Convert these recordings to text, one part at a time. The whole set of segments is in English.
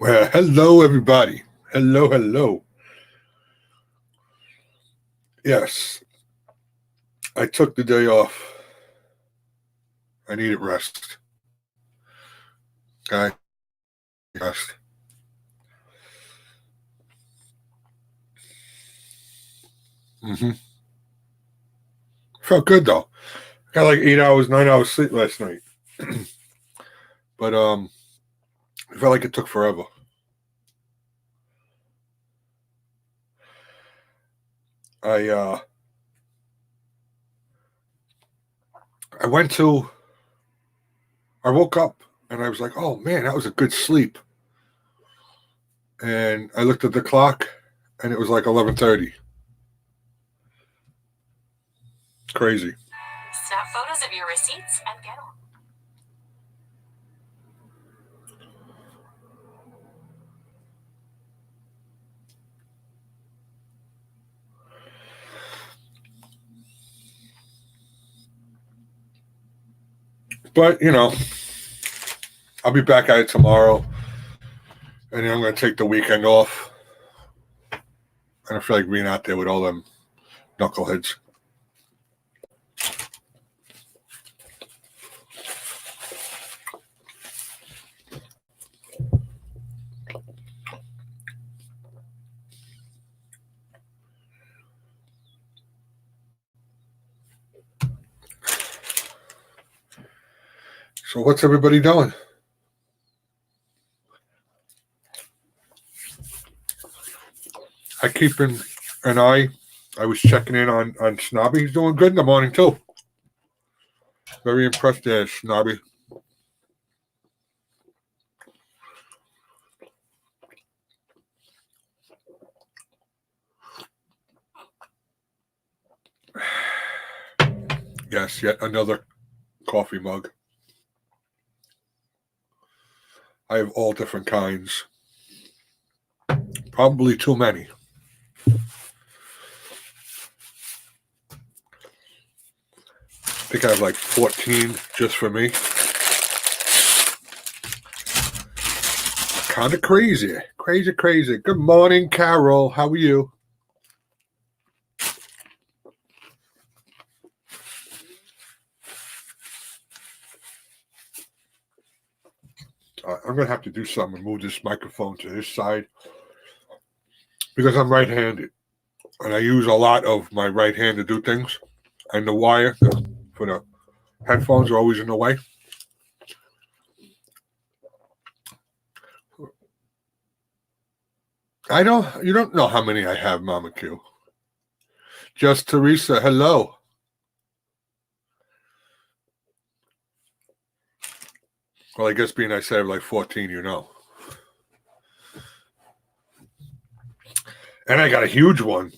Well, hello, everybody. Hello, hello. Yes, I took the day off. I needed rest. Okay? Rest. Mm-hmm. Felt good, though. Got like 8 hours, 9 hours sleep last night. But it felt like it took forever. I I went to I woke up and I was like, oh man, that was a good sleep. And I looked at the clock and it was like 11:30. Crazy. Snap photos of your receipts and get them. But, I'll be back at it tomorrow. And then I'm going to take the weekend off. And I feel like being out there with all them knuckleheads. So what's everybody doing? I keep an eye. I was checking in on Snobby. He's doing good in the morning too. Very impressed there, Snobby. Yes, yet another coffee mug. I have all different kinds. Probably too many. I think I have like 14 just for me. Kind of crazy. Crazy. Good morning, Carol. How are you? I'm going to have to do something and move this microphone to this side because I'm right-handed. And I use a lot of my right hand to do things. And the wire for the headphones are always in the way. You don't know how many I have, Mama Q. Just Teresa, hello. Well, I guess being I said I have like 14, you know. And I got a huge one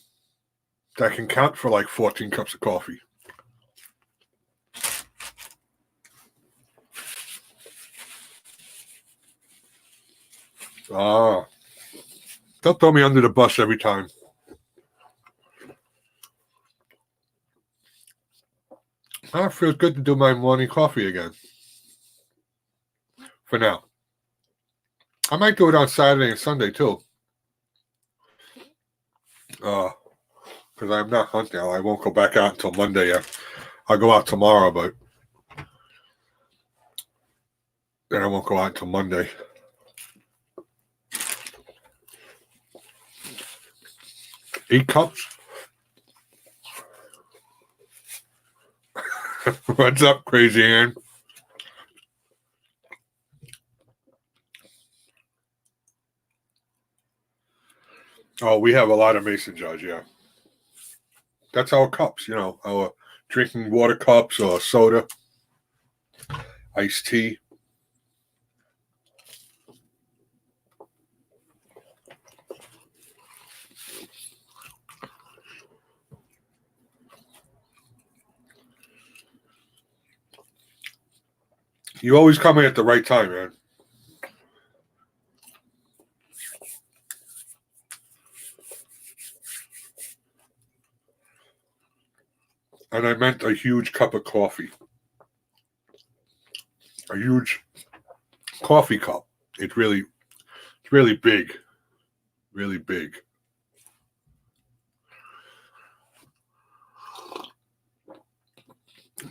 that can count for like 14 cups of coffee. Ah. Don't throw me under the bus every time. It feels good to do my morning coffee again. For now. I might do it on Saturday and Sunday too. Because I'm not hunting. I won't go back out until Monday. I'll go out tomorrow, but then I won't go out until Monday. Eight cups? What's up, Crazy Ann? Oh, we have a lot of mason jars, yeah. That's our cups, our drinking water cups or soda, iced tea. You always come in at the right time, man. And I meant a huge cup of coffee. A huge coffee cup. It's really It's really big. Really big.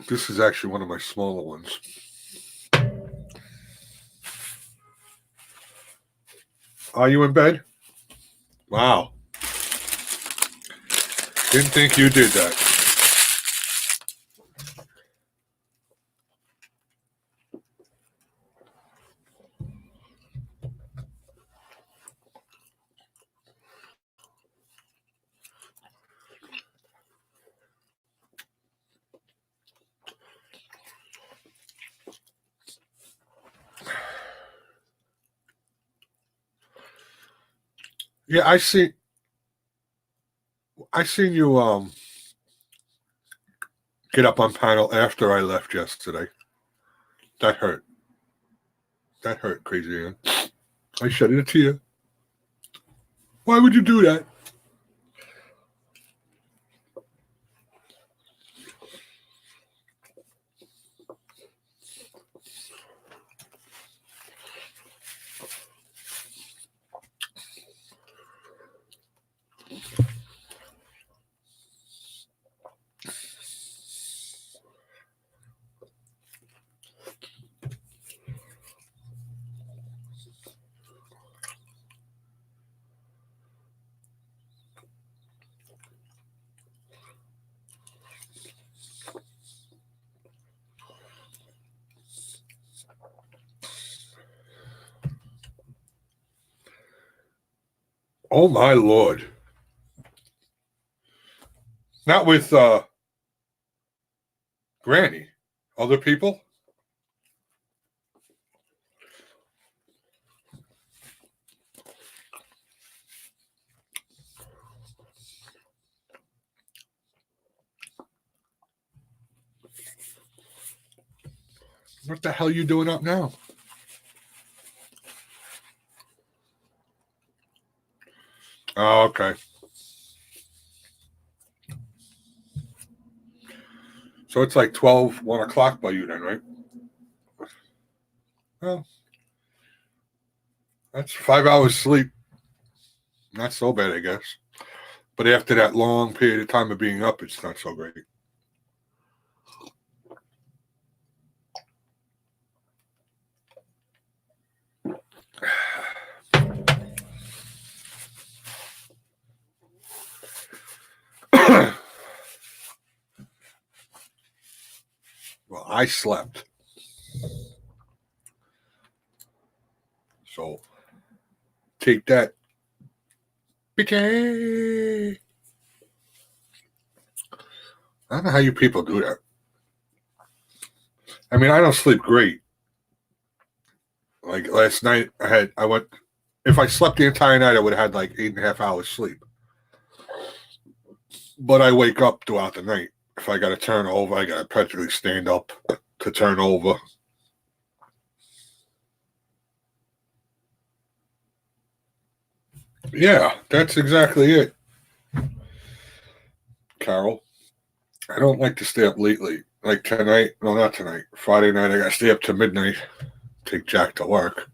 This is actually one of my smaller ones. Are you in bed? Wow. Didn't think you did that. Yeah, I seen you get up on panel after I left yesterday. That hurt. That hurt, Crazy Ann. I shed a tear. Why would you do that? Oh my Lord. Not with Granny. Other people? What the hell are you doing up now? Oh, okay. So it's like 12, 1 o'clock by you then, right? Well, that's 5 hours sleep. Not so bad, I guess. But after that long period of time of being up, it's not so great. Well, I slept. So take that. BK. I don't know how you people do that. I mean, I don't sleep great. Like last night, if I slept the entire night, I would have had like 8.5 hours sleep. But I wake up throughout the night. If I got to turn over, I got to practically stand up to turn over. Yeah, that's exactly it, Carol. I don't like to stay up lately. Like tonight, no, not tonight. Friday night, I got to stay up to midnight, take Jack to work.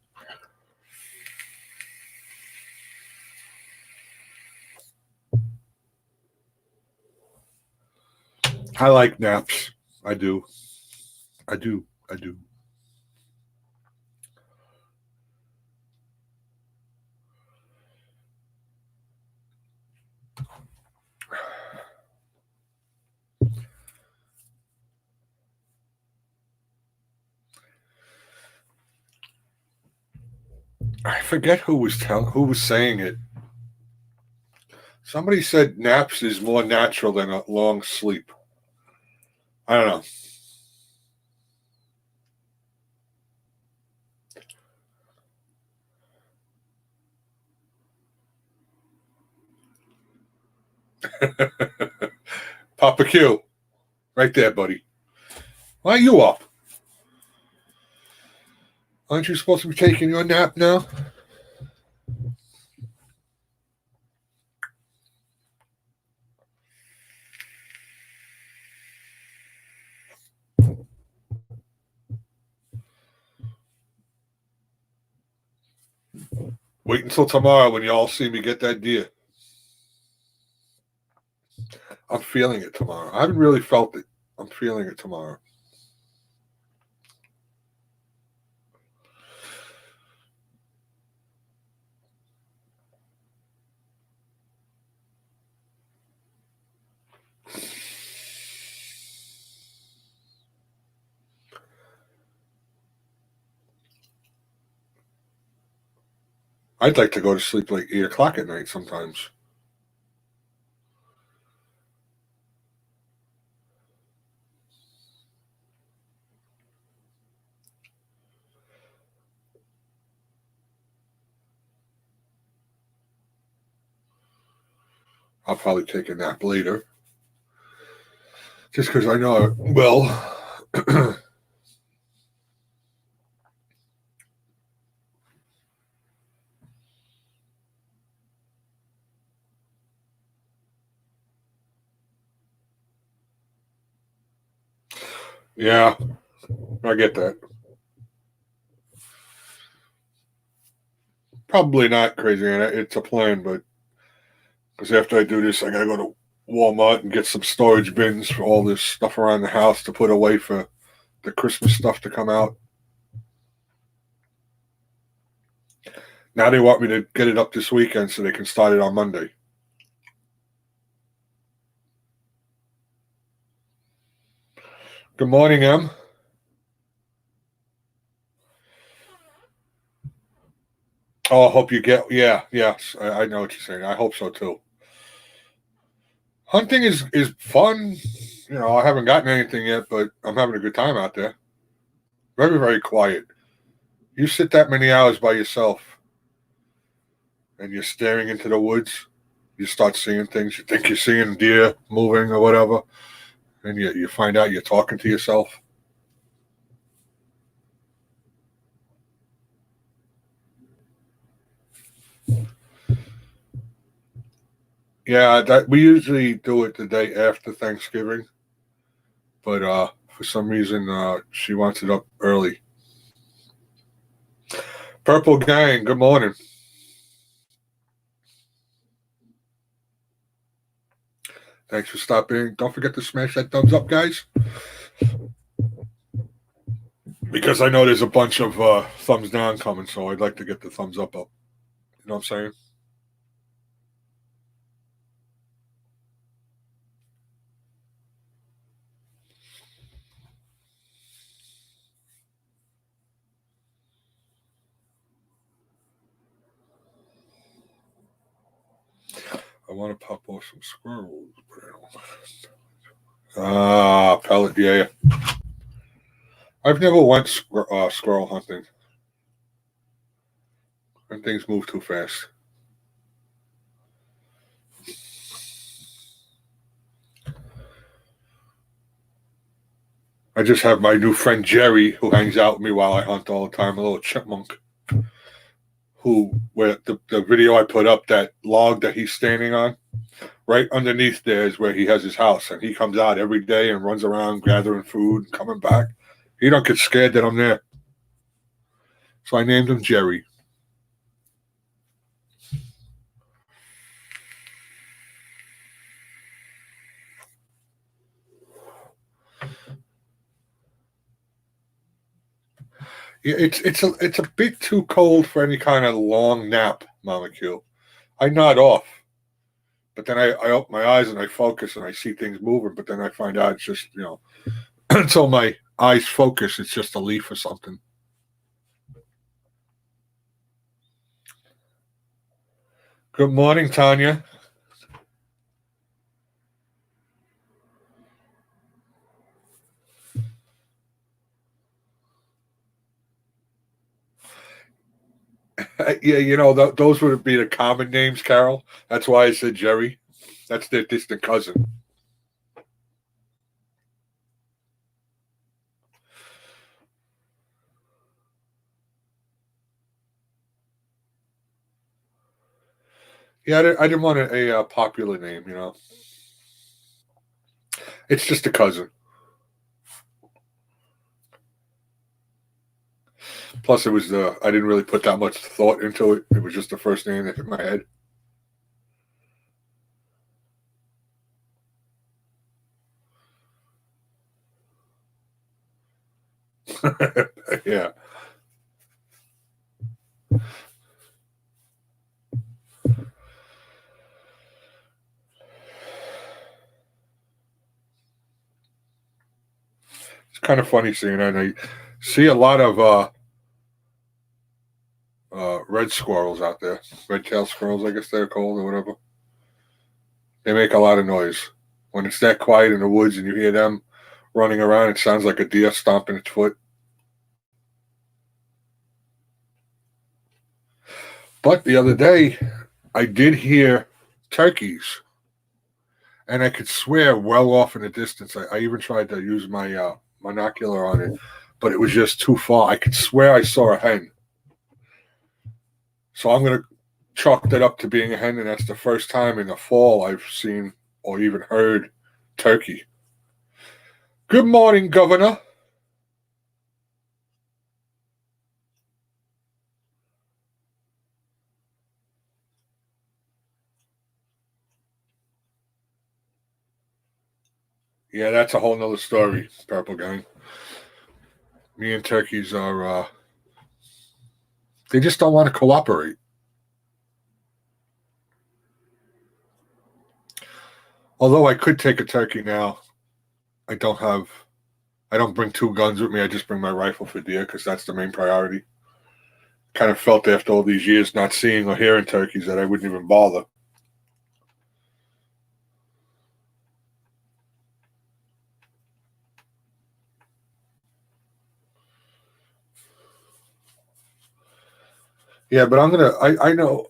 I like naps. I do. I do. I do. I forget who was saying it. Somebody said naps is more natural than a long sleep. I don't know. Papa Q, right there, buddy. Why are you up? Aren't you supposed to be taking your nap now? Wait until tomorrow when you all see me get that deer. I'm feeling it tomorrow. I haven't really felt it. I'm feeling it tomorrow. I'd like to go to sleep like 8 o'clock at night sometimes. I'll probably take a nap later. Just because I know I will. Yeah, I get that. Probably not crazy, and it's a plan, but because after I do this, I gotta go to Walmart and get some storage bins for all this stuff around the house to put away for the Christmas stuff to come out. Now they want me to get it up this weekend so they can start it on Monday. Good morning, Em. Oh, I hope you get. Yeah, yes, I know what you're saying. I hope so too. Hunting is fun. You know, I haven't gotten anything yet, but I'm having a good time out there. Very, very quiet. You sit that many hours by yourself and you're staring into the woods, you start seeing things. You think you're seeing deer moving or whatever, and you find out you're talking to yourself. Yeah, that we usually do it the day after Thanksgiving, but for some reason she wants it up early. Purple Gang, good morning. Thanks for stopping. Don't forget to smash that thumbs up, guys, because I know there's a bunch of thumbs down coming, so I'd like to get the thumbs up. You know what I'm saying? I want to pop off some squirrels, but I don't. Ah, pellet, yeah. I've never went squirrel hunting, and things move too fast. I just have my new friend Jerry, who hangs out with me while I hunt all the time, a little chipmunk. Where the video I put up, that log that he's standing on, right underneath there is where he has his house, and he comes out every day and runs around gathering food and coming back. He don't get scared that I'm there, so I named him Jerry. Yeah, it's a bit too cold for any kind of long nap, Mama Q. I nod off, but then I open my eyes and I focus and I see things moving, but then I find out it's just, until my eyes focus, it's just a leaf or something. Good morning, Tanya. Yeah, those would be the common names, Carol. That's why I said Jerry. That's their distant cousin. Yeah, I didn't want a popular name. It's just a cousin. Plus, it was I didn't really put that much thought into it. It was just the first name that hit my head. Yeah. It's kind of funny seeing that. I see a lot of red squirrels out there. Red-tailed squirrels, I guess they're called, or whatever. They make a lot of noise. When it's that quiet in the woods and you hear them running around, it sounds like a deer stomping its foot. But the other day, I did hear turkeys, and I could swear well off in the distance. I even tried to use my monocular on it, but it was just too far. I could swear I saw a hen. So I'm going to chalk that up to being a hen, and that's the first time in the fall I've seen or even heard turkey. Good morning, Governor. Yeah, that's a whole nother story, Purple Gang. Me and turkeys are, they just don't want to cooperate. Although I could take a turkey now, I don't bring two guns with me. I just bring my rifle for deer because that's the main priority. Kind of felt after all these years not seeing or hearing turkeys that I wouldn't even bother. Yeah, but I know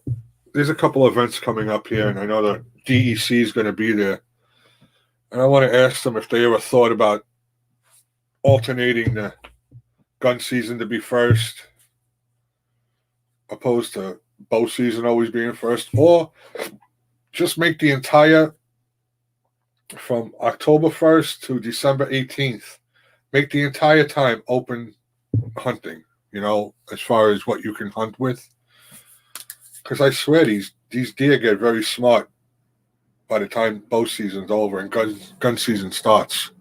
there's a couple events coming up here, and I know the DEC is going to be there. And I want to ask them if they ever thought about alternating the gun season to be first, opposed to bow season always being first, or just make the entire from October 1st to December 18th, make the entire time open hunting, as far as what you can hunt with. Because I swear these deer get very smart by the time bow season's over and gun season starts.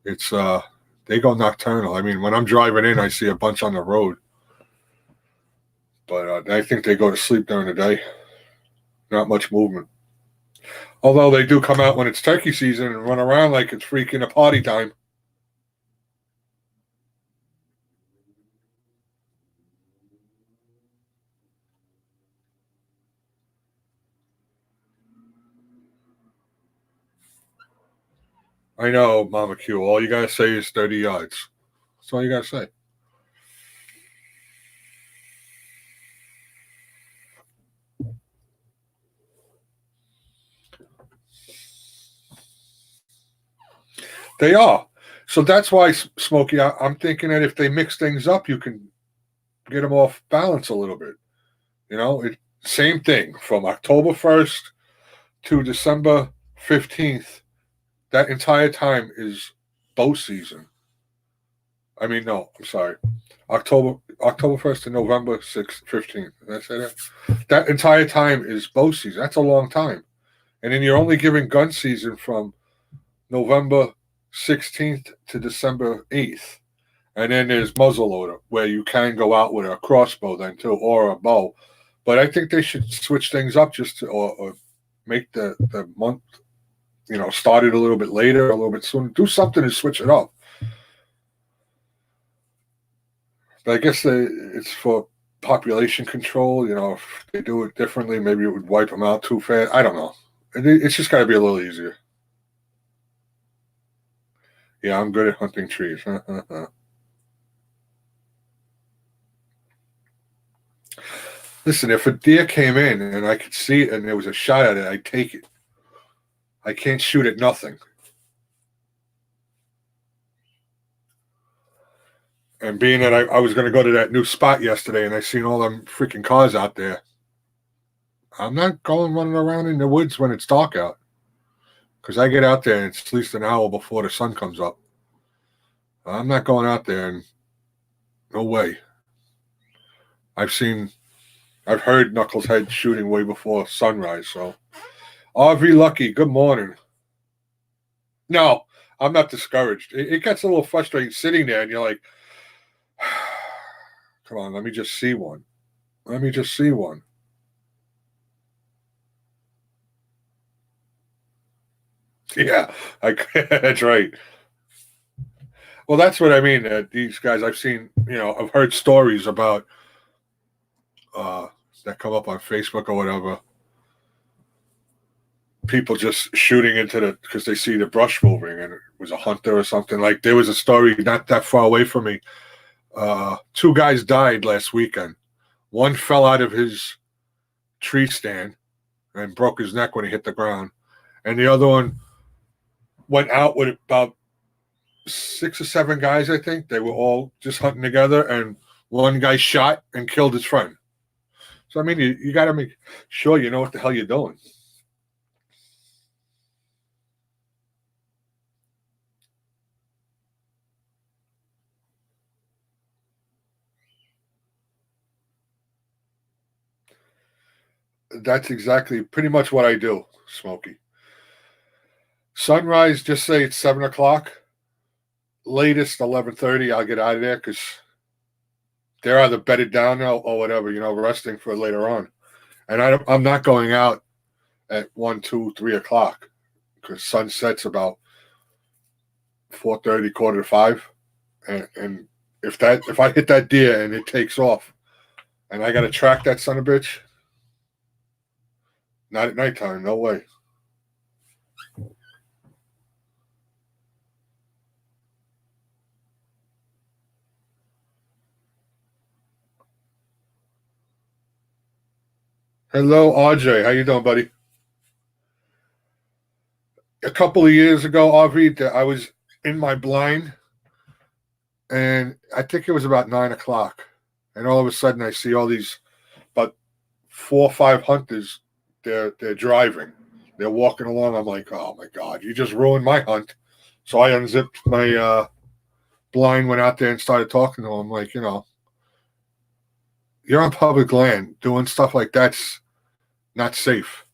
It's they go nocturnal. I mean, when I'm driving in, I see a bunch on the road, but I think they go to sleep during the day. Not much movement. Although they do come out when it's turkey season and run around like it's freaking a party time. I know, Mama Q. All you gotta say is 30 yards. That's all you gotta say. They are. So that's why, Smokey, I'm thinking that if they mix things up, you can get them off balance a little bit. Same thing from October 1st to December 15th. That entire time is bow season. I mean, no, I'm sorry. October 1st to November 15th. Did I say that? That entire time is bow season. That's a long time. And then you're only giving gun season from November 16th to December 8th. And then there's muzzleloader, where you can go out with a crossbow then too, or a bow. But I think they should switch things up just to, or make the month, start it a little bit later, a little bit sooner. Do something to switch it up. But I guess it's for population control. If they do it differently, maybe it would wipe them out too fast. I don't know. It's just got to be a little easier. Yeah, I'm good at hunting trees. Listen, if a deer came in and I could see it and there was a shot at it, I'd take it. I can't shoot at nothing. And being that I was going to go to that new spot yesterday and I seen all them freaking cars out there, I'm not going running around in the woods when it's dark out. Because I get out there and it's at least an hour before the sun comes up. I'm not going out there, and no way. I've heard knucklehead shooting way before sunrise. So, RV Lucky, good morning. No, I'm not discouraged. It gets a little frustrating sitting there, and you're like, come on, let me just see one. Let me just see one. Yeah, that's right. Well, that's what I mean. These guys, I've seen, I've heard stories about that come up on Facebook or whatever. People just shooting into because they see the brush moving, and it was a hunter or something. Like there was a story not that far away from me. Two guys died last weekend. One fell out of his tree stand and broke his neck when he hit the ground, and the other one went out with about 6 or 7 guys. I think they were all just hunting together, and one guy shot and killed his friend. So I mean, you got to make sure you know what the hell you're doing. That's exactly pretty much what I do, Smokey. Sunrise, just say it's 7 o'clock. Latest 11:30, I'll get out of there because they're either bedded down now or whatever, resting for later on. And I'm not going out at 1, 2, 3 o'clock because sunset's about 4:30, 4:45, and if I hit that deer and it takes off, and I got to track that son of a bitch, not at nighttime, no way. Hello, RJ. How you doing, buddy? A couple of years ago, RV, I was in my blind, and I think it was about 9 o'clock, and all of a sudden I see all these about 4 or 5 hunters. They're driving. They're walking along. I'm like, oh my god, you just ruined my hunt. So I unzipped my blind, went out there and started talking to them. Like, you're on public land. Doing stuff like that's not safe.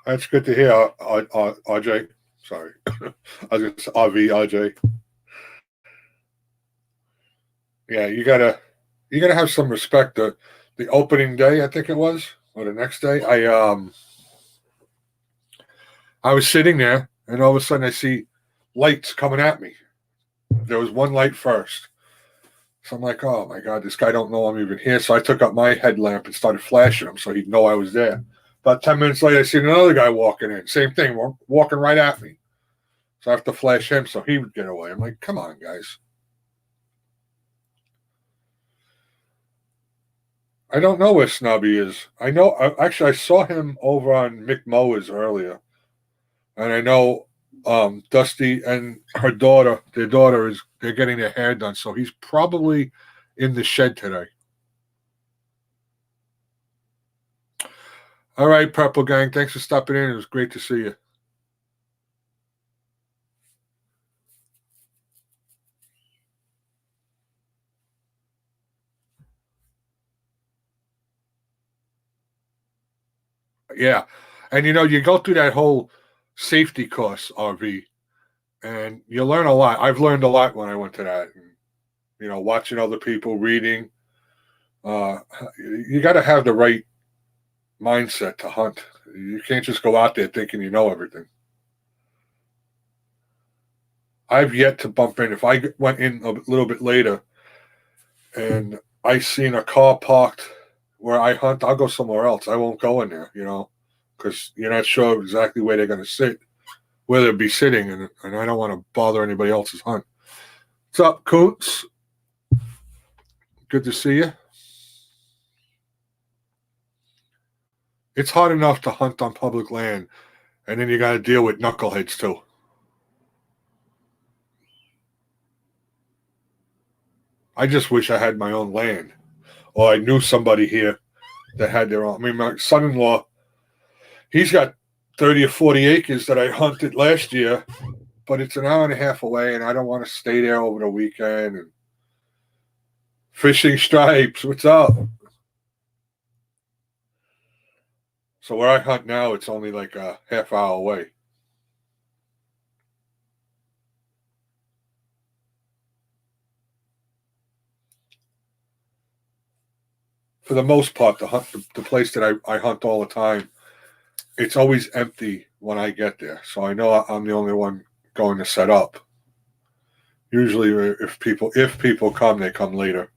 That's good to hear, RJ. Sorry. I was going to say RV, RJ. Yeah, you gotta have some respect. The opening day, I think it was, or the next day, I was sitting there, and all of a sudden I see lights coming at me. There was one light first. So I'm like, oh my god, this guy don't know I'm even here. So I took up my headlamp and started flashing him so he'd know I was there. About 10 minutes later, I see another guy walking in. Same thing, walking right at me. So I have to flash him so he would get away. I'm like, come on, guys. I don't know where Snubby is. Actually, I saw him over on Mick Mowers earlier. And I know Dusty and their daughter they're getting their hair done. So he's probably in the shed today. All right, Purple Gang. Thanks for stopping in. It was great to see you. Yeah. And you go through that whole safety course, RV, and you learn a lot. I've learned a lot when I went to that. And, watching other people, reading. You got to have the right mindset to hunt. You can't just go out there thinking you know everything. I've yet to bump in. If I went in a little bit later and I seen a car parked where I hunt, I'll go somewhere else. I won't go in there, because you're not sure exactly where they're going to sit, where they'll be sitting, and I don't want to bother anybody else's hunt. What's up, Coots? Good to see you. It's hard enough to hunt on public land, and then you got to deal with knuckleheads too. I just wish I had my own land. or I knew somebody here that had their own. I mean, my son-in-law, he's got 30 or 40 acres that I hunted last year, but it's an hour and a half away, and I don't want to stay there over the weekend. And fishing stripes, what's up? So where I hunt now, it's only like a half hour away. For the most part, the place that I hunt all the time, it's always empty when I get there. So I know I'm the only one going to set up. Usually, if people come, they come later.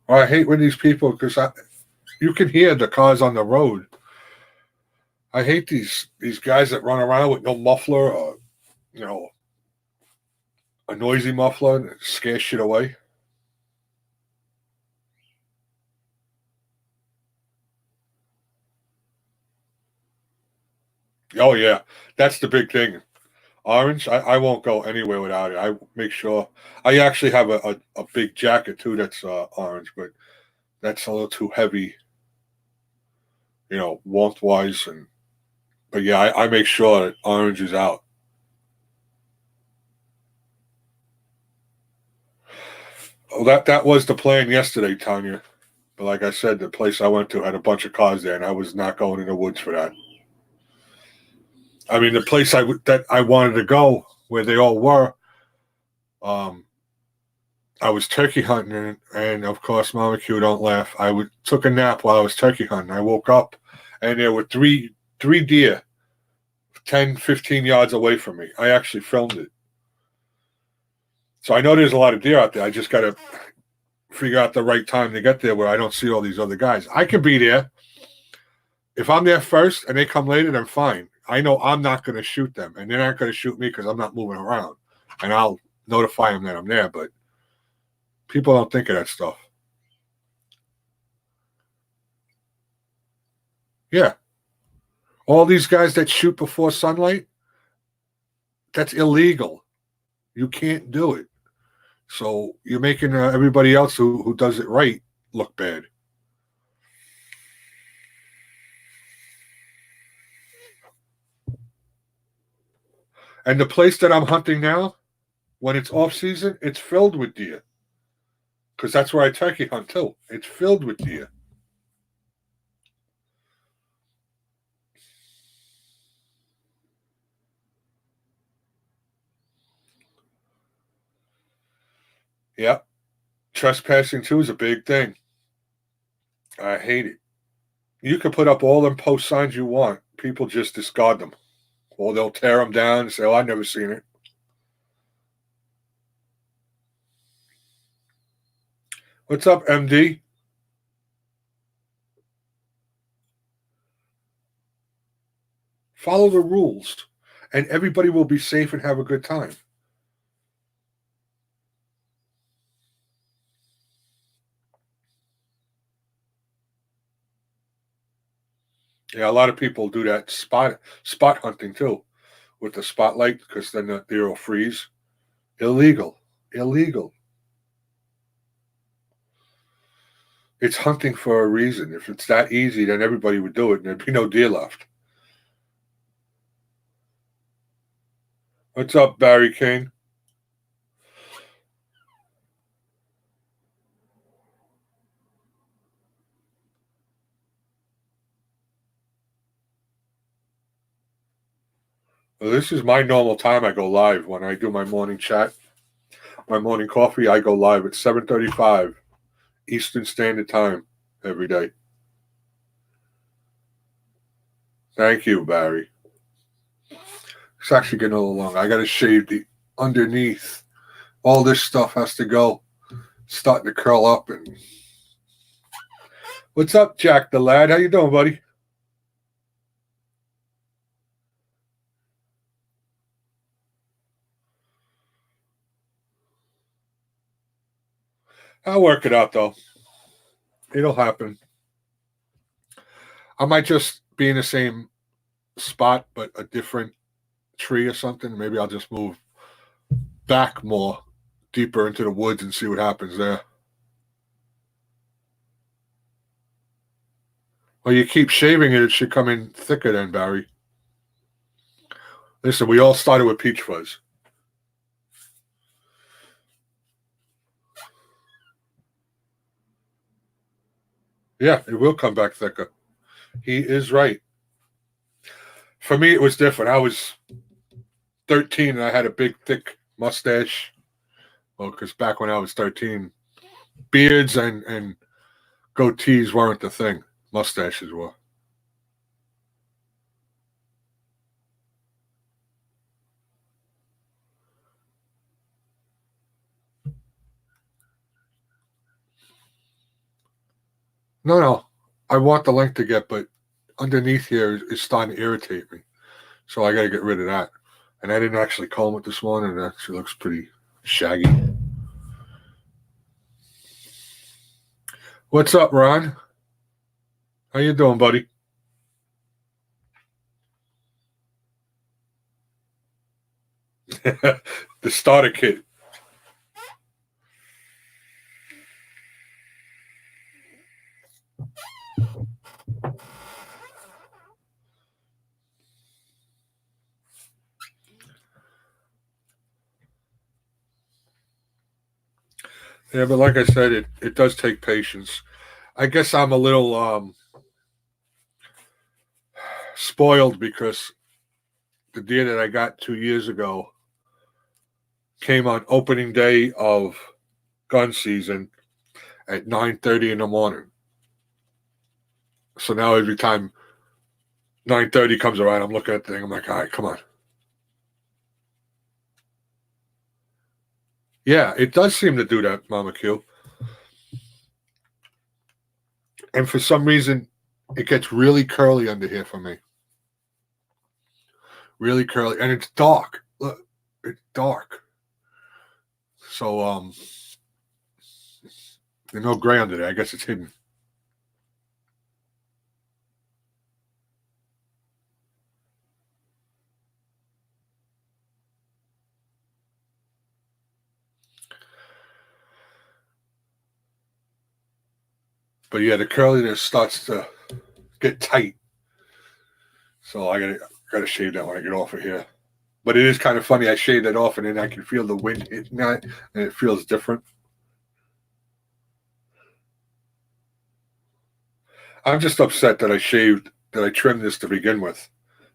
I hate when these people, because you can hear the cars on the road. I hate these guys that run around with no muffler, or a noisy muffler and scare shit away. Oh yeah, that's the big thing. Orange, I won't go anywhere without it. I make sure. I actually have a big jacket too that's orange, but that's a little too heavy, warmth wise. But yeah, I make sure that orange is out. Oh, that was the plan yesterday, Tanya. But like I said, the place I went to had a bunch of cars there, and I was not going in the woods for that. I mean, the place that I wanted to go, where they all were, I was turkey hunting, and of course, Mama Q, don't laugh. Took a nap while I was turkey hunting. I woke up, and there were three deer 10, 15 yards away from me. I actually filmed it. So I know there's a lot of deer out there. I just got to figure out the right time to get there where I don't see all these other guys. I could be there. If I'm there first and they come later, then fine. I know I'm not going to shoot them, and they're not going to shoot me because I'm not moving around. And I'll notify them that I'm there, but people don't think of that stuff. Yeah. All these guys that shoot before sunlight, that's illegal. You can't do it. So you're making everybody else who does it right look bad. And the place that I'm hunting now, when it's off season, it's filled with deer. Because that's where I turkey hunt too. It's filled with deer. Yep. Trespassing too is a big thing. I hate it. You can put up all them post signs you want. People just discard them. Or they'll tear them down and say, oh, I've never seen it. What's up, MD? Follow the rules, and everybody will be safe and have a good time. Yeah, a lot of people do that spot hunting too, with the spotlight, because then the deer will freeze. Illegal. It's hunting for a reason. If it's that easy, then everybody would do it, and there'd be no deer left. What's up, Barry Kane? Well, this is my normal time. I go live when I do my morning chat, my morning coffee. I go live at 7:35 Eastern Standard Time every day. Thank you, Barry. It's actually getting a little long. I got to shave the underneath. All this stuff has to go. It's starting to curl up. And what's up, Jack the lad? How you doing, buddy? I'll work it out, though. It'll happen. I might just be in the same spot, but a different tree or something. Maybe I'll just move back more, deeper into the woods and see what happens there. Well, you keep shaving it, it should come in thicker then, Barry. Listen, we all started with peach fuzz. Yeah, it will come back thicker. He is right. For me, it was different. I was 13 and I had a big, thick mustache. Well, because back when I was 13, beards and goatees weren't the thing. Mustaches were. No. I want the length to get, but underneath here is starting to irritate me. So I got to get rid of that. And I didn't actually comb it this morning. It actually looks pretty shaggy. What's up, Ron? How you doing, buddy? The starter kit. Yeah, but like I said, it does take patience. I guess I'm a little spoiled because the deer that I got 2 years ago came on opening day of gun season at 9:30 in the morning. So now every time 9:30 comes around, I'm looking at the thing. I'm like, all right, come on. Yeah, it does seem to do that, Mama Q. And for some reason, it gets really curly under here for me. Really curly, and it's dark. Look, it's dark. So there's no gray under there. I guess it's hidden. But yeah, the curliness starts to get tight. So I gotta shave that when I get off of here. But it is kind of funny. I shave that off, and then I can feel the wind hitting that, and it feels different. I'm just upset that I trimmed this to begin with.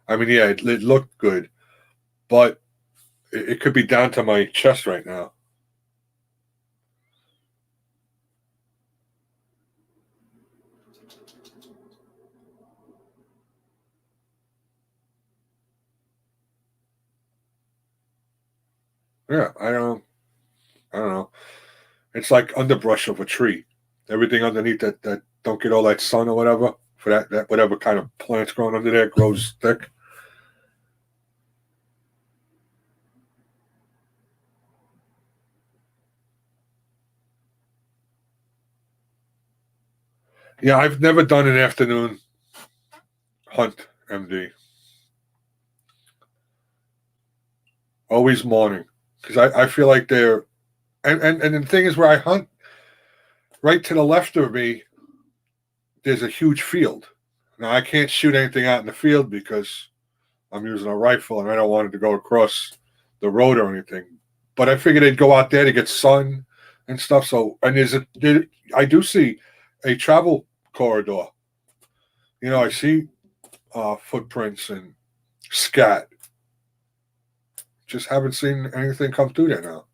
I mean, yeah, it looked good, but it could be down to my chest right now. Yeah, I don't know. It's like underbrush of a tree. Everything underneath that don't get all that sun or whatever for that whatever kind of plants growing under there grows thick. Yeah, I've never done an afternoon hunt, MD. Always morning because I feel like they're and the thing is where I hunt right to the left of me, there's a huge field. Now I can't shoot anything out in the field because I'm using a rifle and I don't want it to go across the road or anything. But I figured they'd go out there to get sun and stuff. So and I do see a travel corridor. You know, I see footprints and scat. Just haven't seen anything come through there now.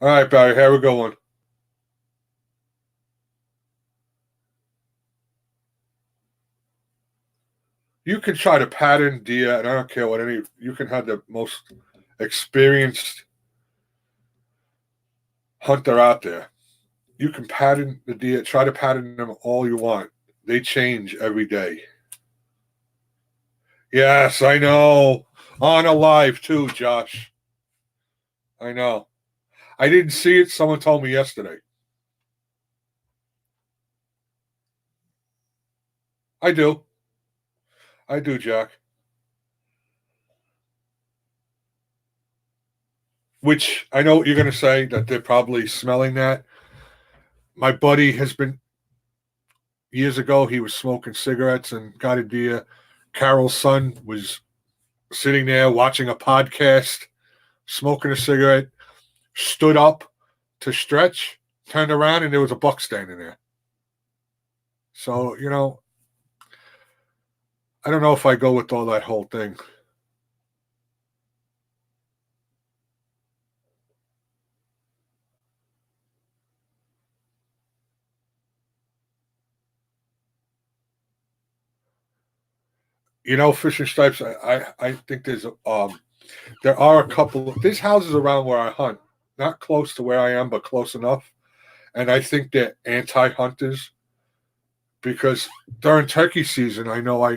All right, Barry, here we go one. You can try to pattern deer, and I don't care what any. You can have the most experienced hunter out there. You can pattern the deer, try to pattern them all you want. They change every day. Yes, I know. On a live too, Josh. I know. I didn't see it. Someone told me yesterday. I do. I do, Jack. which I know what you're going to say, that they're probably smelling that. My buddy has been, years ago, he was smoking cigarettes and got a deer. Carol's son was sitting there watching a podcast, smoking a cigarette, stood up to stretch, turned around, and there was a buck standing there. So, I don't know if I go with all that whole thing. Fishing stripes, I think there are a couple, there's houses around where I hunt, not close to where I am, but close enough. And I think they're anti-hunters because during turkey season, I know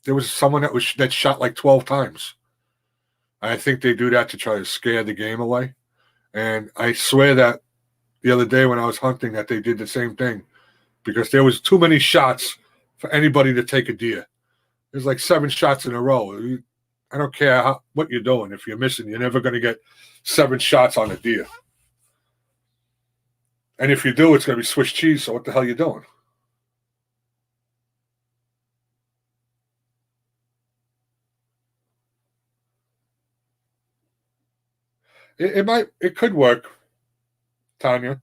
there was someone that shot like 12 times. I think they do that to try to scare the game away. And I swear that the other day when I was hunting that they did the same thing because there was too many shots for anybody to take a deer. There's like 7 shots in a row. I don't care what you're doing. If you're missing, you're never going to get 7 shots on a deer. And if you do, it's going to be Swiss cheese. So what the hell are you doing? It could work, Tanya.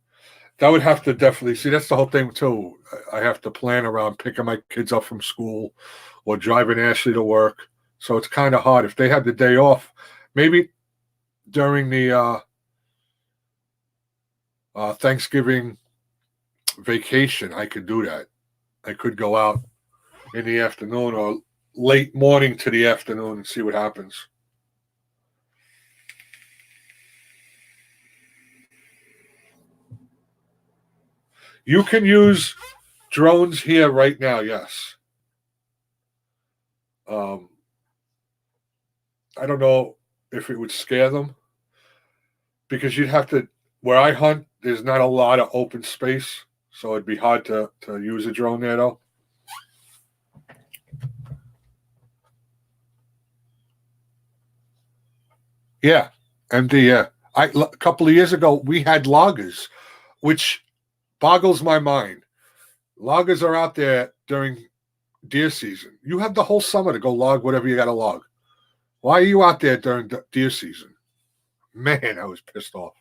That would have to definitely see. That's the whole thing too. I have to plan around picking my kids up from school or driving Ashley to work. So it's kind of hard. If they had the day off, maybe during the Thanksgiving vacation, I could do that. I could go out in the afternoon or late morning to the afternoon and see what happens. You can use drones here right now, yes. I don't know if it would scare them because you'd have to, where I hunt, there's not a lot of open space, so it'd be hard to use a drone there, though. Yeah, MD, yeah. A couple of years ago, we had loggers, which boggles my mind. Loggers are out there during deer season. You have the whole summer to go log whatever you got to log. Why are you out there during deer season? Man, I was pissed off.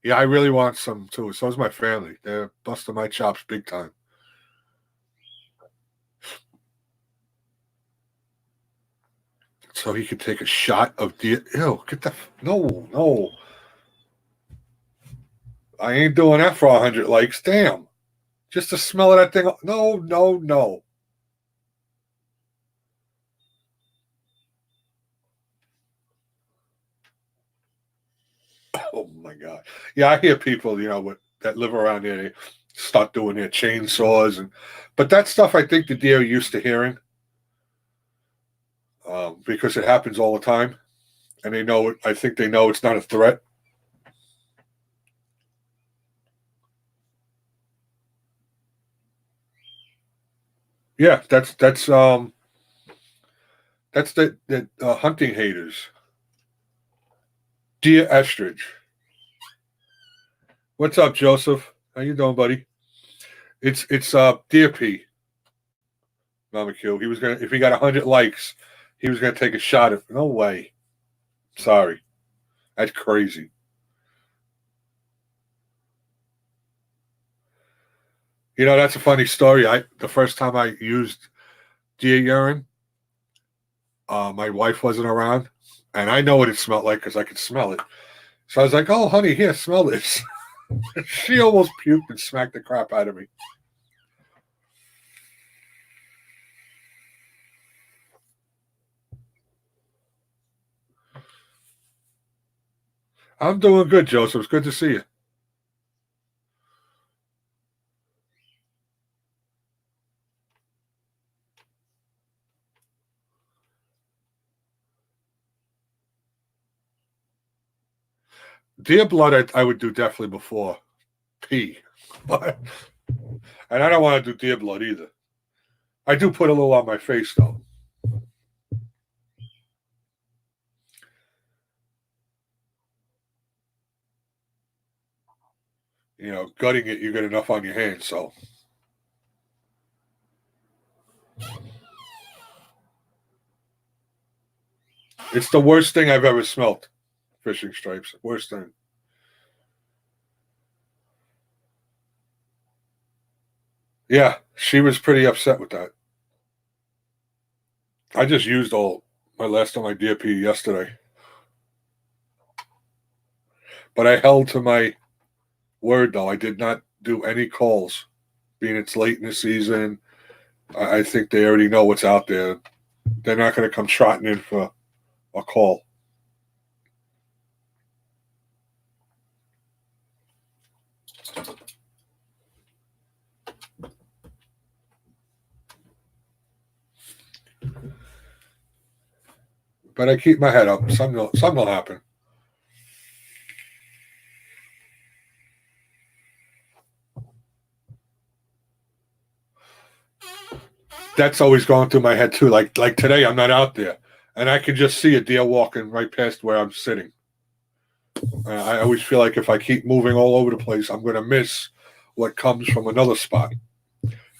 Yeah, I really want some too. So is my family. They're busting my chops big time. So he could take a shot of deer. Ew, get the no. I ain't doing that for 100 likes. Damn. Just the smell of that thing. No. Oh my God. Yeah, I hear people, that live around here, they start doing their chainsaws but that stuff I think the deer are used to hearing. Because it happens all the time. And they know it. I think they know it's not a threat. Yeah, that's the hunting haters. Deer estrich. What's up, Joseph? How you doing, buddy? It's deer pee. Mama Q. He was gonna if he got 100 likes, he was gonna take a shot at. No way. Sorry, that's crazy. That's a funny story. The first time I used deer urine, my wife wasn't around, and I know what it smelled like because I could smell it. So I was like, "Oh, honey, here, smell this." She almost puked and smacked the crap out of me. I'm doing good, Joseph. It's good to see you. Deer blood, I would do definitely before pee, but and I don't want to do deer blood either. I do put a little on my face though. gutting it, you get enough on your hands. So it's the worst thing I've ever smelt. Fishing stripes, worst thing. Yeah, she was pretty upset with that. I just used all my last on my DP yesterday, but I held to my word though. I did not do any calls, being it's late in the season. I think they already know what's out there. They're not going to come trotting in for a call. But I keep my head up. Something will happen. That's always going through my head too. Like today, I'm not out there, and I can just see a deer walking right past where I'm sitting. I always feel like if I keep moving all over the place, I'm going to miss what comes from another spot.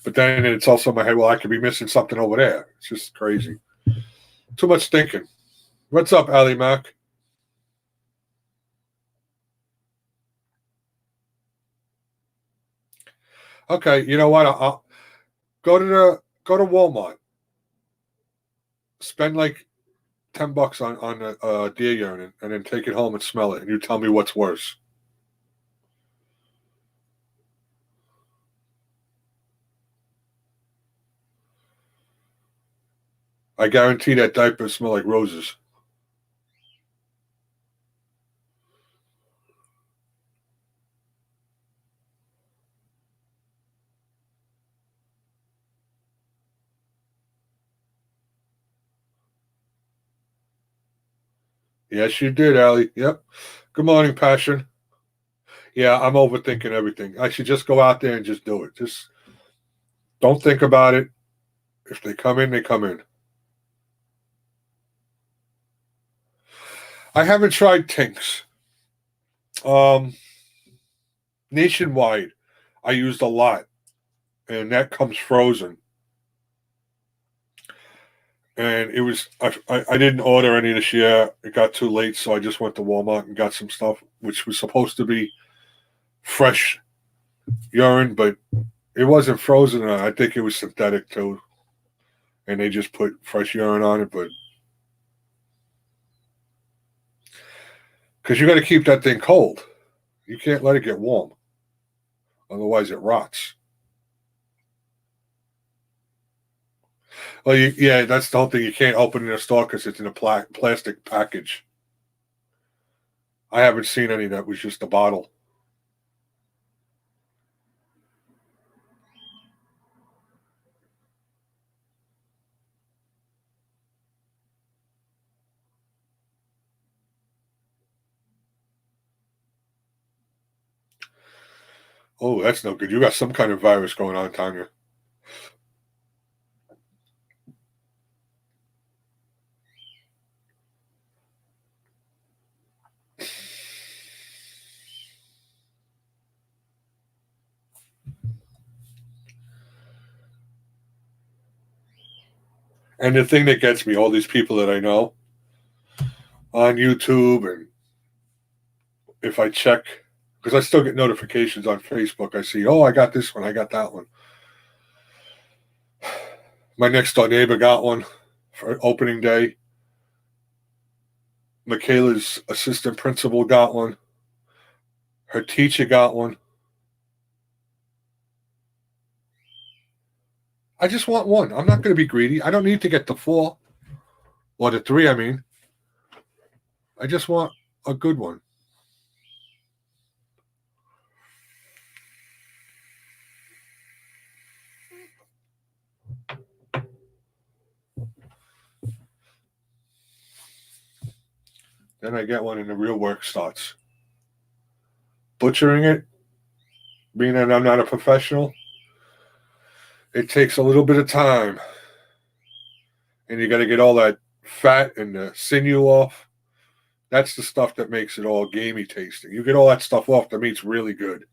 But then it's also in my head, well, I could be missing something over there. It's just crazy. Too much thinking. What's up, Ali Mac? Okay, you know what? I'll go to Walmart. Spend like $10 on a deer urine, and then take it home and smell it, and you tell me what's worse. I guarantee that diapers smell like roses. Yes, you did, Allie. Yep. Good morning, Passion. Yeah, I'm overthinking everything. I should just go out there and just do it. Just don't think about it. If they come in, they come in. I haven't tried Tinks. Nationwide, I used a lot, and that comes frozen. And it was I didn't order any this year. It got too late, so I just went to Walmart and got some stuff which was supposed to be fresh urine, but it wasn't frozen. I think it was synthetic too, and they just put fresh urine on it. But because you got to keep that thing cold, you can't let it get warm, otherwise it rots. Well, yeah, that's the whole thing. You can't open it in a store because it's in a plastic package. I haven't seen any that was just a bottle. Oh, that's no good. You got some kind of virus going on, Tanya. And the thing that gets me, all these people that I know on YouTube, and if I check, because I still get notifications on Facebook, I see, oh, I got this one, I got that one. My next door neighbor got one for opening day. Michaela's assistant principal got one. Her teacher got one. I just want one. I'm not going to be greedy. I don't need to get the 4 or the 3, I mean. I just want a good one. Then I get one and the real work starts. Butchering it, being that I'm not a professional, it takes a little bit of time. And you got to get all that fat and the sinew off. That's the stuff that makes it all gamey tasting. You get all that stuff off, the meat's really good.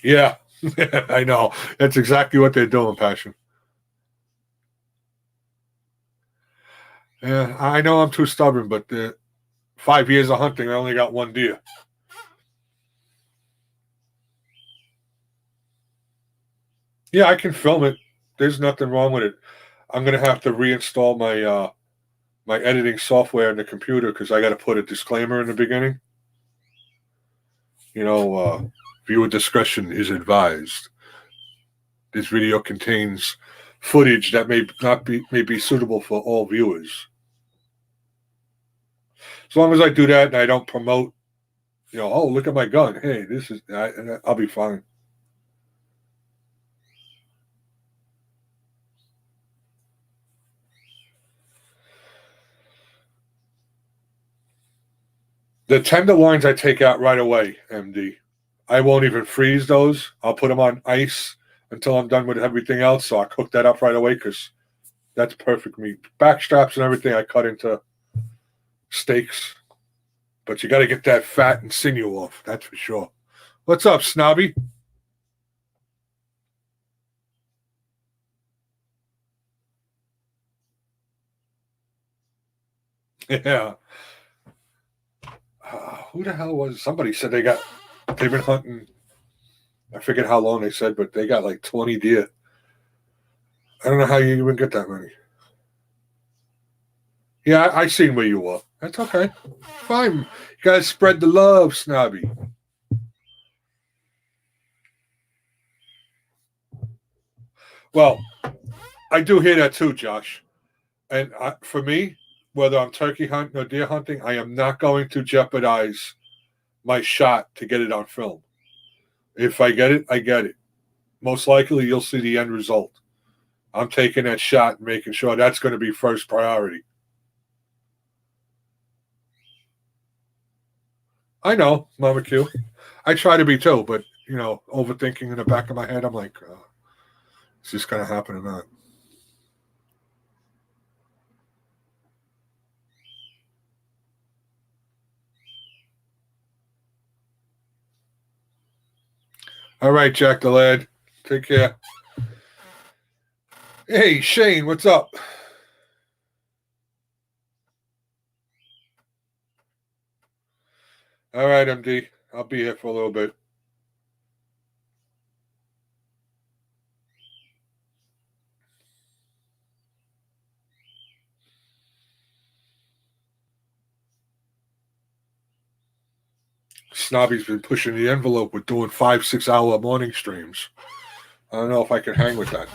Yeah, I know. That's exactly what they're doing, Passion. Yeah, I know I'm too stubborn, but 5 years of hunting, I only got one deer. Yeah, I can film it. There's nothing wrong with it. I'm gonna have to reinstall my editing software in the computer because I got to put a disclaimer in the beginning. You know, viewer discretion is advised. This video contains footage that may be suitable for all viewers. As long as I do that and I don't promote, oh, look at my gun. Hey, I'll be fine. The tenderloins I take out right away, MD. I won't even freeze those. I'll put them on ice until I'm done with everything else. So I cook that up right away because that's perfect meat. Back straps and everything I cut into steaks. But you got to get that fat and sinew off. That's for sure. What's up, Snobby? Yeah. Who the hell was somebody said they've been hunting. I forget how long they said, but they got like 20 deer. I don't know how you even get that many. Yeah, I seen where you were. That's okay. Fine. You guys spread the love, Snobby. Well, I do hear that too, Josh. And for me, whether I'm turkey hunting or deer hunting, I am not going to jeopardize my shot to get it on film. If I get it, I get it. Most likely, you'll see the end result. I'm taking that shot and making sure that's going to be first priority. I know, Mama Q. I try to be too, but overthinking in the back of my head, I'm like, is this going to happen or not? All right, Jack the Lad. Take care. Hey, Shane, what's up? All right, MD. I'll be here for a little bit. Snobby's been pushing the envelope with doing 5-6 hour morning streams. I don't know if I can hang with that.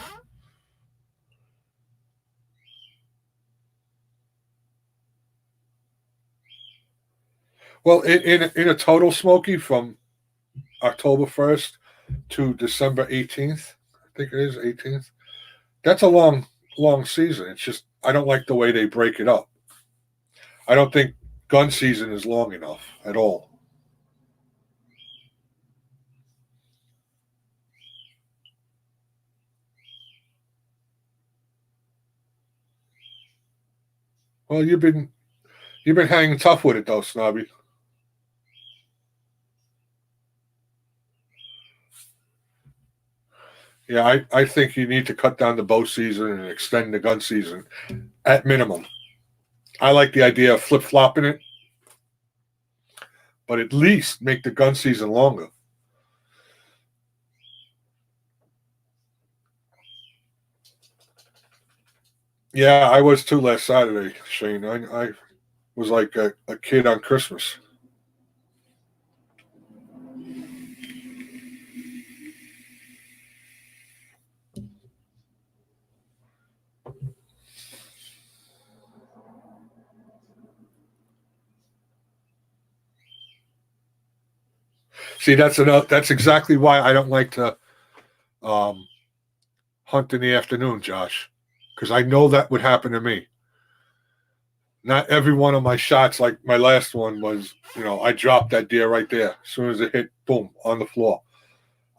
Well, in a total, Smoky, from October 1st to December 18th, I think it is 18th. That's a long season. It's just I don't like the way they break it up. I don't think gun season is long enough at all. Well, you've been hanging tough with it though, Snobby. Yeah, I think you need to cut down the bow season and extend the gun season at minimum. I like the idea of flip flopping it, but at least make the gun season longer. Yeah, I was too last Saturday, Shane. I was like a kid on Christmas. See, that's exactly why I don't like to um, hunt in the afternoon, Josh, because I know that would happen to me. Not every one of my shots, like my last one, was, I dropped that deer right there. As soon as it hit, boom, on the floor.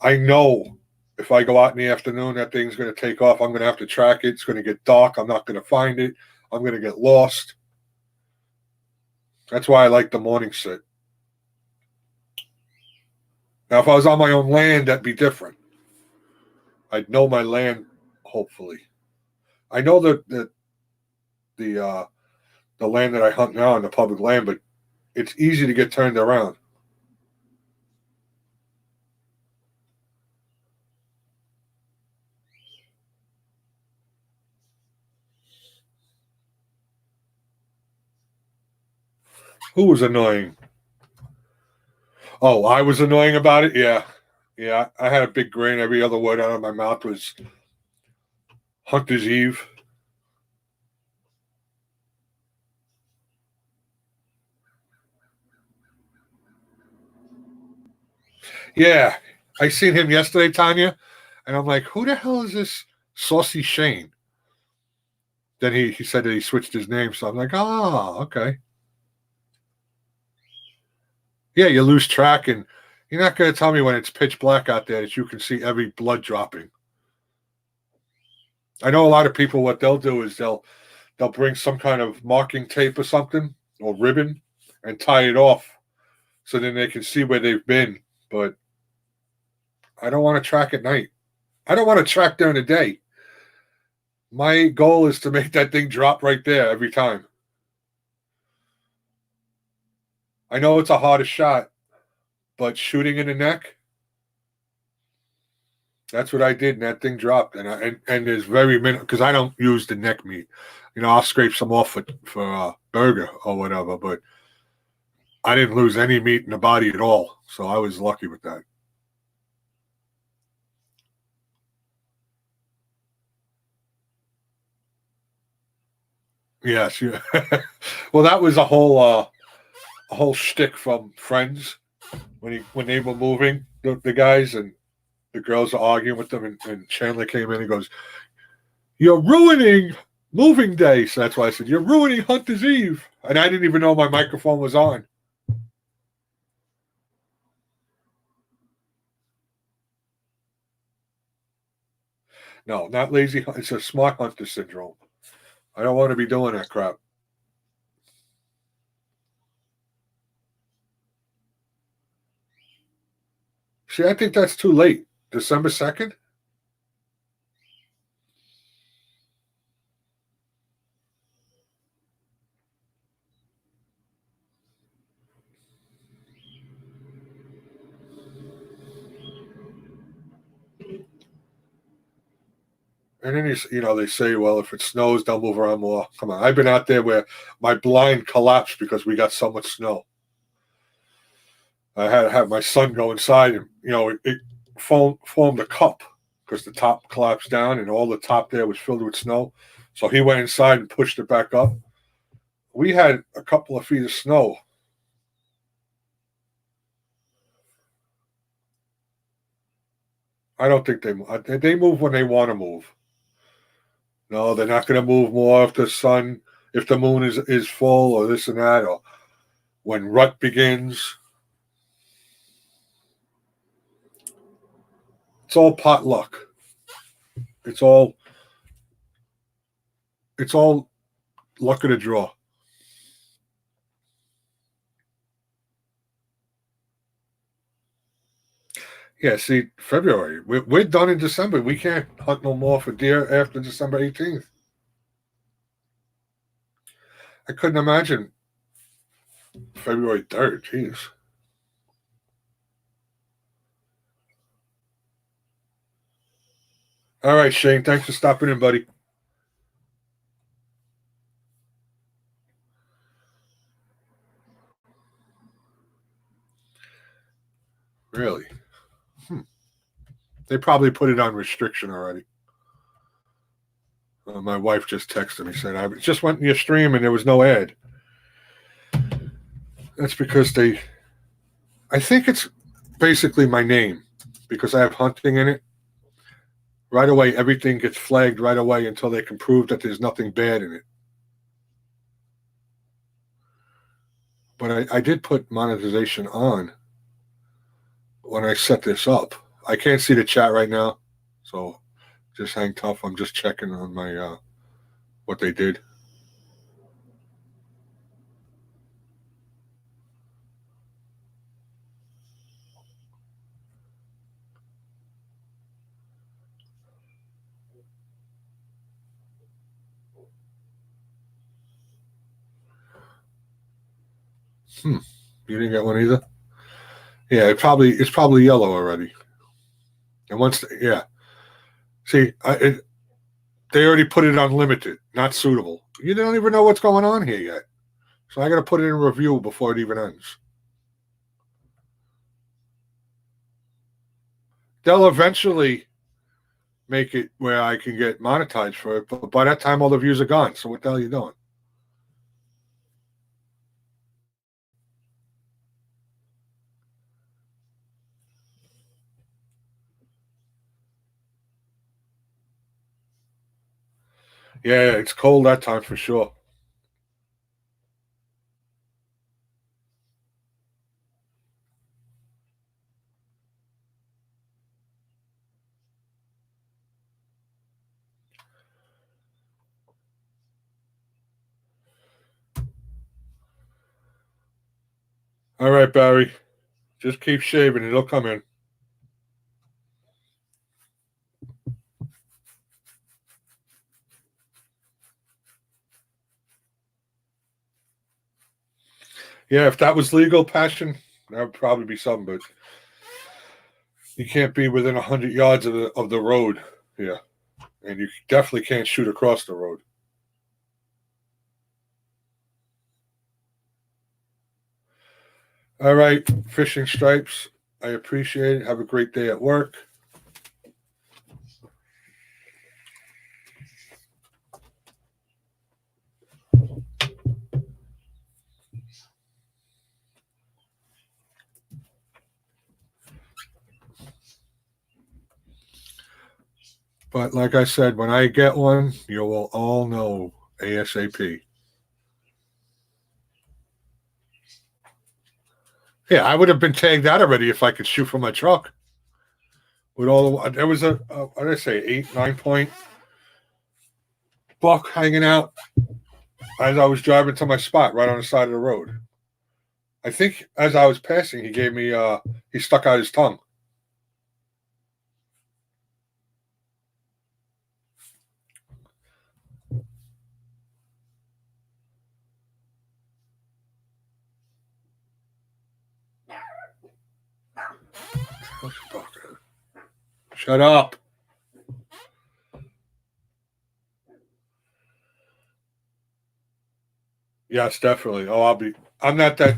I know if I go out in the afternoon, that thing's going to take off. I'm going to have to track it. It's going to get dark. I'm not going to find it. I'm going to get lost. That's why I like the morning sit. Now, if I was on my own land, that'd be different. I'd know my land. Hopefully, I know the land that I hunt now on the public land, but it's easy to get turned around. Who was annoying? Oh, I was annoying about it? Yeah. Yeah, I had a big grin. Every other word out of my mouth was Hunter's Eve. Yeah. I seen him yesterday, Tanya, and I'm like, who the hell is this Saucy Shane? Then he said that he switched his name, so I'm like, oh, okay. Yeah, you lose track, and you're not going to tell me when it's pitch black out there that you can see every blood dropping. I know a lot of people, what they'll do is they'll bring some kind of marking tape or something or ribbon and tie it off so then they can see where they've been. But I don't want to track at night. I don't want to track during the day. My goal is to make that thing drop right there every time. I know it's a harder shot, but shooting in the neck, that's what I did, and that thing dropped. And there's very minimal because I don't use the neck meat. I'll scrape some off for burger or whatever, but I didn't lose any meat in the body at all, so I was lucky with that. Yes, yeah. Well, that was a whole shtick from Friends when they were moving the guys and the girls are arguing with them, and Chandler came in and goes, "You're ruining moving day." So that's why I said, "You're ruining Hunter's Eve," and I didn't even know my microphone was on. No, not lazy. It's a smart hunter syndrome. I don't want to be doing that crap. See, I think that's too late. December 2nd? And then they say, well, if it snows, they'll move around more. Come on, I've been out there where my blind collapsed because we got so much snow. I had to have my son go inside, and it formed a cup because the top collapsed down, and all the top there was filled with snow. So he went inside and pushed it back up. We had a couple of feet of snow. I don't think they move when they want to move. No, they're not going to move more if the moon is full or this and that, or when rut begins. It's all pot luck. It's all luck of the draw. Yeah, see, February. We're done in December. We can't hunt no more for deer after December 18th. I couldn't imagine February 3rd. Jeez. All right, Shane. Thanks for stopping in, buddy. Really? They probably put it on restriction already. My wife just texted me said I just went in your stream and there was no ad. That's because I think it's basically my name because I have hunting in it. Right away, everything gets flagged right away until they can prove that there's nothing bad in it. But I did put monetization on when I set this up. I can't see the chat right now, so just hang tough. I'm just checking on my what they did. You didn't get one either? Yeah, it's probably yellow already. And see, they already put it on limited, not suitable. You don't even know what's going on here yet. So I got to put it in review before it even ends. They'll eventually make it where I can get monetized for it, but by that time all the views are gone. So what the hell are you doing? Yeah, it's cold that time for sure. All right, Barry. Just keep shaving. It'll come in. Yeah, if that was legal, Passion, that would probably be something, but you can't be within 100 yards of the road here. And you definitely can't shoot across the road. All right, Fishing Stripes. I appreciate it. Have a great day at work. But like I said, when I get one, you will all know ASAP. Yeah, I would have been tagged out already if I could shoot from my truck. With all there was what did I say, 8, 9 point buck hanging out as I was driving to my spot right on the side of the road. I think as I was passing, he gave me he stuck out his tongue. Shut up. Yes, definitely. I'm not that.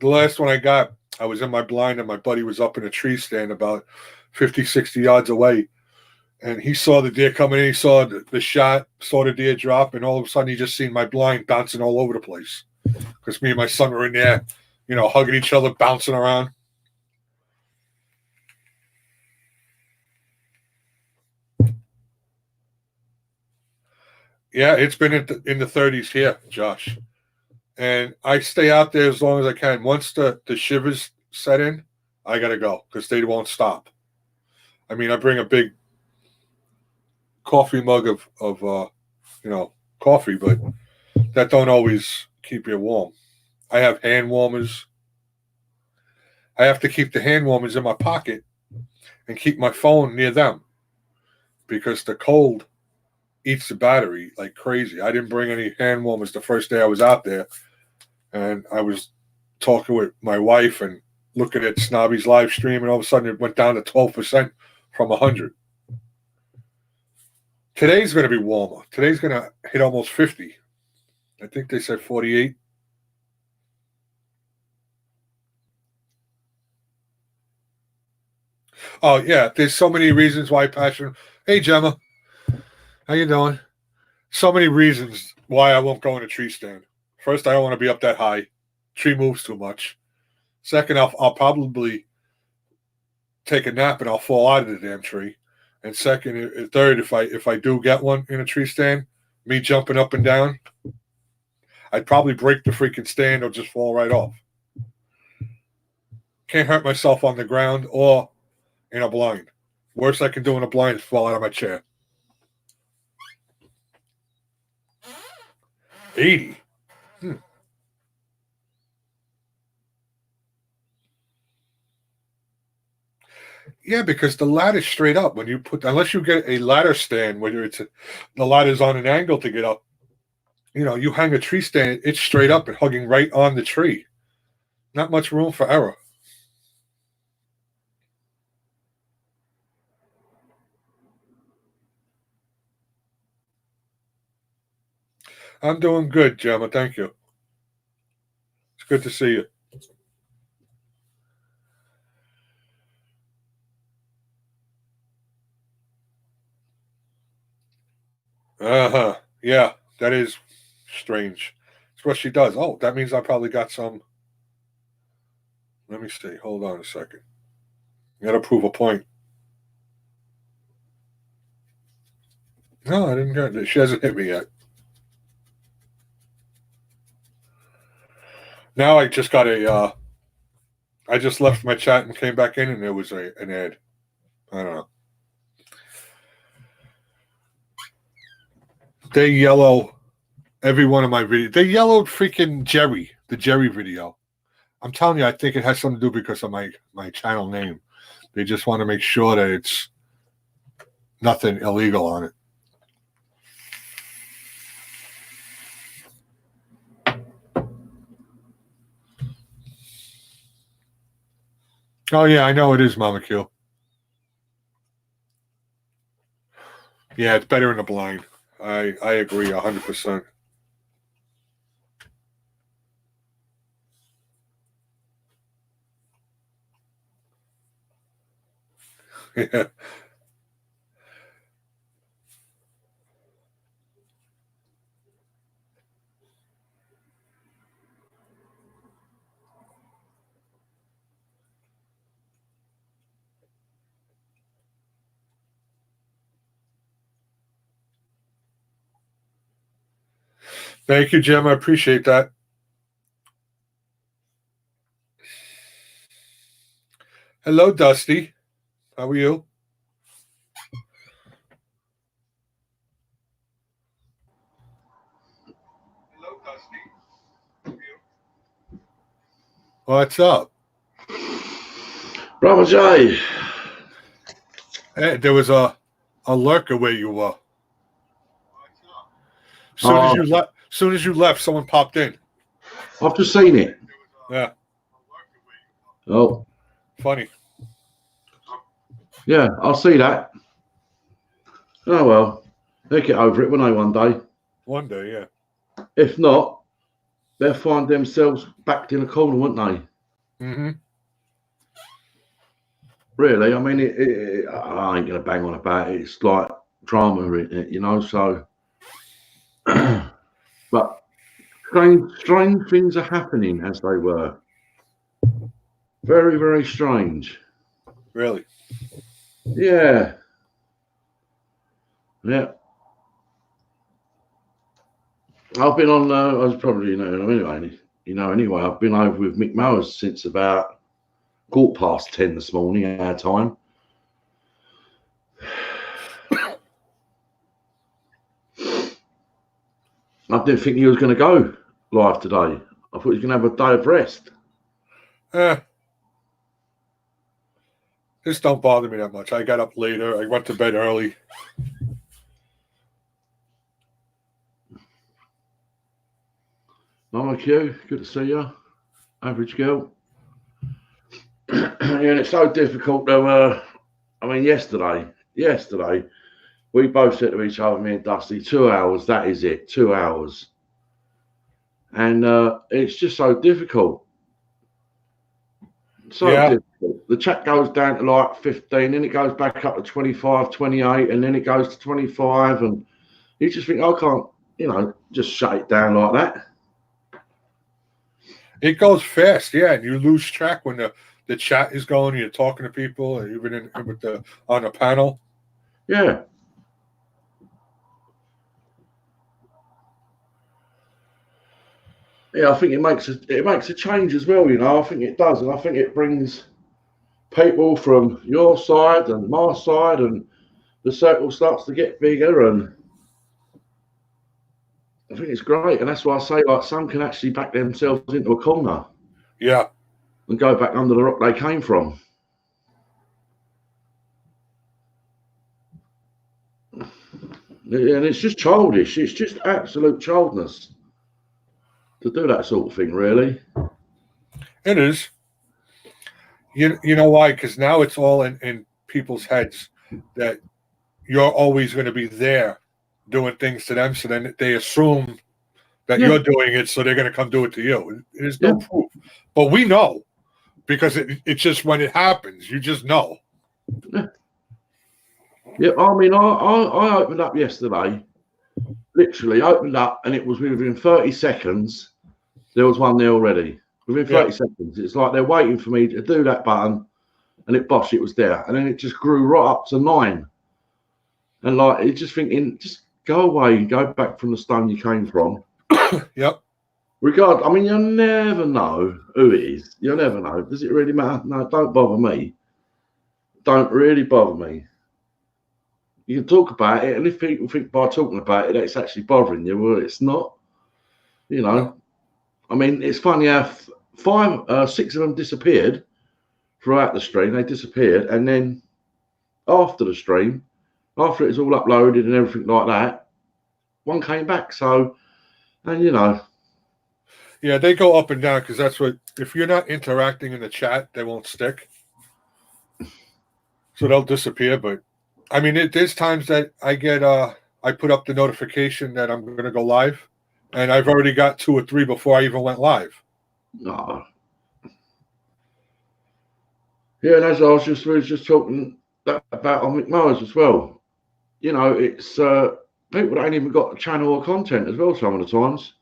The last one I got, I was in my blind and my buddy was up in a tree stand about 50, 60 yards away. And he saw the deer coming in. He saw the shot, saw the deer drop, and all of a sudden he just seen my blind bouncing all over the place. Because me and my son were in there, hugging each other, bouncing around. Yeah, it's been in the 30s here, Josh. And I stay out there as long as I can. Once the shivers set in, I got to go because they won't stop. I mean, I bring a big coffee mug of coffee, but that don't always keep you warm. I have hand warmers. I have to keep the hand warmers in my pocket and keep my phone near them because the cold eats the battery like crazy. I didn't bring any hand warmers the first day I was out there, and I was talking with my wife and looking at Snobby's live stream, and all of a sudden it went down to 12% from 100. Today's going to be warmer. Today's going to hit almost 50. I think they said 48. Oh yeah, there's so many reasons why Passion. Hey Gemma, how you doing? So many reasons why I won't go in a tree stand. First, I don't want to be up that high. Tree moves too much. Second, I'll probably take a nap and I'll fall out of the damn tree. And third, if I do get one in a tree stand, me jumping up and down, I'd probably break the freaking stand or just fall right off. Can't hurt myself on the ground or in a blind. Worst I can do in a blind is fall out of my chair. 80. Yeah, because the ladder's straight up. Unless you get a ladder stand, whether the ladder's on an angle to get up, You know, you hang a tree stand, it's straight up and hugging right on the tree. Not much room for error. I'm doing good, Gemma. Thank you. It's good to see you. Uh-huh. Yeah, that is strange. That's what she does. Oh, that means I probably got some. Let me see. Hold on a second. I gotta prove a point. No, I didn't get it. She hasn't hit me yet. Now I just got a. I just left my chat and came back in, and there was an ad. I don't know. They yellow every one of my videos. They yellowed freaking Jerry, the Jerry video. I'm telling you, I think it has something to do because of my channel name. They just want to make sure that it's nothing illegal on it. Oh yeah, I know it is, Mama Q. Yeah, it's better in the blind. I agree 100%. Yeah. Thank you, Jim. I appreciate that. Hello, Dusty. How are you? Hello, Dusty. How are you? What's up? Brother Jay. Hey, there was a lurker where you were. Soon as you left, someone popped in. I've just seen it. Yeah. Oh. Funny. Yeah, I'll see that. Oh, well. They'll get over it, won't they, one day? One day, yeah. If not, they'll find themselves backed in a corner, won't they? Mm-hmm. Really? I mean, I ain't going to bang on about it. It's like drama, you know, so... But strange things are happening as they were. Very, very strange. Really? Yeah. Yeah. I've been on, I was probably, anyway, I've been over with Mick Mowers since about 10:15 this morning, our time. I didn't think he was going to go live today. I thought he was going to have a day of rest. This don't bother me that much. I got up later. I went to bed early. Mama Q, good to see you. Average girl. Yeah, and it's so difficult to, yesterday, we both said to each other, me and Dusty, 2 hours, that is it, 2 hours. And it's just so difficult. Difficult. The chat goes down to like 15, then it goes back up to 25, 28, and then it goes to 25. And you just think, I can't, just shut it down like that. It goes fast, yeah, and you lose track when the chat is going, you're talking to people, or even on a panel. Yeah. Yeah, I think it makes a change as well, I think it does, and I think it brings people from your side and my side, and the circle starts to get bigger, and I think it's great. And that's why I say, like, some can actually back themselves into a corner. Yeah. And go back under the rock they came from. And it's just childish. It's just absolute childness to do that sort of thing, really. It is. You know why? Because now it's all in people's heads that you're always going to be there doing things to them. So then they assume that you're doing it, so they're going to come do it to you. There's no proof. But we know because it's just when it happens, you just know. Yeah, I mean, I opened up yesterday, literally opened up, and it was within 30 seconds, there was one there already. Within 30 seconds. It's like they're waiting for me to do that button, and it was there. And then it just grew right up to 9. And like, it's just thinking, just go away and go back from the stone you came from. Yep. I mean, you'll never know who it is. You'll never know. Does it really matter? No, don't bother me. Don't really bother me. You can talk about it, and if people think by talking about it, it's actually bothering you, well, it's not. You know, I mean, it's funny how 6 of them disappeared throughout the stream. They disappeared, and then after the stream, after it was all uploaded and everything like that, one came back. So, and you know. Yeah, they go up and down because that's what, if you're not interacting in the chat, they won't stick. So they'll disappear. But I mean, there's times that I get, I put up the notification that I'm going to go live, and I've already got 2 or 3 before I even went live. No. Yeah, and as we was just talking about on McMurray's as well. You know, it's people that ain't even got a channel or content as well some of the times.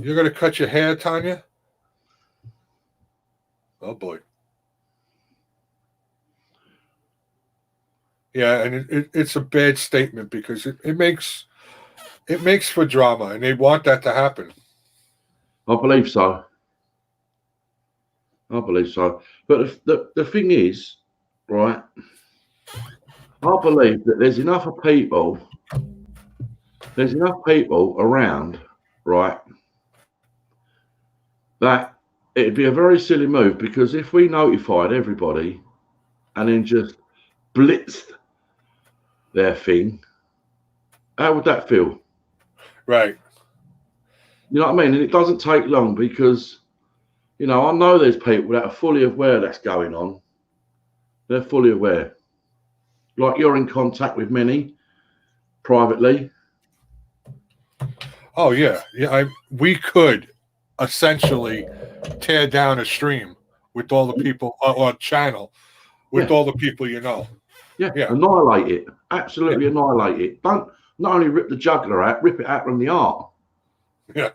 You're going to cut your hair, Tanya? Oh, boy. Yeah, and it's a bad statement because it makes for drama, and they want that to happen. I believe so. I believe so. But the thing is, right, I believe that there's enough people around, right, that it'd be a very silly move, because if we notified everybody and then just blitzed their thing, how would that feel? Right. You know what I mean? And it doesn't take long, because, you know, I know there's people that are fully aware that's going on. They're fully aware. Like, you're in contact with many privately. Oh, yeah. Yeah, we could essentially tear down a stream with all the people, or channel with all the people you know. Yeah, annihilate it. Absolutely annihilate it. Don't not only rip the jugular out, rip it out from the art. Yeah.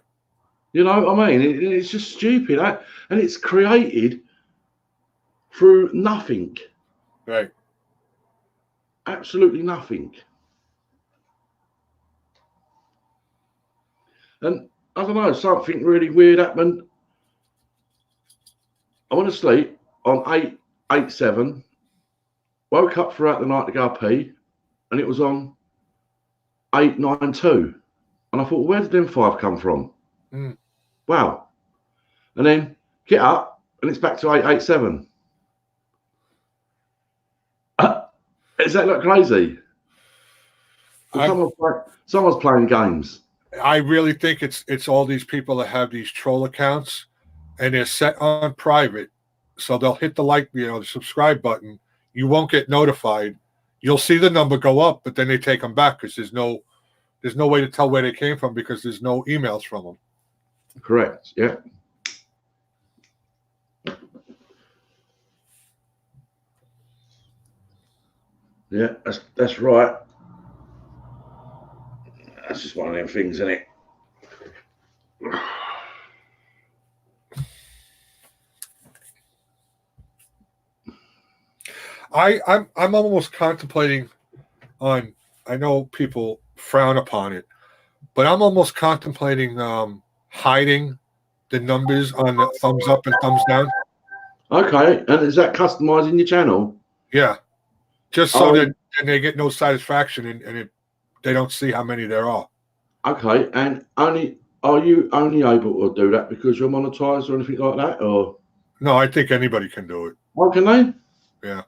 You know what I mean? It's just stupid. And it's created through nothing. Right. Absolutely nothing. And I don't know, something really weird happened. I went to sleep on 887, woke up throughout the night to go pee, and it was on 892. And I thought, where did them 5 come from? Wow. And then get up, and it's back to 887. Does that look crazy? Someone's playing games. I really think it's all these people that have these troll accounts, and they're set on private, so they'll hit the subscribe button. You won't get notified. You'll see the number go up, but then they take them back because there's no way to tell where they came from, because there's no emails from them. Correct. Yeah. Yeah, that's right. That's just one of them things, isn't it? I'm almost contemplating on. I know people frown upon it, but I'm almost contemplating hiding the numbers on the thumbs up and thumbs down. Okay, and is that customizing your channel? Yeah, just so that they get no satisfaction and they don't see how many there are. Okay, and only are you only able to do that because you're monetized or anything like that? Or No, I think anybody can do it. how can they? Yeah.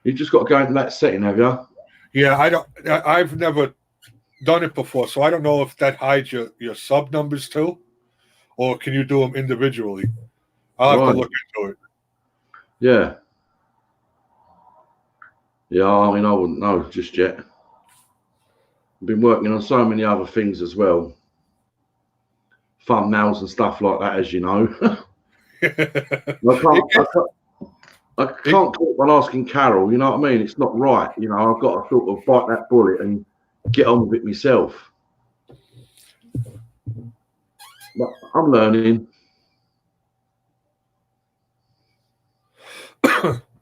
You just got to go into that setting, have you? Yeah, I've never done it before, so I don't know if that hides your sub numbers too, or can you do them individually? I'll have to Right. look into it. Yeah. Yeah, I mean, I wouldn't know just yet. I've been working on so many other things as well. Thumbnails and stuff like that, as you know. I can't keep on asking Carol, you know what I mean? It's not right. You know, I've got to sort of bite that bullet and get on with it myself. But I'm learning.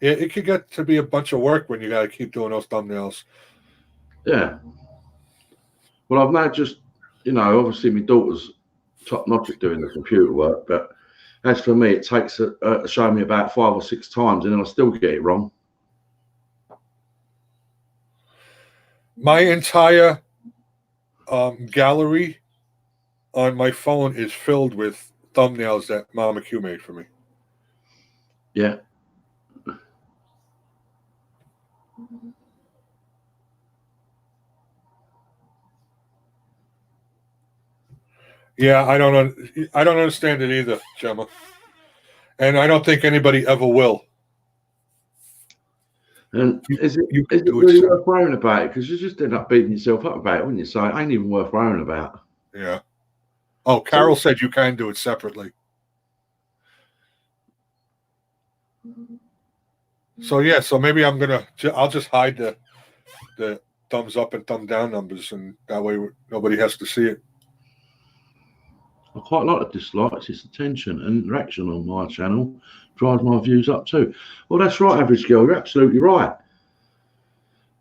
It could get to be a bunch of work when you got to keep doing those thumbnails. Yeah. Well, I've now just, you know, obviously my daughter's top notch at doing the computer work, but as for me, it takes to show me about 5 or 6 times and then I still get it wrong. My entire gallery on my phone is filled with thumbnails that Mama Q made for me. Yeah. Yeah, I don't understand it either, Gemma, and I don't think anybody ever will. And is it do really it, worth worrying about it? Because you just end up beating yourself up about it, wouldn't you? So it ain't even worth worrying about. Yeah. Oh, Carol said you can do it separately. So yeah, so maybe I'll just hide the thumbs up and thumb down numbers, and that way nobody has to see it. I quite like the dislikes. It's attention and interaction on my channel drives my views up too. Well, that's right, average girl. You're absolutely right.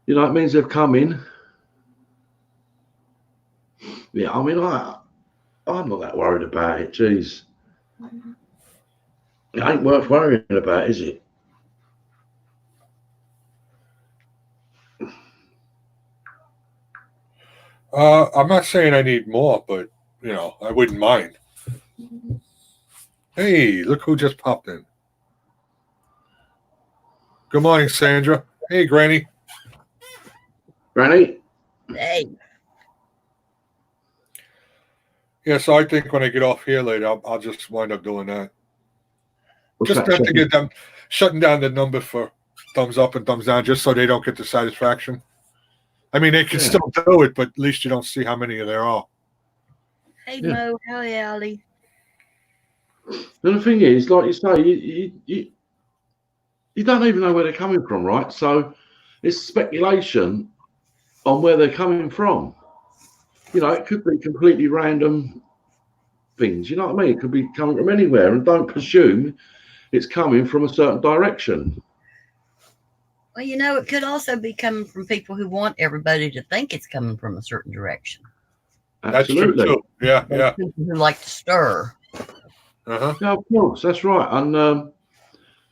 You know, it means they've come in. Yeah, I mean, I'm not that worried about it. Jeez, it ain't worth worrying about, is it? I'm not saying I need more, but you know, I wouldn't mind. Hey, look who just popped in. Good morning, Sandra. Hey, Granny. Granny? Hey, Yeah, so I think when I get off here later, I'll just wind up doing that. What's Just that? not to get them shutting down the number for thumbs up and thumbs down, just so they don't get the satisfaction. I mean, they can still do it, but at least you don't see how many there are. hey Yeah. Mo, howdy, howdy. And the thing is, like you say, you don't even know where they're coming from, right? So it's speculation on where they're coming from. You know, it could be completely random things. You know what I mean? It could be coming from anywhere, and don't presume it's coming from a certain direction. Well, you know, it could also be coming from people who want everybody to think it's coming from a certain direction. Absolutely. That's true too. Yeah, yeah. People who like to stir. Uh-huh. Yeah, of course, that's right. And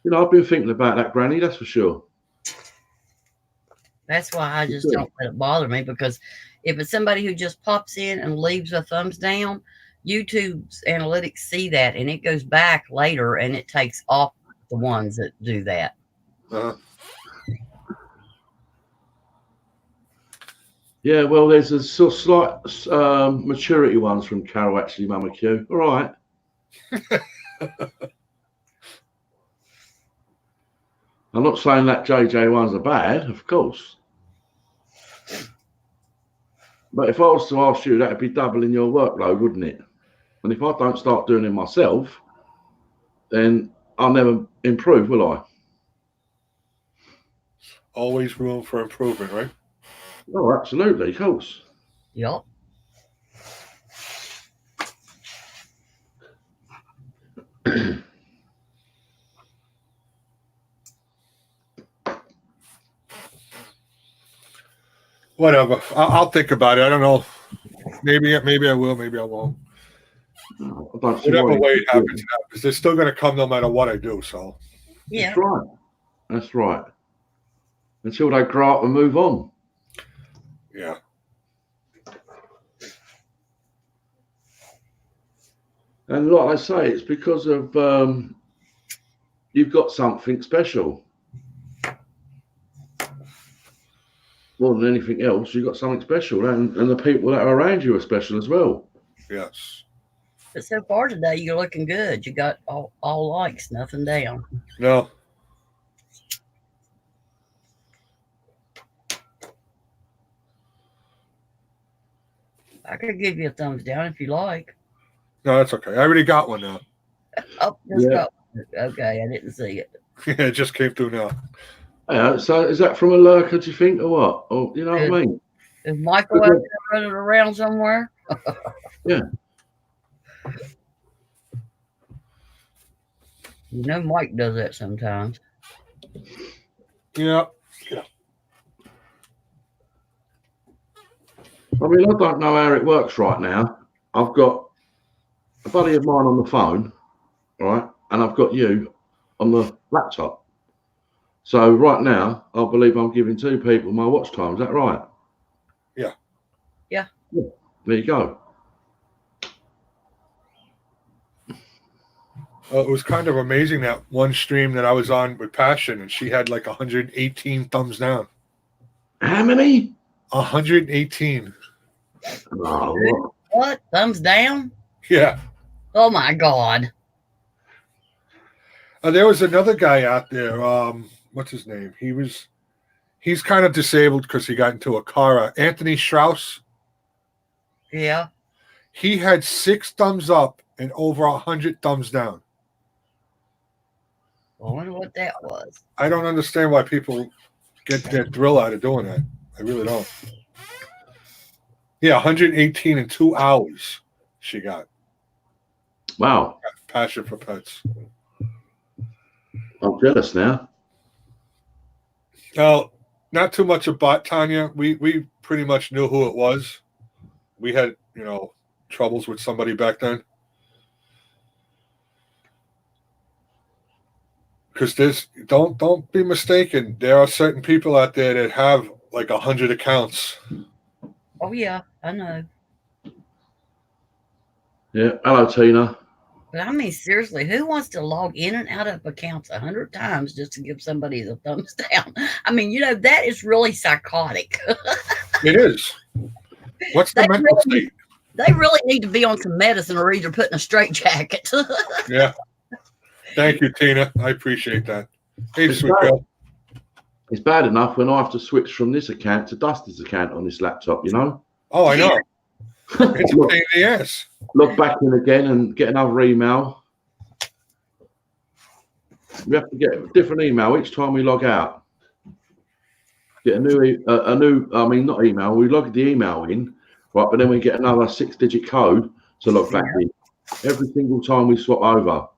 you know, I've been thinking about that, Granny. That's for sure. That's why I just don't let it bother me, because if it's somebody who just pops in and leaves a thumbs down, YouTube's analytics see that and it goes back later and it takes off the ones that do that. Uh-huh. Yeah, well, there's a sort of slight maturity ones from Carol, actually, Mama Q. All right. I'm not saying that JJ ones are bad, of course. But if I was to ask you, that'd be doubling your workload, wouldn't it? And if I don't start doing it myself, then I'll never improve, will I? Always room for improvement, right? Oh, absolutely, of course. Yep. Whatever. I'll think about it. I don't know. Maybe I will. Maybe I won't. No, I don't see Whatever why way you it happens, it happens. They're still going to come no matter what I do. So Yeah. That's right. That's right. Until they grow up and move on. yeah. And like I say, it's because of you've got something special. More than anything else, you've got something special, and the people that are around you are special as well. Yes. But so far today, you're looking good. You got all likes, nothing down. No. I could give you a thumbs down if you like. No, that's okay. I already got one now. Oh, just Yeah. go. Okay, I didn't see it. Yeah, it just came through now. Yeah, so is that from a lurker, do you think, or what? Or you know what I mean? Is Michael out there running around somewhere? Yeah. You know, Mike does that sometimes. Yeah. I mean, I don't know how it works right now. I've got a buddy of mine on the phone, right, and I've got you on the laptop. So right now, I believe I'm giving two people my watch time. Is that right? Yeah. Yeah. There you go. It was kind of amazing that one stream that I was on with Passion, and she had like 118 thumbs down. How many? 118. Oh, What? Thumbs down? Yeah. Oh my God. There was another guy out there. What's his name? He's kind of disabled because he got into a car. Anthony Strauss. Yeah. He had 6 thumbs up and over 100 thumbs down. I wonder what that was. I don't understand why people get their thrill out of doing that. I really don't. Yeah, 118 in 2 hours she got. wow. Passion for Pets. I'm jealous now. Now, not too much about Tanya. We pretty much knew who it was. We had, troubles with somebody back then. Because don't be mistaken. There are certain people out there that have like 100 accounts. Oh yeah, I know. Yeah. Hello, Tina. But I mean, seriously, who wants to log in and out of accounts 100 times just to give somebody the thumbs down? I mean, that is really psychotic. It is. What's the mental state? They really need to be on some medicine or either put in a straitjacket. Yeah. Thank you, Tina. I appreciate that. Hey, It's sweet bad. girl. It's bad enough when I have to switch from this account to Dusty's account on this laptop, Oh, I know. It's a pain in the ass. Log back in again and get another email. We have to get a different email each time we log out. Get not email. We log the email in, right? But then we get another 6-digit code to log back in every single time we swap over.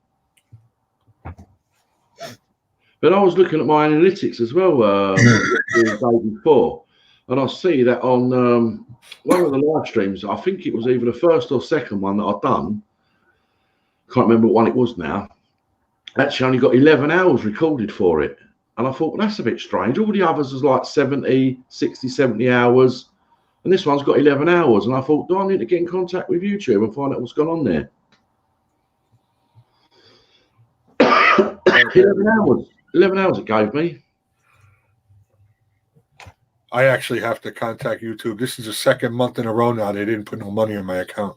But I was looking at my analytics as well the day before, and I see that on one of the live streams, I think it was either the first or second one that I've done, can't remember what one it was now, actually only got 11 hours recorded for it. And I thought, well, that's a bit strange. All the others was like 70, 60, 70 hours, and this one's got 11 hours. And I thought, do I need to get in contact with YouTube and find out what's going on there? 11 hours it gave me. I actually have to contact YouTube. This is the second month in a row now they didn't put no money in my account.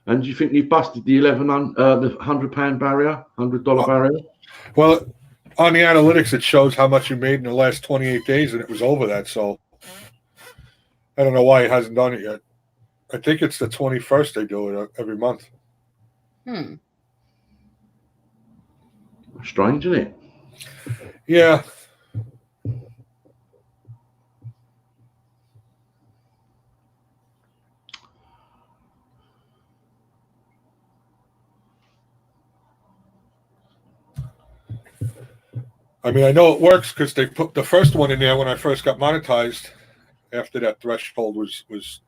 And do you think you've busted the the £100 barrier, $100 barrier? Well, on the analytics, it shows how much you made in the last 28 days, and it was over that. So I don't know why it hasn't done it yet. I think it's the 21st they do it every month. Strange, isn't it? Yeah. I mean, I know it works because they put the first one in there when I first got monetized after that threshold was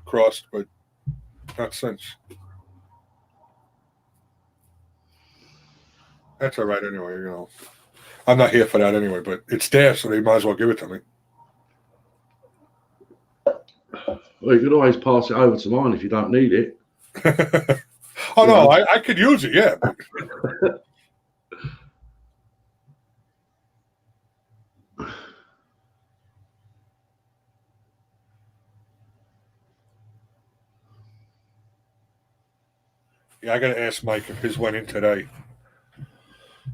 crossed, but not since. That's all right anyway, I'm not here for that anyway, but it's there, so they might as well give it to me. Well, you could always pass it over to mine if you don't need it. Oh no, I could use it, yeah. But yeah, I gotta ask Mike if his went in today.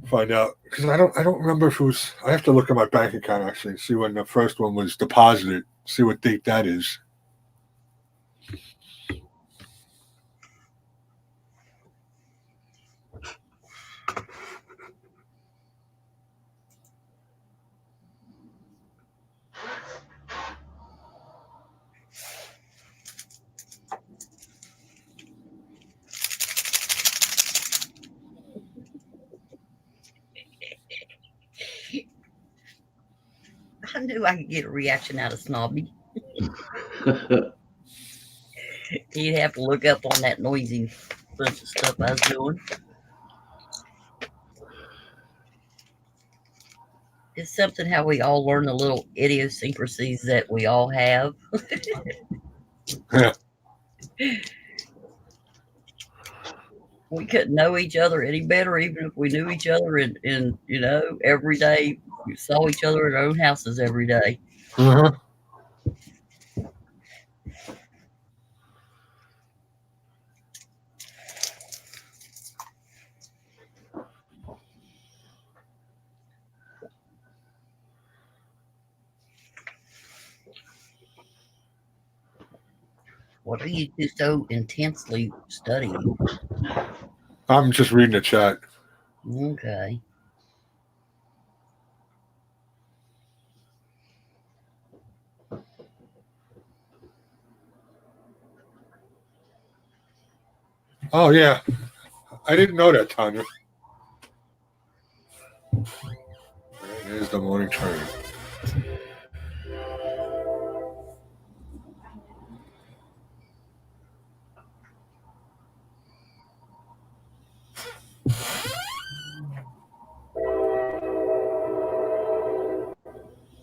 Find out because I don't remember if it was. I have to look at my bank account actually and see when the first one was deposited. See what date that is. I knew I could get a reaction out of Snobby. He'd have to look up on that noisy bunch of stuff I was doing. It's something how we all learn the little idiosyncrasies that we all have. Yeah. We couldn't know each other any better, even if we knew each other in every day. We saw each other in our own houses every day. Uh-huh. What are you two so intensely studying? I'm just reading the chat. Okay. Oh yeah, I didn't know that, Tanya. There's the morning train.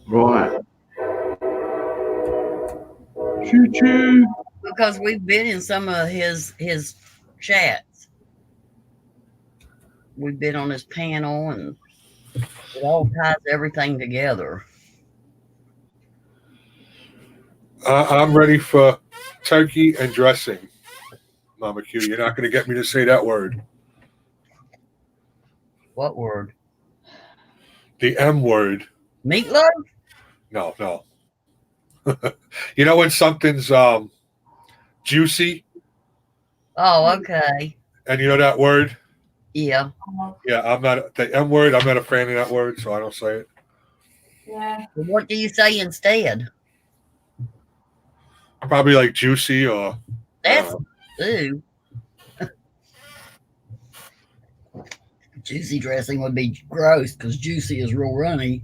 Right. Choo choo. Because we've been in some of his chats. We've been on his panel, and it all ties everything together. I'm ready for turkey and dressing, Mama Q. You're not going to get me to say that word. What word? The M word. Meatloaf? No. You know when something's juicy, Oh, okay. and you know that word? Yeah. Yeah, I'm not the M word. I'm not a fan of that word, so I don't say it. Yeah. What do you say instead? Probably like juicy or That's ooh. Juicy dressing would be gross because juicy is real runny.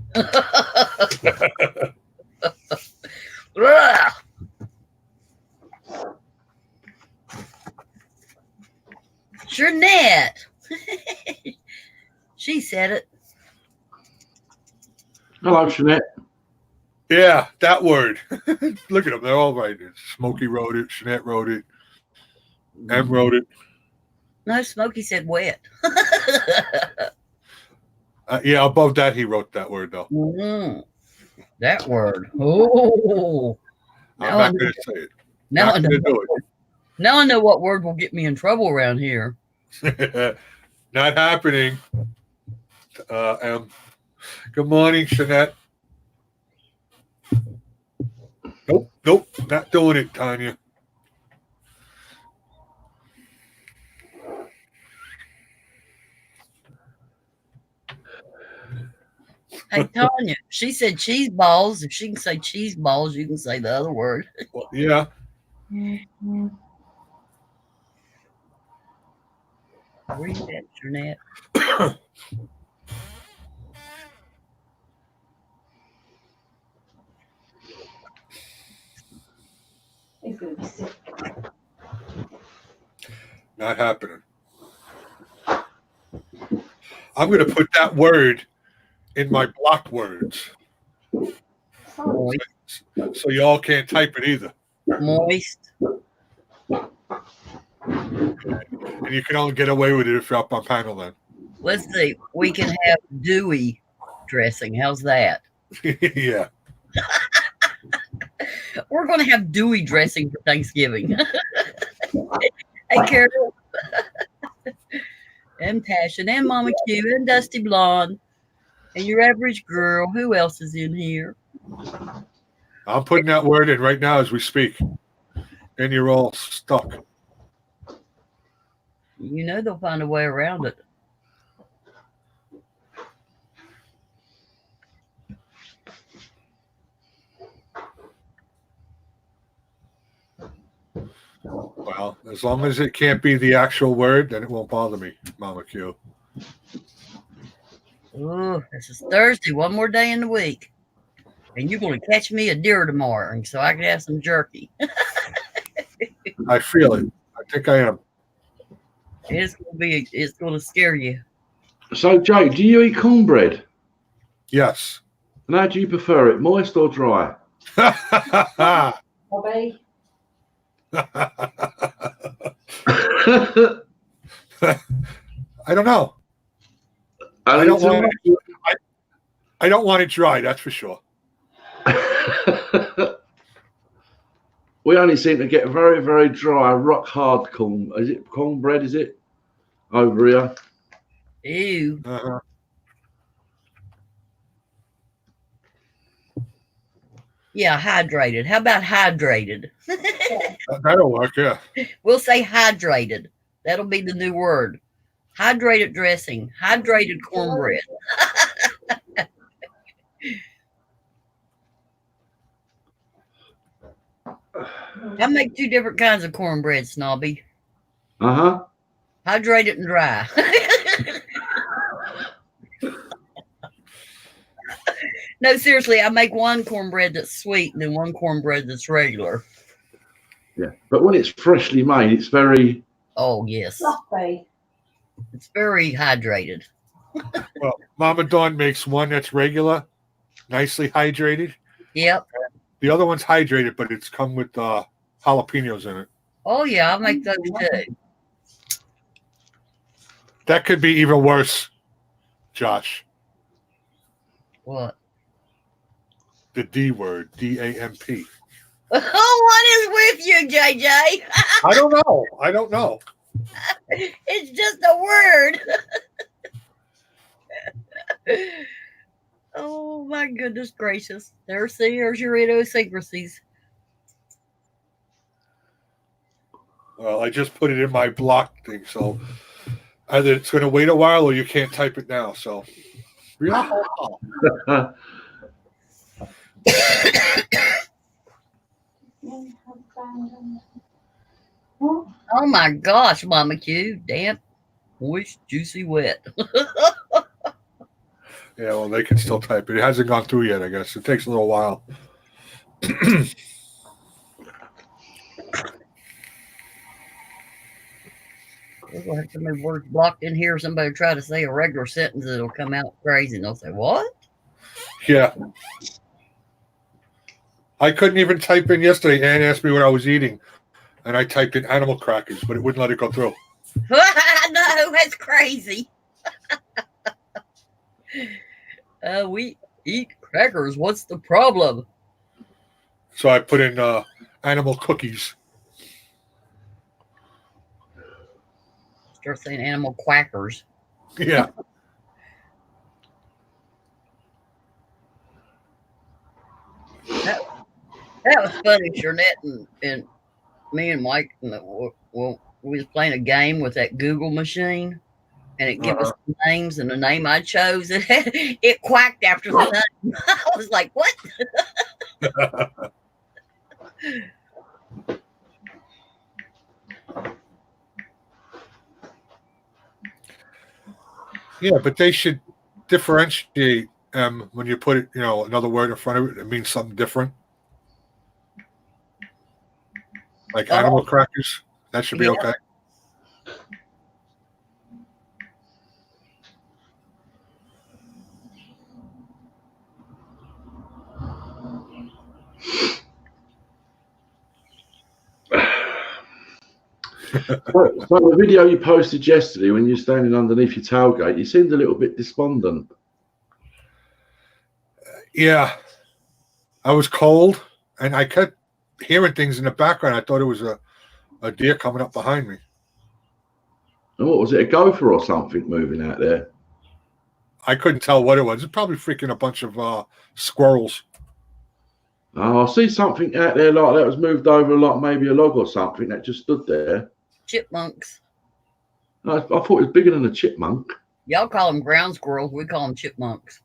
Ugh. Jeanette. She said it. Hello, Jeanette. yeah, that word. Look at them; they're all right. Smokey wrote it. Jeanette wrote it. M wrote it. No, Smokey said wet. Yeah, above that he wrote that word though. That word. Oh. I'm not going to say it. Now Not I know. going to do Now I know what word will get me in trouble around here. it. Not happening. M. Good morning, Jeanette. Nope, not doing it, Tanya. Hey, Tanya, she said cheese balls. If she can say cheese balls, you can say the other word. Well, yeah. Where you at, Jeanette? He's gonna be sick. Not happening. I'm going to put that word in my blocked words Moist. so y'all can't type it either. Moist. And you can only get away with it if you're up on panel then. Let's see. We can have Dewey dressing. How's that? Yeah. We're going to have Dewey dressing for Thanksgiving. Hey, Carol. And Passion and Mama Q and Dusty Blonde and your average girl. Who else is in here? I'm putting that word in right now as we speak. And you're all stuck. You know they'll find a way around it. Well, as long as it can't be the actual word, then it won't bother me, Mama Q. Oh, this is Thursday, one more day in the week. And you're going to catch me a deer tomorrow so I can have some jerky. I feel it. I think I am. It's going to scare you. So, Jay, do you eat cornbread? Yes. And how do you prefer it, moist or dry? Bobby. I don't know. I don't want it dry, that's for sure. We only seem to get very, very dry, rock hard cornbread, is it? Over here. Ew. Uh-huh. Yeah, hydrated. How about hydrated? That'll work, yeah. We'll say hydrated. That'll be the new word. Hydrated dressing. Hydrated cornbread. I make two different kinds of cornbread, Snobby. Uh-huh. Hydrated and dry. No, seriously, I make one cornbread that's sweet and then one cornbread that's regular. Yeah. But when it's freshly made, it's very... Oh, yes. Fluffy. It's very hydrated. Well, Mama Dawn makes one that's regular, nicely hydrated. Yep. The other one's hydrated, but it's come with jalapenos in it. Oh, yeah, I make those too. That could be even worse, Josh. What? The D word, D-A-M-P. What is with you, JJ? I don't know. I don't know. It's just a word. Oh, my goodness gracious. There's your idiosyncrasies. Well, I just put it in my block thing, so either it's going to wait a while or you can't type it now. So, Oh my gosh, Mama Q. Damp, moist, juicy, wet. yeah, well, they can still type it. It hasn't gone through yet, I guess. It takes a little while. We'll have so many words blocked in here. Somebody try to say a regular sentence, it'll come out crazy, and they'll say, "What?" Yeah. I couldn't even type in yesterday. Ann asked me what I was eating, and I typed in animal crackers, but it wouldn't let it go through. I know, that's crazy. We eat crackers. What's the problem? So I put in animal cookies. Start saying animal quackers. Yeah. That was funny, Shernette and me and Mike. Well, we was playing a game with that Google machine, and it gave us the names, and the name I chose, it quacked after the name. I was like, "What?" Yeah, but they should differentiate when you put it, another word in front of it. It means something different. Like animal crackers. That should be okay. So the video you posted yesterday when you're standing underneath your tailgate, you seemed a little bit despondent. Yeah, I was cold, and I kept hearing things in the background. I thought it was a deer coming up behind me. And what was it, a gopher or something moving out there? I couldn't tell what it was. It's probably freaking a bunch of squirrels. Oh, I see something out there like that was moved over, like maybe a log or something that just stood there. Chipmunks. I thought it was bigger than a chipmunk. Y'all call them ground squirrels. We call them chipmunks.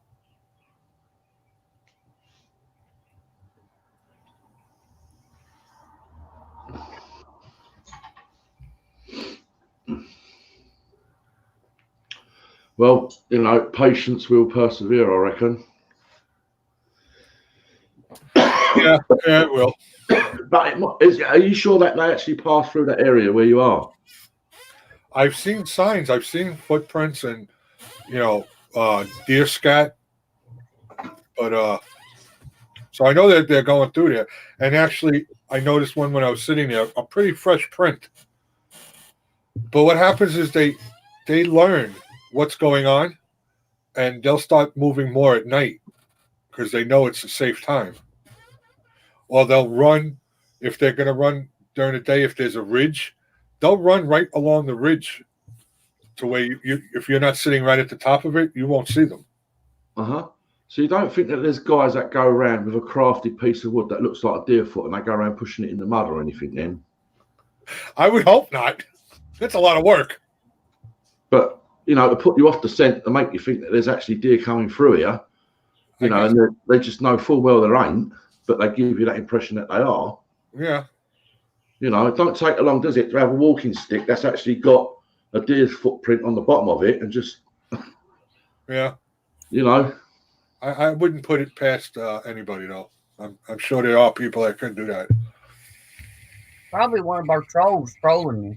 Well, you know, patience will persevere, I reckon. Yeah, it will. But are you sure that they actually pass through that area where you are? I've seen signs. I've seen footprints and, deer scat. But so I know that they're going through there. And actually, I noticed one when I was sitting there, a pretty fresh print. But what happens is they learn what's going on, and they'll start moving more at night because they know it's a safe time. Or they'll run if they're going to run during the day. If there's a ridge, they'll run right along the ridge to where you if you're not sitting right at the top of it, you won't see them. So you don't think that there's guys that go around with a crafted piece of wood that looks like a deer foot and they go around pushing it in the mud or anything then? I would hope not. That's a lot of work. But, to put you off the scent to make you think that there's actually deer coming through here, and they just know full well there ain't, but they give you that impression that they are. Yeah. It don't take long, does it, to have a walking stick that's actually got a deer's footprint on the bottom of it and just, Yeah. I wouldn't put it past anybody, though. I'm sure there are people that could do that. Probably one of our trolls trolling you.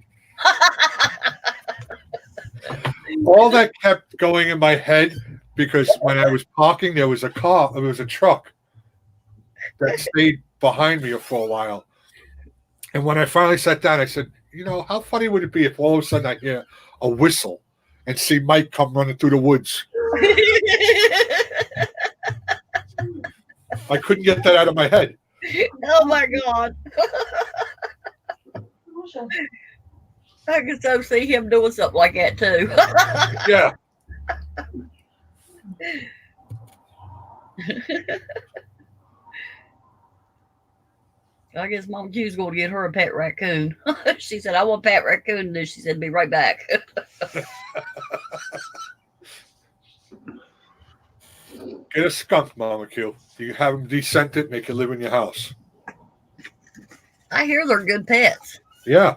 All that kept going in my head because when I was parking, there was a truck that stayed behind me for a while. And when I finally sat down, I said, how funny would it be if all of a sudden I hear a whistle and see Mike come running through the woods? I couldn't get that out of my head. Oh my God. I can so see him doing something like that too. Yeah. I guess Mom Q's going to get her a pet raccoon. She said, I want a pet raccoon. And then she said, be right back. Get a skunk, Mama Q. You have them descented, make it live in your house. I hear they're good pets. Yeah.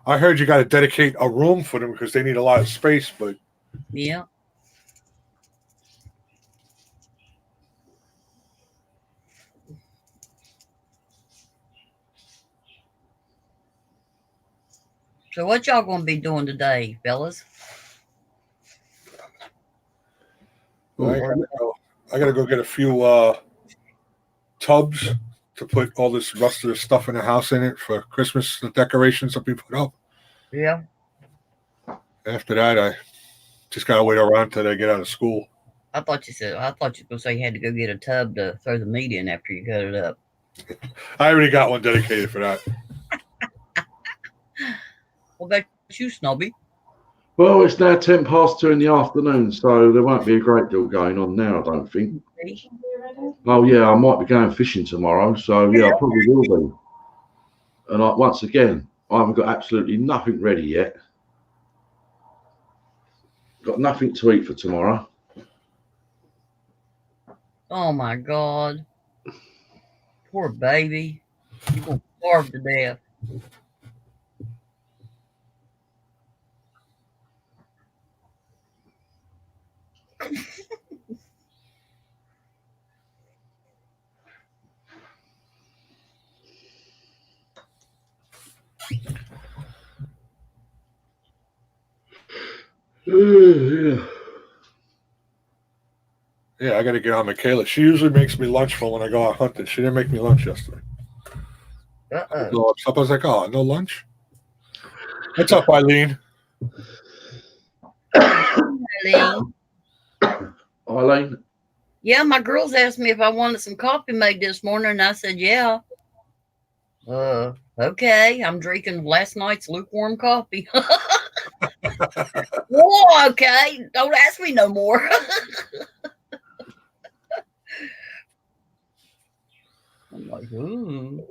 I heard you got to dedicate a room for them because they need a lot of space, but Yeah. So what y'all going to be doing today, fellas? I gotta go get a few tubs to put all this rest of the stuff in the house in it for Christmas, the decorations that we put up. Yeah. After that, I just gotta wait around till they get out of school. I thought you were going to say you had to go get a tub to throw the meat in after you cut it up. I already got one dedicated for that. What about you, Snobby? Well, it's now 2:10 in the afternoon, so there won't be a great deal going on now, I don't think. Oh, yeah, I might be going fishing tomorrow, so yeah, I probably will be. And once again, I haven't got absolutely nothing ready yet. Got nothing to eat for tomorrow. Oh my God. Poor baby. You're going to starve to death. Yeah, I gotta get on Michaela. She usually makes me lunch for when I go out hunting. She didn't make me lunch yesterday. So I was like, oh, no lunch? What's up, Eileen? Eileen. Eileen, Yeah, my girls asked me if I wanted some coffee made this morning, and I said, yeah. Okay. I'm drinking last night's lukewarm coffee. Whoa, okay. Don't ask me no more. I'm like, ooh.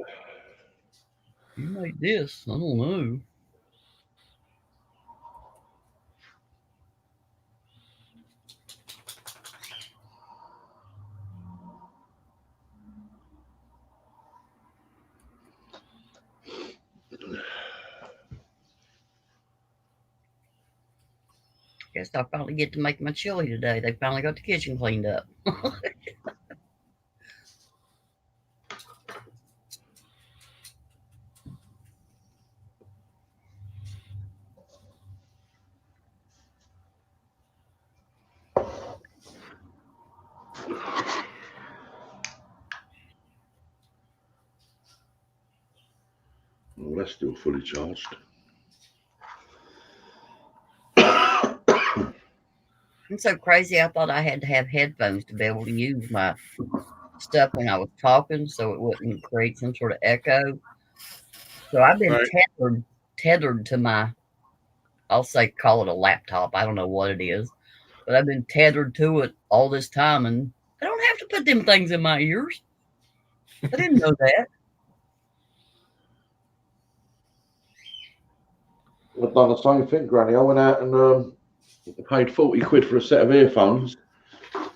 You made this. I don't know. Guess I finally get to make my chili today. They finally got the kitchen cleaned up. well, that's still fully charged. I'm so crazy. I thought I had to have headphones to be able to use my stuff when I was talking, so it wouldn't create some sort of echo. So I've been Right. tethered to my, I'll say, call it a laptop. I don't know what it is, but I've been tethered to it all this time, and I don't have to put them things in my ears. I didn't know that. I've done the same thing, Granny. I went out and paid 40 quid for a set of earphones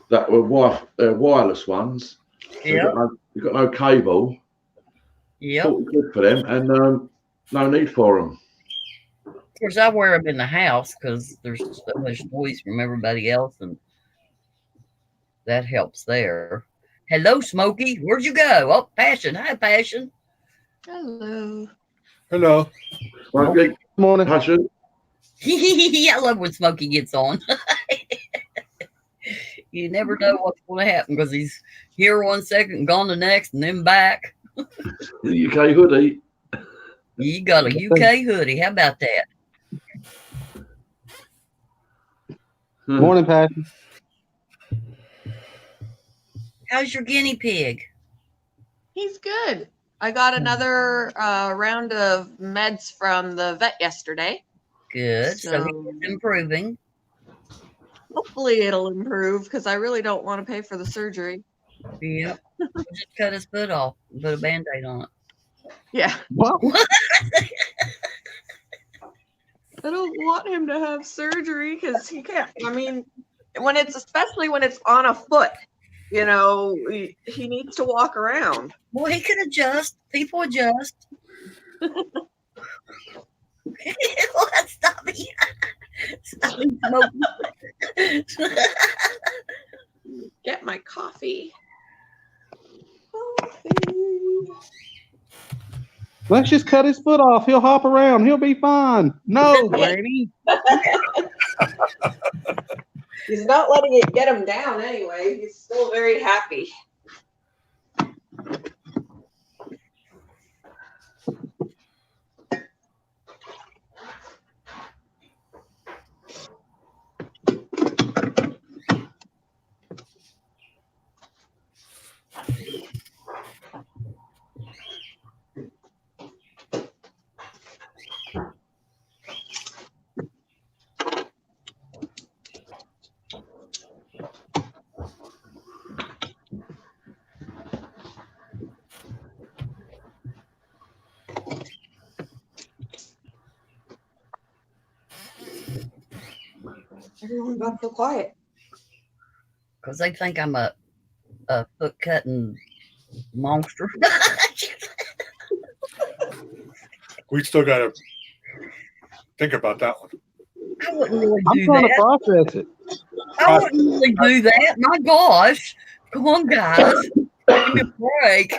that were wireless ones. Yeah. You've got no cable. Yep. 40 quid for them, and no need for them. Of course, I wear them in the house because there's so much noise from everybody else, and that helps there. Hello, Smokey. Where'd you go? Oh, Passion. Hi, Passion. Hello. Hello. Right, Morning. Passion. I love when Smokey gets on. You never know what's going to happen because he's here one second, gone the next, and then back. The UK hoodie. You got a UK hoodie. How about that? Morning, Patty. How's your guinea pig? He's good. I got another round of meds from the vet yesterday. Good. So So he's improving. hopefully it'll improve because I really don't want to pay for the surgery. Yep. Just cut his foot off and put a Band-Aid on it. Yeah. What? I don't want him to have surgery because he can't. I mean, especially when it's on a foot, he needs to walk around. Well, he can adjust. People adjust. Stop me. Stop me smoking. Get my coffee. Let's just cut his foot off. He'll hop around. He'll be fine. No, Granny. He's not letting it get him down anyway. He's still very happy. Everyone got so quiet. Because they think I'm a foot cutting monster. We still got to think about that one. I wouldn't really I'm do trying to that. process it. I wouldn't really do that. My gosh. Come on, guys. Give me a break.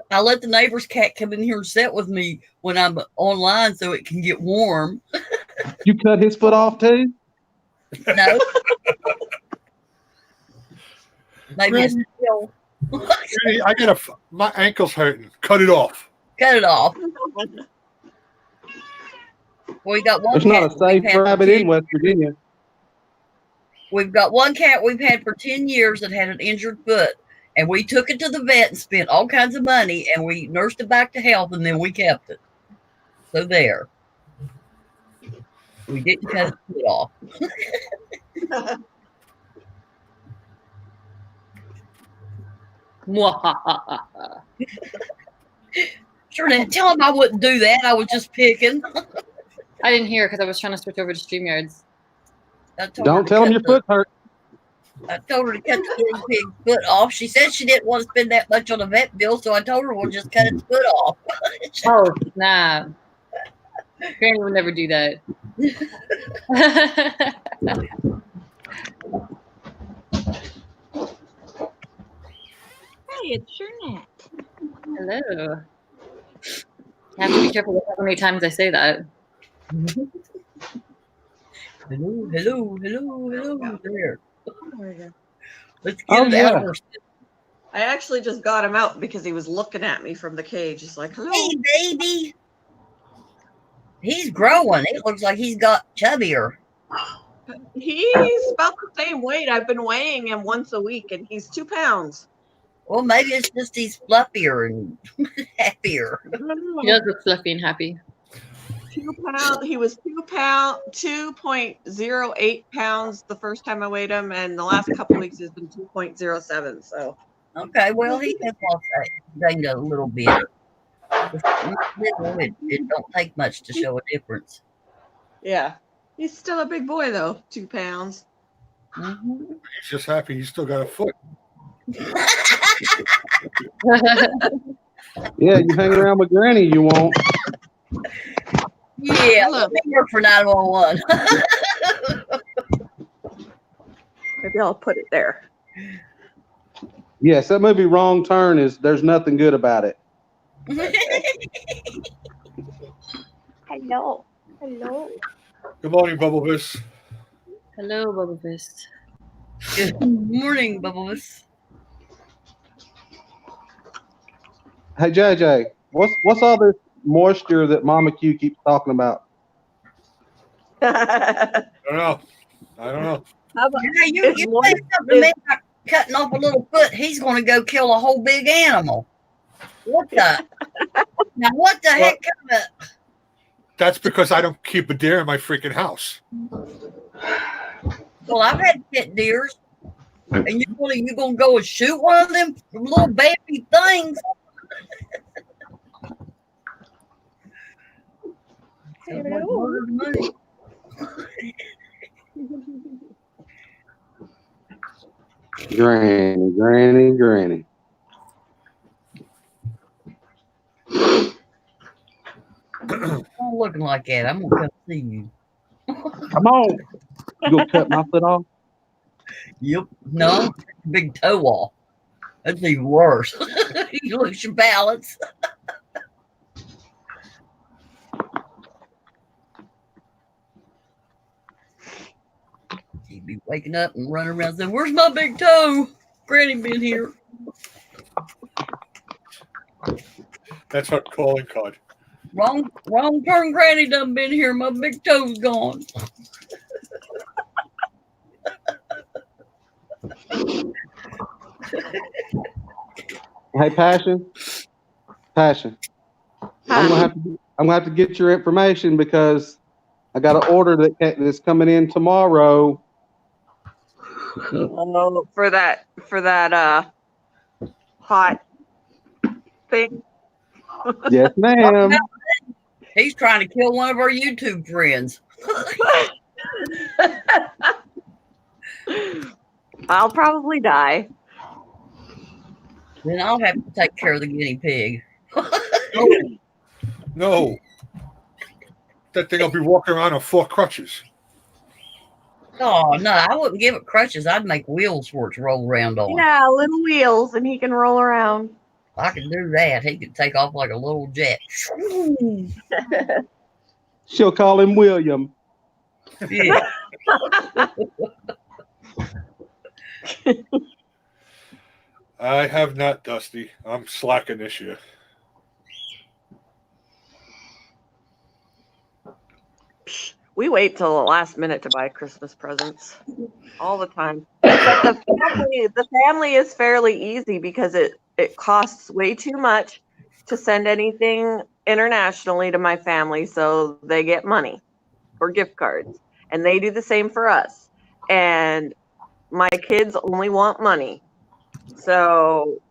I let the neighbor's cat come in here and sit with me when I'm online so it can get warm. You cut his foot off too? No. Maybe it's still. Hey, my ankle's hurting. Cut it off. Cut it off. We got one There's not a cat safe we've had for rabbit 10 in West Virginia. We've got one cat we've had for 10 years that had an injured foot. And we took it to the vet and spent all kinds of money and we nursed it back to health and then we kept it. So there. We didn't cut its foot off. Sure didn't tell him I wouldn't do that. I was just picking. I didn't hear because I was trying to switch over to StreamYards. I told her Don't to tell them cut your foot hurt. I told her to cut the guinea pig foot off. She said she didn't want to spend that much on a vet bill, so I told her we'll just cut its foot off. Oh, nah. Granny would never do that. Hey, it's Shernette. Hello. I have to be careful with how many times I say that. Hello, hello, hello, hello there. There we go. Let's get Oh, it yeah. out of her. I actually just got him out because he was looking at me from the cage. He's like, hello. Hey, baby. He's growing. It looks like he's got chubbier. He's about the same weight. I've been weighing him once a week, and he's 2 pounds. Well, maybe it's just he's fluffier and happier. He does look fluffy and happy. 2 pounds. He was 2.08 pounds the first time I weighed him, and the last couple weeks has been 2.07. So Okay, well, he has lost gained a little bit. It don't take much to show a difference. yeah, he's still a big boy though. 2 pounds. Mhm. He's just happy he's still got a foot. Yeah, you hang around with Granny, you won't. Yeah, Hello. let me work for 911. Maybe I'll put it there. Yes, that movie Wrong Turn there's nothing good about it. Hello. Hello. Good morning, Bubblevis. Hello, Bubble Fist. Good morning, Bubbles. Hey JJ, what's all this moisture that Mama Q keeps talking about? I don't know. How about Yeah, you It's say more- something to me about cutting off a little foot. He's going to go kill a whole big animal. What the? Now, what the heck kind of? That's because I don't keep a deer in my freaking house. Well, I've had pet deers, and you gonna go and shoot one of them little baby things? Sounds like murdered money. Granny. I'm looking like that. I'm gonna come see you. Come on. You gonna cut my foot off? Yep. No, big toe off. That's even worse. You lose your balance. He'd be waking up and running around saying, "Where's my big toe? Granny been here." That's our calling card. Wrong turn, Granny done been here. My big toe's gone. Hey, Passion. I'm gonna have to get your information because I got an order that's coming in tomorrow. Oh, for that hot thing. Yes, ma'am. He's trying to kill one of our YouTube friends. I'll probably die. Then I'll have to take care of the guinea pig. No. That thing will be walking around on 4 crutches. Oh no, I wouldn't give it crutches. I'd make wheels for it to roll around on. Yeah, little wheels, and he can roll around. I could do that. He could take off like a little jet. She'll call him William. Yeah. I have not, Dusty. I'm slacking this year. We wait till the last minute to buy Christmas presents all the time. But the family is fairly easy because it costs way too much to send anything internationally to my family, so they get money or gift cards, and they do the same for us. And my kids only want money, so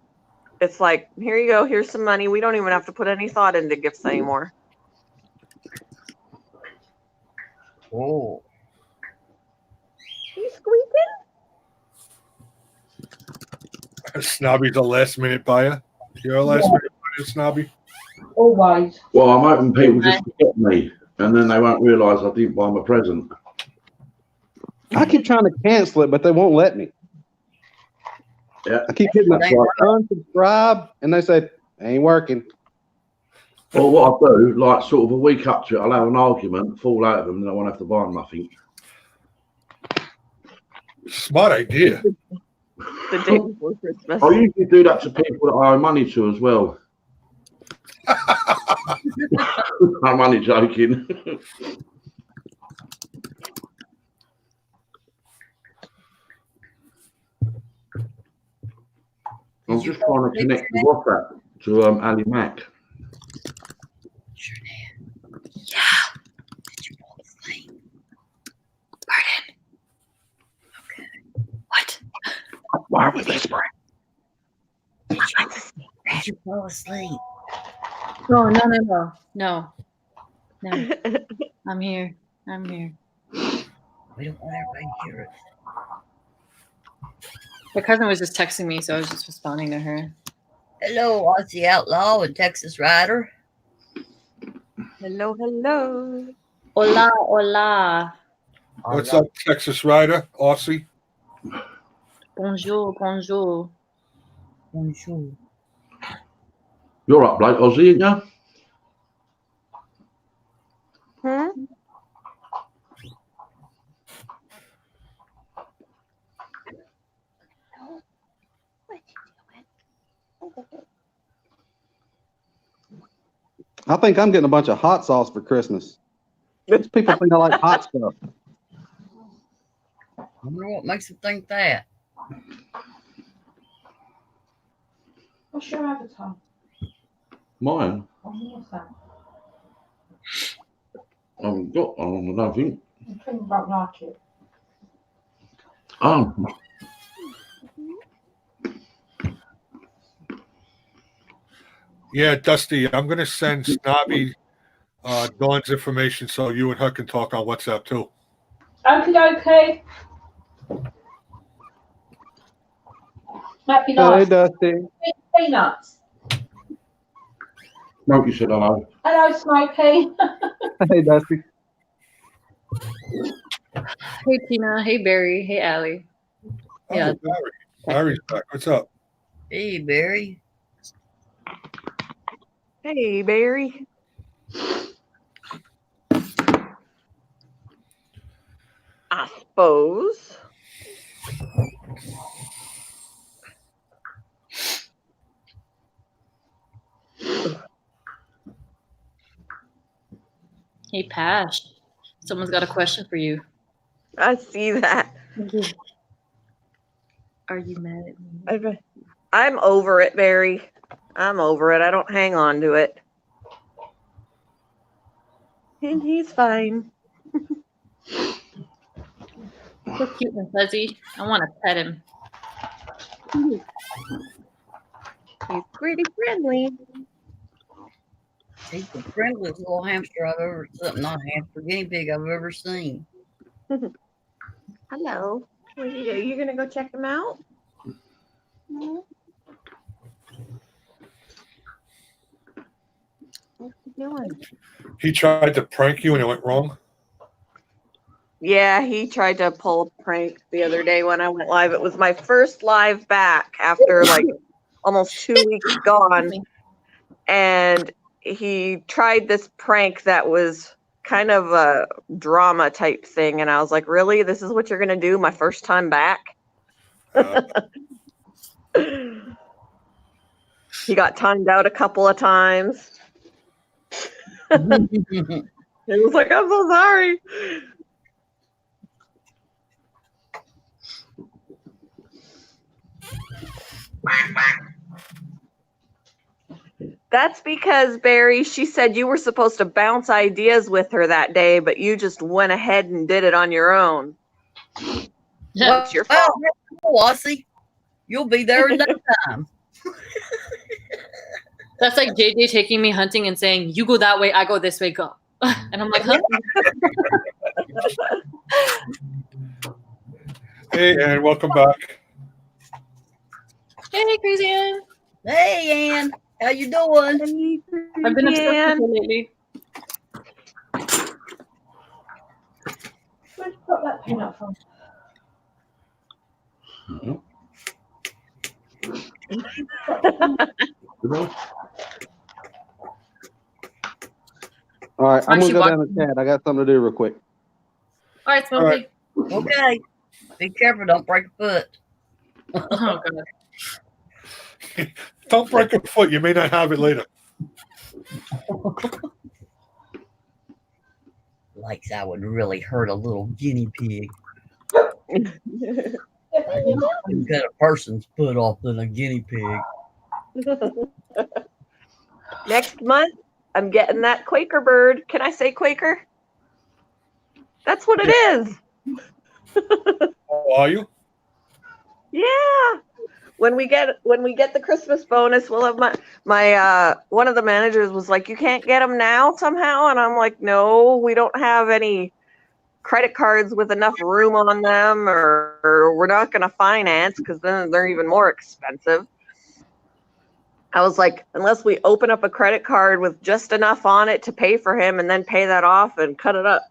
it's like, here you go, here's some money. We don't even have to put any thought into gifts anymore. Oh, You squeaking? Snobby's a last minute buyer. You're a last minute buyer, Snobby. Always. Well, I'm hoping people just forget me, and then they won't realise I didn't buy them a present. I keep trying to cancel it, but they won't let me. Yeah. I keep hitting That's the unsubscribe, and they say, ain't working. Or what I do, like sort of a week up to it, I'll have an argument, fall out of them, and I won't have to buy them nothing. Smart idea. The day before Christmas. I usually do that to people that I owe money to as well. I'm only joking. I'm just trying to connect the WhatsApp to Ali Mac. sure did. Yeah. Did you fall asleep? Pardon? Okay. What? Why are we whispering? Did you fall asleep? Oh, no. I'm here. We don't want everybody to hear it. My cousin was just texting me, so I was just responding to her. Hello, Aussie Outlaw and Texas Rider. Hello, hello. Hola. What's up, Texas Rider, Aussie? Bonjour. Bonjour. You're up, Blake, Aussie, ain't you? Hmm? I think I'm getting a bunch of hot sauce for Christmas. People think I like hot stuff. I wonder what makes them think that. What's your avatar? Mine? What's that? I haven't got one, I don't think. I'm thinking about like it. Oh. Yeah, Dusty, I'm going to send Snobby Dawn's information so you and her can talk on WhatsApp too. Okay. Might be Hey, nice. Dusty. Peanuts. Smokey said hello. Hello, Smokey. Hey, Dusty. Hey, Tina. Hey, Barry. Hey, Allie. Oh, Yeah. Barry's back. What's up? Hey, Barry. Hey, Barry. I suppose. Hey, Pash. Someone's got a question for you. I see that. Are you mad at me? I'm over it, Barry. I'm over it. I don't hang on to it. And he's fine. So cute and fuzzy. I want to pet him. He's pretty friendly. He's the friendliest little hamster I've ever, not hamster, guinea pig I've ever seen. Hello. What are you gonna go check him out? No? What's he doing? He tried to prank you and it went wrong. Yeah, he tried to pull a prank the other day when I went live. It was my first live back after like almost 2 weeks gone. And he tried this prank that was kind of a drama type thing. And I was like, really? This is what you're going to do my first time back? He got timed out a couple of times. It was like, I'm so sorry. That's because, Barry, she said you were supposed to bounce ideas with her that day, but you just went ahead and did it on your own. What's your fault? Wasi, you'll be there in no time. That's like JJ taking me hunting and saying, "You go that way, I go this way, go." And I'm like, "Huh?" Hey, and welcome back. Hey, Crazy Ann. Hey, Ann, how you doing? I've been obsessed Ann. with her lately. Where'd you got that peanut from? All right, I'm Actually, gonna go down the chat. I got something to do real quick. All right, Smokey. All right. Okay. Be careful, don't break a foot. Oh god. Don't break a foot. You may not have it later. Like I would really hurt a little guinea pig. Definitely You cut a person's foot off than a guinea pig. Next month, I'm getting that Quaker bird. Can I say Quaker? That's what it is. Oh, are you? Yeah. When we get the Christmas bonus, we'll have my one of the managers was like, "You can't get them now somehow," and I'm like, "No, we don't have any credit cards with enough room on them, or we're not going to finance because then they're even more expensive." I was like, unless we open up a credit card with just enough on it to pay for him and then pay that off and cut it up.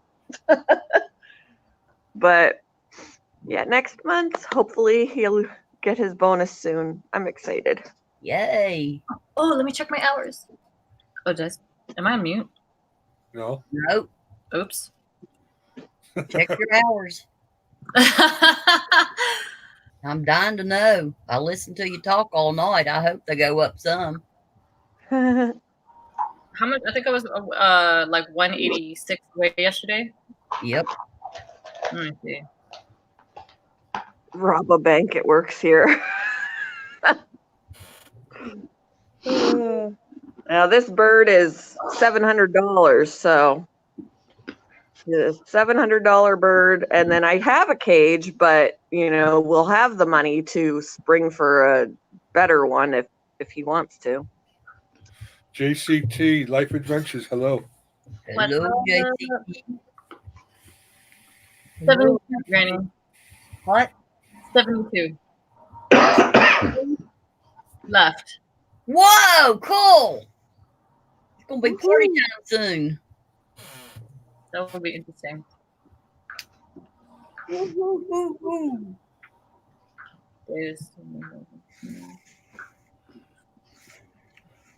But yeah, next month, hopefully he'll get his bonus soon. I'm excited. Yay. Oh, let me check my hours. Oh, am I on mute? No. Nope. Oops. Check your hours. I'm dying to know. I listened to you talk all night. I hope they go up some. How much? I think I was like 186 away yesterday. Yep. Let me see. Rob a bank, it works here. Now this bird is $700, so the $700 bird, and then I have a cage, but we'll have the money to spring for a better one if he wants to. JCT Life Adventures. Hello. Hello, JT. 72, Granny. What? 72. Left. Whoa, cool. It's going to be party time soon. That will be interesting.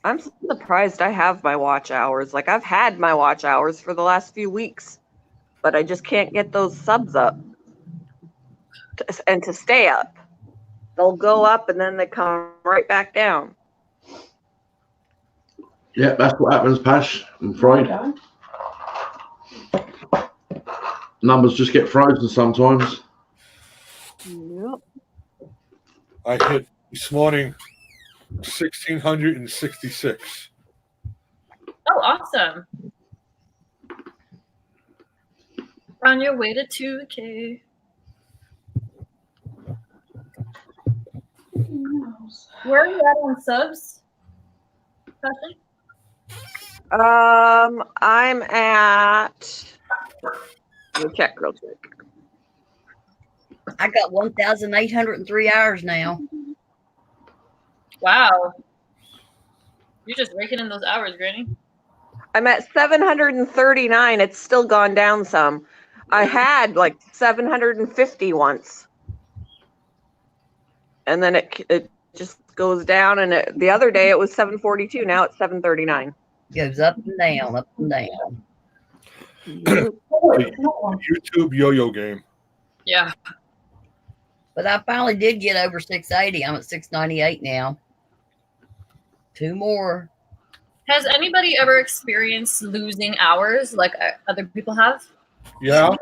I'm surprised I have my watch hours. Like, I've had my watch hours for the last few weeks, but I just can't get those subs up and to stay up. They'll go up and then they come right back down. Yeah, that's what happens, Pash and Freud. Numbers just get frozen sometimes. Yep. I hit this morning 1,666. Oh, awesome. On your way to 2K. Where are you at on subs? Passion? I'm at. Let me check real quick. I got 1,803 hours now. Wow. You're just raking in those hours, Granny. I'm at 739. It's still gone down some. I had like 750 once, and then it just goes down. And the other day it was 742. Now it's 739. Goes up and down, up and down. YouTube yo-yo game. Yeah. But I finally did get over 680. I'm at 698 now. 2 more. Has anybody ever experienced losing hours like other people have? Yeah.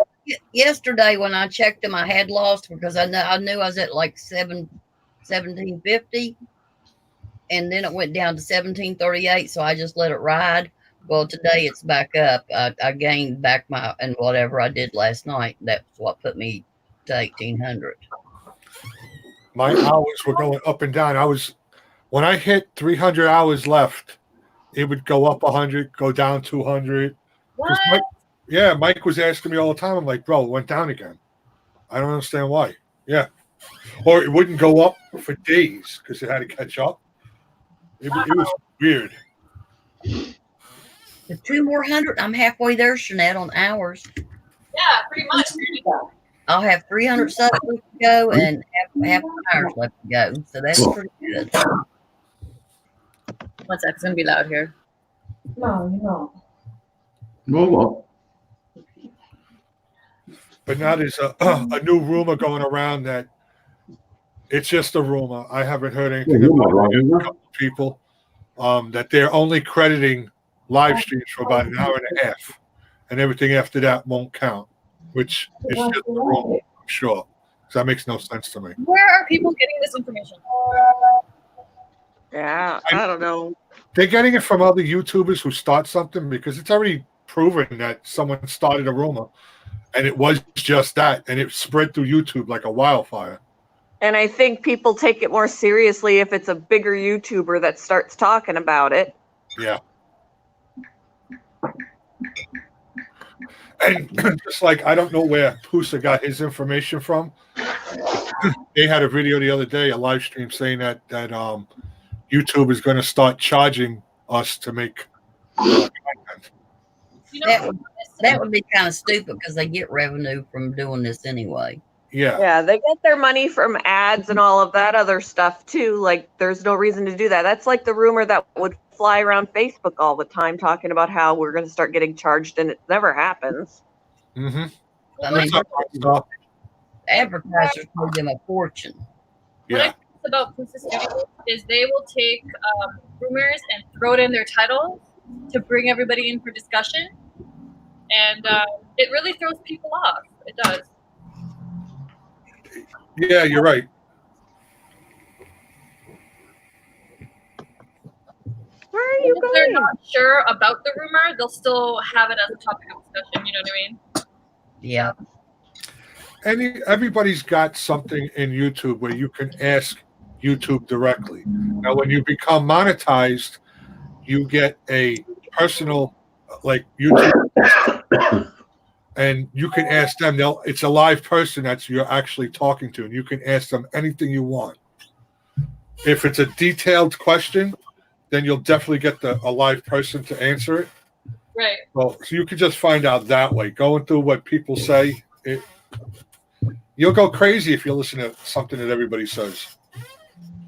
Yesterday when I checked them, I had lost because I knew I was at like 1750, and then it went down to 1738. So I just let it ride. Well, today it's back up. I gained back my and whatever I did last night. That's what put me to 1800. My hours were going up and down. When I hit 300 hours left, it would go up 100, go down 200. What? Mike was asking me all the time. I'm like, bro, it went down again. I don't understand why. Yeah. Or it wouldn't go up for days because it had to catch up. It was weird. The 2 more hundred, I'm halfway there, Shanette, on hours. Yeah, pretty much. I'll have 300 subs left to go and half hours left to go. So that's pretty good. 1 sec, it's gonna be loud here. No, no. Well, what? But now there's a new rumor going around that it's just a rumor. I haven't heard anything Yeah, you're about not wrong, it. is A there? couple of people that they're only crediting live streams for about an hour and a half, and everything after that won't count, which is just a rumor, I'm sure. So that makes no sense to me. Where are people getting this information? Yeah, I don't know. They're getting it from other YouTubers who start something because it's already proven that someone started a rumor, and it was just that, and it spread through YouTube like a wildfire. And I think people take it more seriously if it's a bigger YouTuber that starts talking about it. Yeah. And just like, I don't know where Pusa got his information from. They had a video the other day, a live stream saying that YouTube is going to start charging us to make content. You know, That would be kind of stupid because they get revenue from doing this anyway. Yeah. Yeah, they get their money from ads and all of that other stuff too. Like, there's no reason to do that. That's like the rumor that would fly around Facebook all the time talking about how we're going to start getting charged, and it never happens. Mm-hmm. I mean, So, advertisers pay them a fortune. What I yeah. think about Pusa Studios is they will take rumors and throw it in their titles to bring everybody in for discussion, and it really throws people off. It does. Yeah, you're right. Where are you If they're going? not sure about the rumor, they'll still have it as a topic of discussion. You know what I mean? Yeah. Everybody's got something in YouTube where you can ask YouTube directly. Now, when you become monetized, you get a personal, like YouTube, and you can ask them. It's a live person that you're actually talking to, and you can ask them anything you want. If it's a detailed question, then you'll definitely get a live person to answer it. Right. Well, so you can just find out that way. Going through what people say, you'll go crazy if you listen to something that everybody says.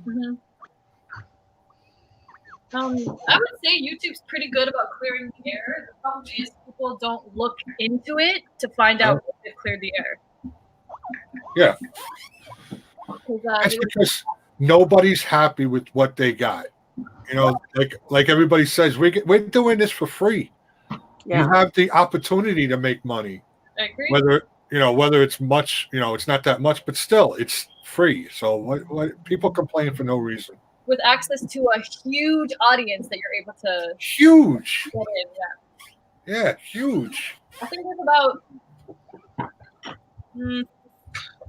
Mm-hmm. I would say YouTube's pretty good about clearing the air. The problem is people don't look into it to find out if they've cleared the air. Yeah. 'Cause, That's because nobody's happy with what they got. You know, like everybody says, we're doing this for free. Yeah. You have the opportunity to make money, I agree. whether it's much, it's not that much, but still, it's free. So what people complain for no reason. With access to a huge audience that you're able to Huge, get in, yeah, huge. I think there's about.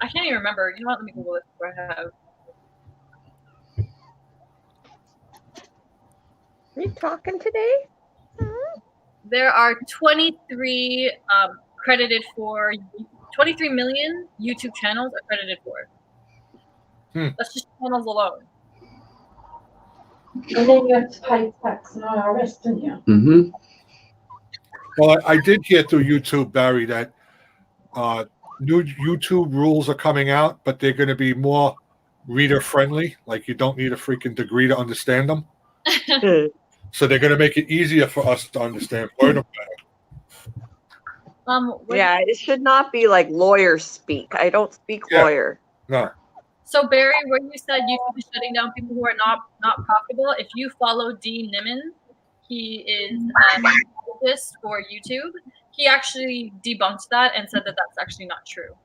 I can't even remember. You know what? Let me Google it before I have. Are you talking today? There are 23 credited for 23 million YouTube channels are credited for. That's just channels alone. And then you have to pay tax and IRS, don't you? Mm-hmm. Well, I did hear through YouTube, Barry, that new YouTube rules are coming out, but they're going to be more reader friendly. Like, you don't need a freaking degree to understand them. So they're going to make it easier for us to understand. Learn them better. Yeah, it should not be like lawyer speak. I don't speak lawyer. No. So Barry, where you said YouTube is shutting down people who are not profitable, if you follow Dean Nimmin, he is a strategist for YouTube. He actually debunked that and said that that's actually not true.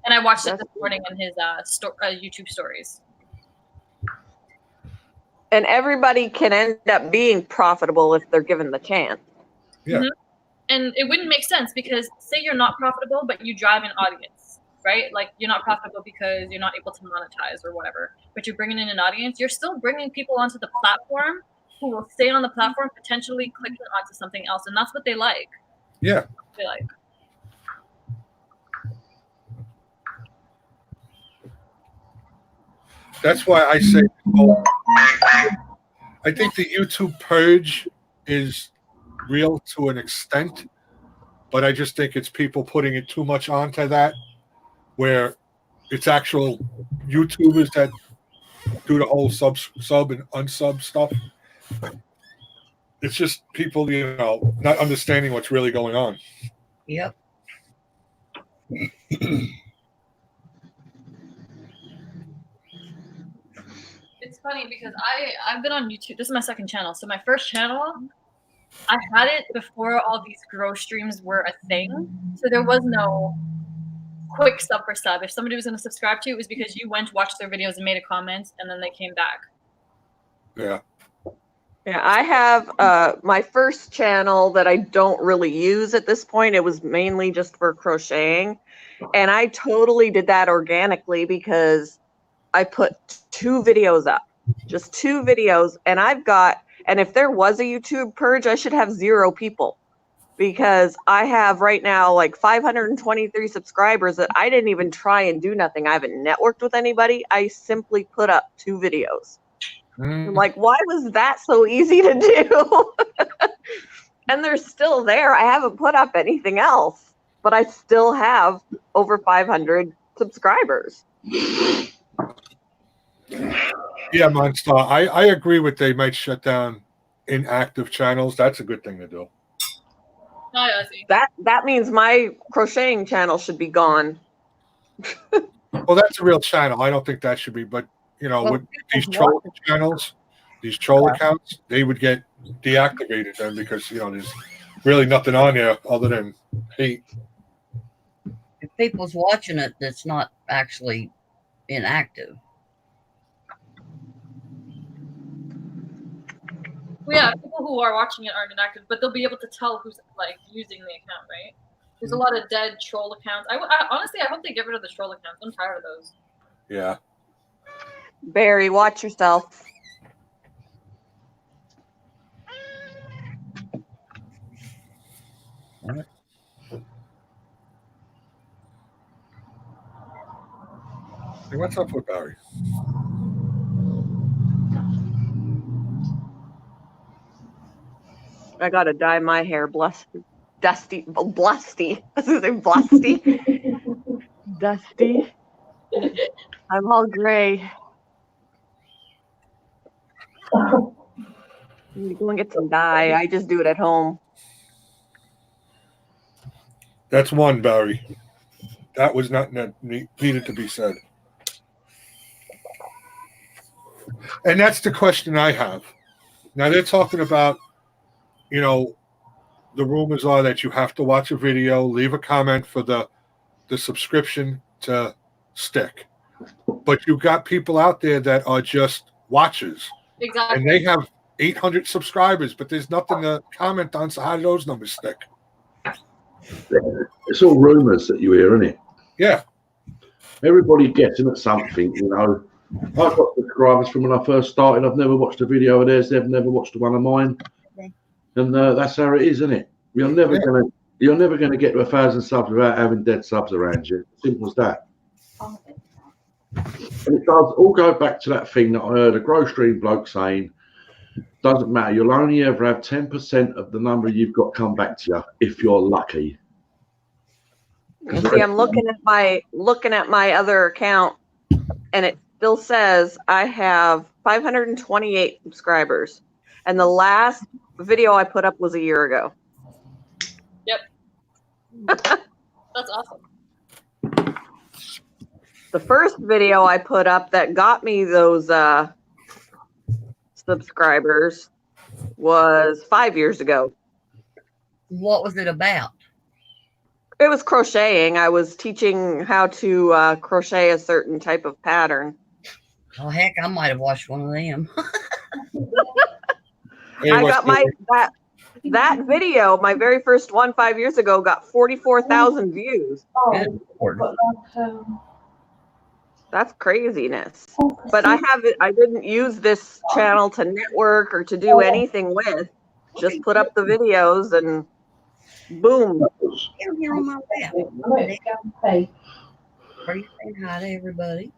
And I watched it this morning on his YouTube stories. And everybody can end up being profitable if they're given the chance. Yeah. Mm-hmm. And it wouldn't make sense because say you're not profitable, but you drive an audience, right? Like you're not profitable because you're not able to monetize or whatever, but you're bringing in an audience. You're still bringing people onto the platform who will stay on the platform, potentially clicking onto something else. And that's what they like. Yeah. They like. That's why I say, I think the YouTube purge is real to an extent, but I just think it's people putting it too much onto that, where it's actual YouTubers that do the whole sub and unsub stuff. It's just people, not understanding what's really going on. Yep. It's funny because I've been on YouTube. This is my second channel. So my first channel, I had it before all these grow streams were a thing. So there was no quick sub for sub. If somebody was going to subscribe to it, it was because you went, watched their videos, and made a comment, and then they came back. Yeah. Yeah, I have my first channel that I don't really use at this point. It was mainly just for crocheting. And I totally did that organically because I put 2 videos up, just 2 videos. And if there was a YouTube purge, I should have 0 people because I have right now like 523 subscribers that I didn't even try and do nothing. I haven't networked with anybody. I simply put up 2 videos. I'm like, why was that so easy to do? And they're still there. I haven't put up anything else, but I still have over 500 subscribers. Yeah, Monster. I agree with they might shut down inactive channels. That's a good thing to do. Hi, Ozzy. That means my crocheting channel should be gone. Well, that's a real channel. I don't think that should be, but with these troll channels, these troll accounts, they would get deactivated then because there's really nothing on there other than hate. If people's watching it, that's not actually inactive. Well, yeah, people who are watching it aren't inactive, but they'll be able to tell who's like using the account, right? There's a lot of dead troll accounts. I honestly, I hope they get rid of the troll accounts. I'm tired of those. Yeah. Barry, watch yourself. Hey, what's up with Barry? I gotta dye my hair blusty. I was gonna say blusty. Dusty. I'm all gray. Go and get some dye. I just do it at home. That's one, Barry. That was not needed to be said. And that's the question I have. Now they're talking about, the rumors are that you have to watch a video, leave a comment for the subscription to stick. But you've got people out there that are just watchers. Exactly. And they have 800 subscribers, but there's nothing to comment on. So how do those numbers stick? It's all rumours that you hear, isn't it? Yeah. Everybody guessing at something, I've got subscribers from when I first started. I've never watched a video of theirs. They've never watched one of mine. And that's how it is, isn't it? You're never gonna get to 1,000 subs without having dead subs around you. Simple as that. And it does all go back to that thing that I heard a Grow Stream bloke saying, doesn't matter, you'll only ever have 10% of the number you've got come back to you if you're lucky. See, I'm looking at my other account and it still says I have 528 subscribers. And the last video I put up was a year ago. Yep. That's awesome. The first video I put up that got me those subscribers was 5 years ago. What was it about? It was crocheting. I was teaching how to crochet a certain type of pattern. Oh heck, I might have watched one of them. Hey, I what's got that video, my very first one 5 years ago, got 44,000 views. Oh, Good Lord. but like, That's craziness. But I didn't use this channel to network or to do anything with. Just put up the videos and boom. Down here on my lap. I'm going to go and pay. Are you saying hi to everybody?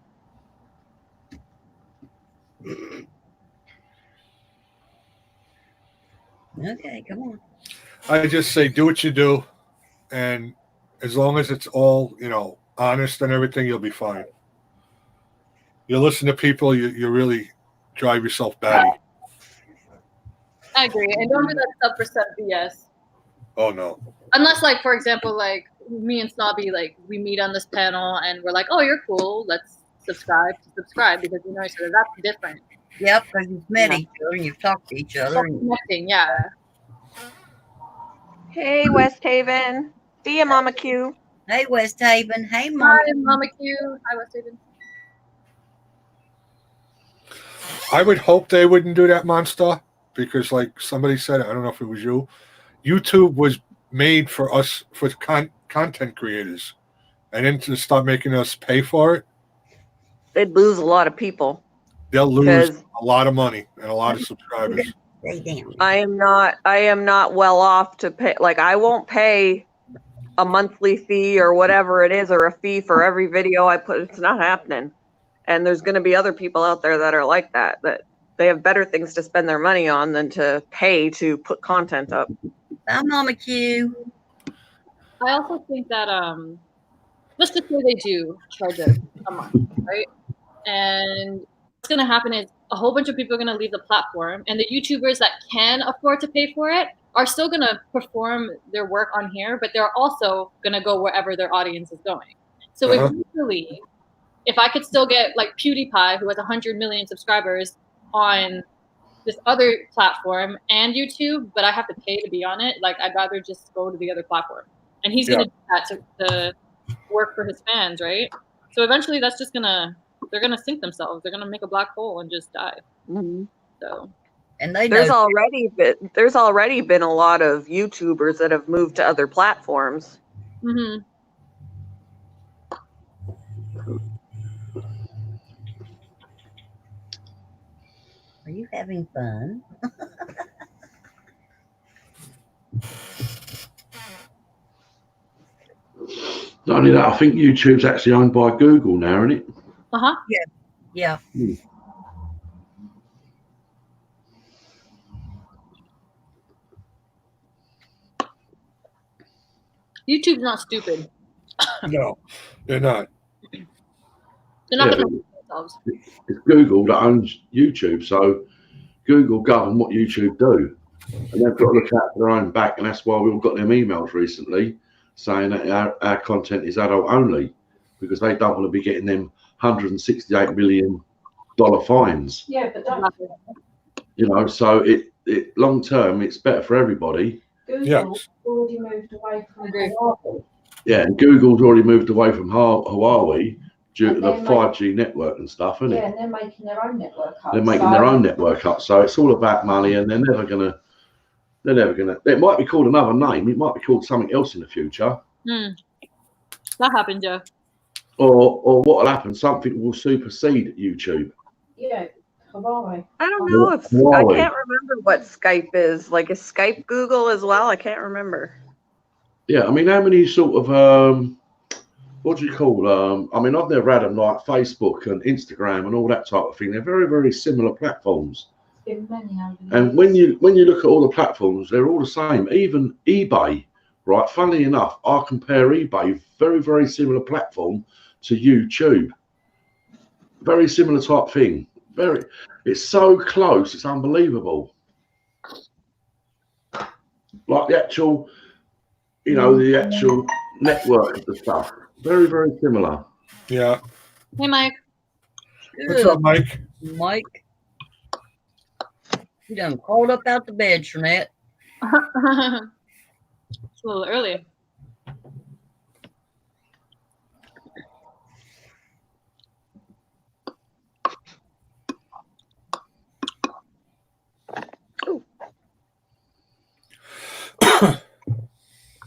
Okay, come on. I just say do what you do, and as long as it's all honest and everything, you'll be fine. You listen to people, you really drive yourself batty. I agree. And don't do that sub-percent BS. Oh no. Unless, like, for example, like me and Snobby, like we meet on this panel and we're like, oh, you're cool. Let's subscribe because we know each other. That's different. Yep, because you've met Yeah. each other and you've talked to each other. And Connecting, yeah. Hey, West Haven. See ya, Mama Q. hey, West Haven. Hey, Mom. Hi, Mama Q. Hi, West Haven. I would hope they wouldn't do that, Monster, because like somebody said, I don't know if it was you, YouTube was made for us, for content creators, and then to start making us pay for it, They'd lose a lot of people. they'll lose 'Cause- a lot of money and a lot of subscribers. Stay down. I am not well off to pay. Like, I won't pay a monthly fee or whatever it is, or a fee for every video I put. It's not happening. And there's going to be other people out there that are like that they have better things to spend their money on than to pay to put content up. Bye, Mama Q. I also think that let's just say they do charge us a month, right? And what's gonna happen is a whole bunch of people are gonna leave the platform, and the YouTubers that can afford to pay for it are still gonna perform their work on here, but they're also gonna go wherever their audience is going. So eventually, if I could still get like PewDiePie, who has 100 million subscribers, on this other platform and YouTube, but I have to pay to be on it, like I'd rather just go to the other platform. And he's gonna do that to work for his fans, right? So eventually they're gonna sink themselves. They're gonna make a black hole and just die. Mm-hmm. So And they There's know. already been a lot of YouTubers that have moved to other platforms. mm-hmm. Are you having fun? Not only that, I think YouTube's actually owned by Google now, isn't it? Uh-huh. Yeah. YouTube's not stupid. No, they're not. They're not Yeah, gonna hurt themselves. It's Google that owns YouTube, so Google govern what YouTube do, and they've got to look out for their own back, and that's why we all got them emails recently saying that our content is adult only, because they don't want to be getting them $168 million fines. Yeah, but don't So it long term it's better for everybody. Google Yes. already moved away from Agree. Huawei. Yeah, and Google's already moved away from Huawei due to And the they're 5G network and stuff, isn't Yeah, it? and they're making their own network up. They're making so- their own network up, so it's all about money, and they're never gonna. It might be called another name. It might be called something else in the future, That happened, Joe. or what will happen? Something will supersede YouTube. Yeah, Huawei. I don't know if I Huawei. can't remember what Skype is. Like, is Skype Google as well? I can't remember. Yeah, I mean, how many sort of what do you call? I mean, I've never had them like Facebook and Instagram and all that type of thing. They're very, very similar platforms. Been many over the And years. when you look at all the platforms, they're all the same. Even eBay, right? Funnily enough, I compare eBay, very, very similar platform, to YouTube. Very similar type thing. It's so close, it's unbelievable. Like the actual, the actual network of the stuff. Very, very similar. Yeah. Hey, Mike. What's up, Mike? Mike. You done crawled up out the bed, Trinette. It's a little early.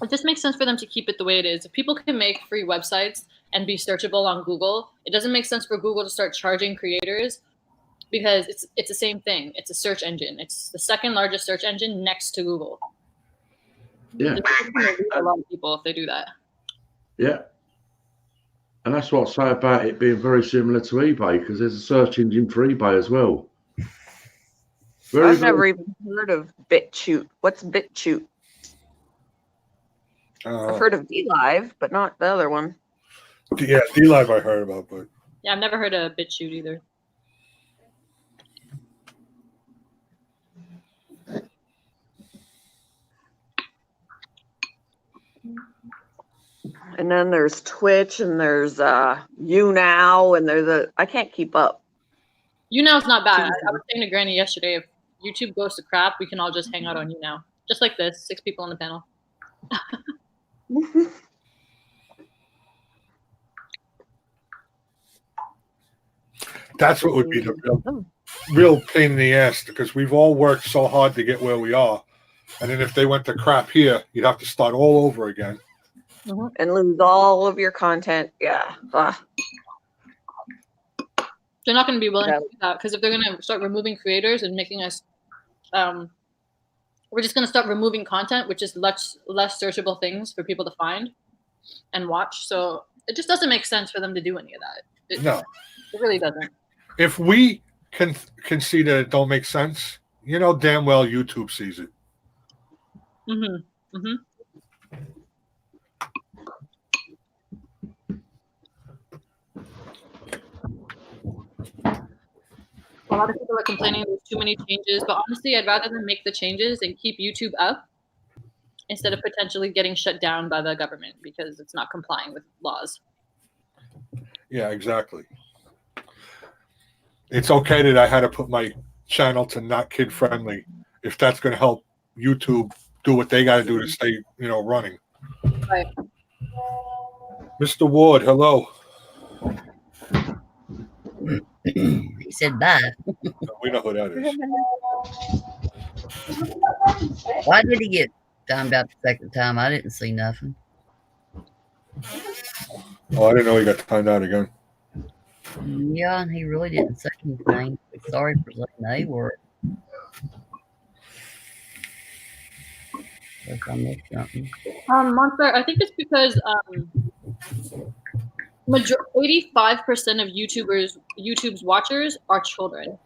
It just makes sense for them to keep it the way it is. If people can make free websites and be searchable on Google, it doesn't make sense for Google to start charging creators because it's the same thing. It's a search engine. It's the second largest search engine next to Google. Yeah. It's gonna lose a lot of people if they do that. Yeah. And that's what I say about it being very similar to eBay, because there's a search engine for eBay as well. I've never even heard of BitChute. What's BitChute? I've heard of DLive, but not the other one. Yeah, DLive I heard about, but Yeah, I've never heard of BitChute either. And then there's Twitch, and there's YouNow, and there's I can't keep up. YouNow's not bad. I was saying to Granny yesterday, if YouTube goes to crap, we can all just hang out on YouNow. Just like this, 6 people on the panel. that's what would be the real pain in the ass, because we've all worked so hard to get where we are. And then if they went to crap here, you'd have to start all over again. And lose all of your content. Yeah. They're not going to be willing to do that, because if they're going to start removing creators and making us, we're just going to start removing content, which is less searchable things for people to find and watch. So it just doesn't make sense for them to do any of that. No. It really doesn't. If we can see that it don't make sense, you know damn well YouTube sees it. Mm-hmm. Mm-hmm. A lot of people are complaining there's too many changes, but honestly, I'd rather them make the changes and keep YouTube up instead of potentially getting shut down by the government because it's not complying with laws. Yeah, exactly. It's okay that I had to put my channel to not kid friendly if that's going to help YouTube do what they got to do to stay, running. Right. Mr. Ward, hello. He said bye. We know who that is. Why did he get timed out the second time? I didn't see nothing. Oh, I didn't know he got timed out again. Yeah, and he really didn't say anything. Sorry for saying a word. If I missed something. Monster, I think it's because 85% of YouTube's watchers are children,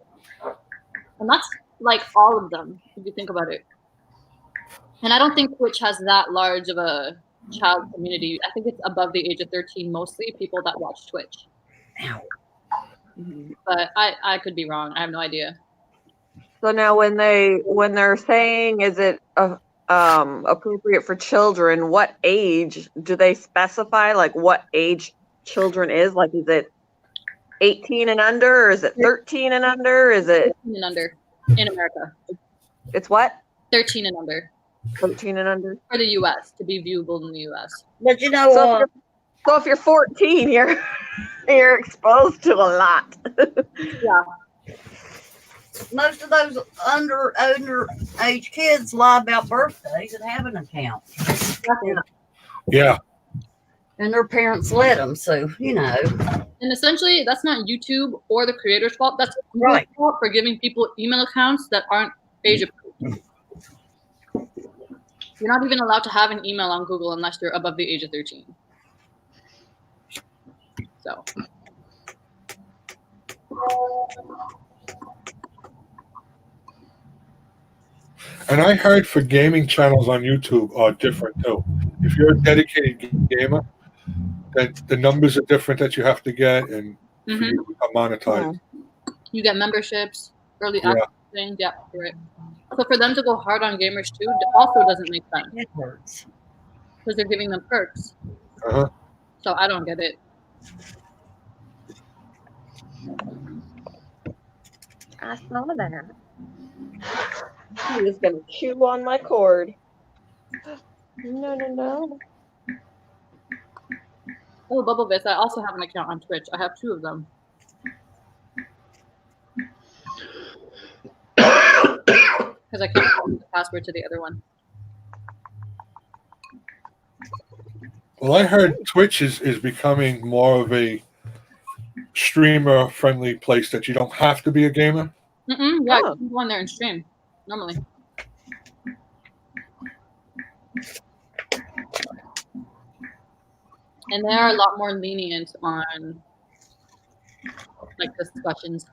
and that's like all of them if you think about it. And I don't think Twitch has that large of a child community. I think it's above the age of 13 mostly people that watch Twitch. Ow. But I could be wrong. I have no idea. So now when they're saying is it appropriate for children, what age do they specify? Like what age children is? Like is it 18 and under, or is it 13 and under? Is it 13 and under in America? It's what? 13 and under 13 and under. for the U.S. to be viewable in the U.S. But you know, So if you're 14, you're exposed to a lot. Yeah. most of those under age kids lie about birthdays and have an account. Yeah. And their parents let them, so And essentially, that's not YouTube or the creator's fault. That's Google's Right. fault for giving people email accounts that aren't age approved. You're not even allowed to have an email on Google unless you're above the age of 13. So. And I heard for gaming channels on YouTube are different too. If you're a dedicated gamer, then the numbers are different that you have to get, and for Mhm. you to become monetized. You get memberships, early Yeah. access things. Yeah, you're right. So for them to go hard on gamers too also doesn't make sense it hurts. because they're giving them perks. Uh-huh. So I don't get it. I saw that. He was gonna chew on my cord. No. Oh, BubbleVis, I also have an account on Twitch. I have 2 of them. Because I can't remember the password to the other one. Well, I heard Twitch is becoming more of a streamer-friendly place that you don't have to be a gamer. Yeah, Oh. you can go on there and stream normally. And they are a lot more lenient on like discussions.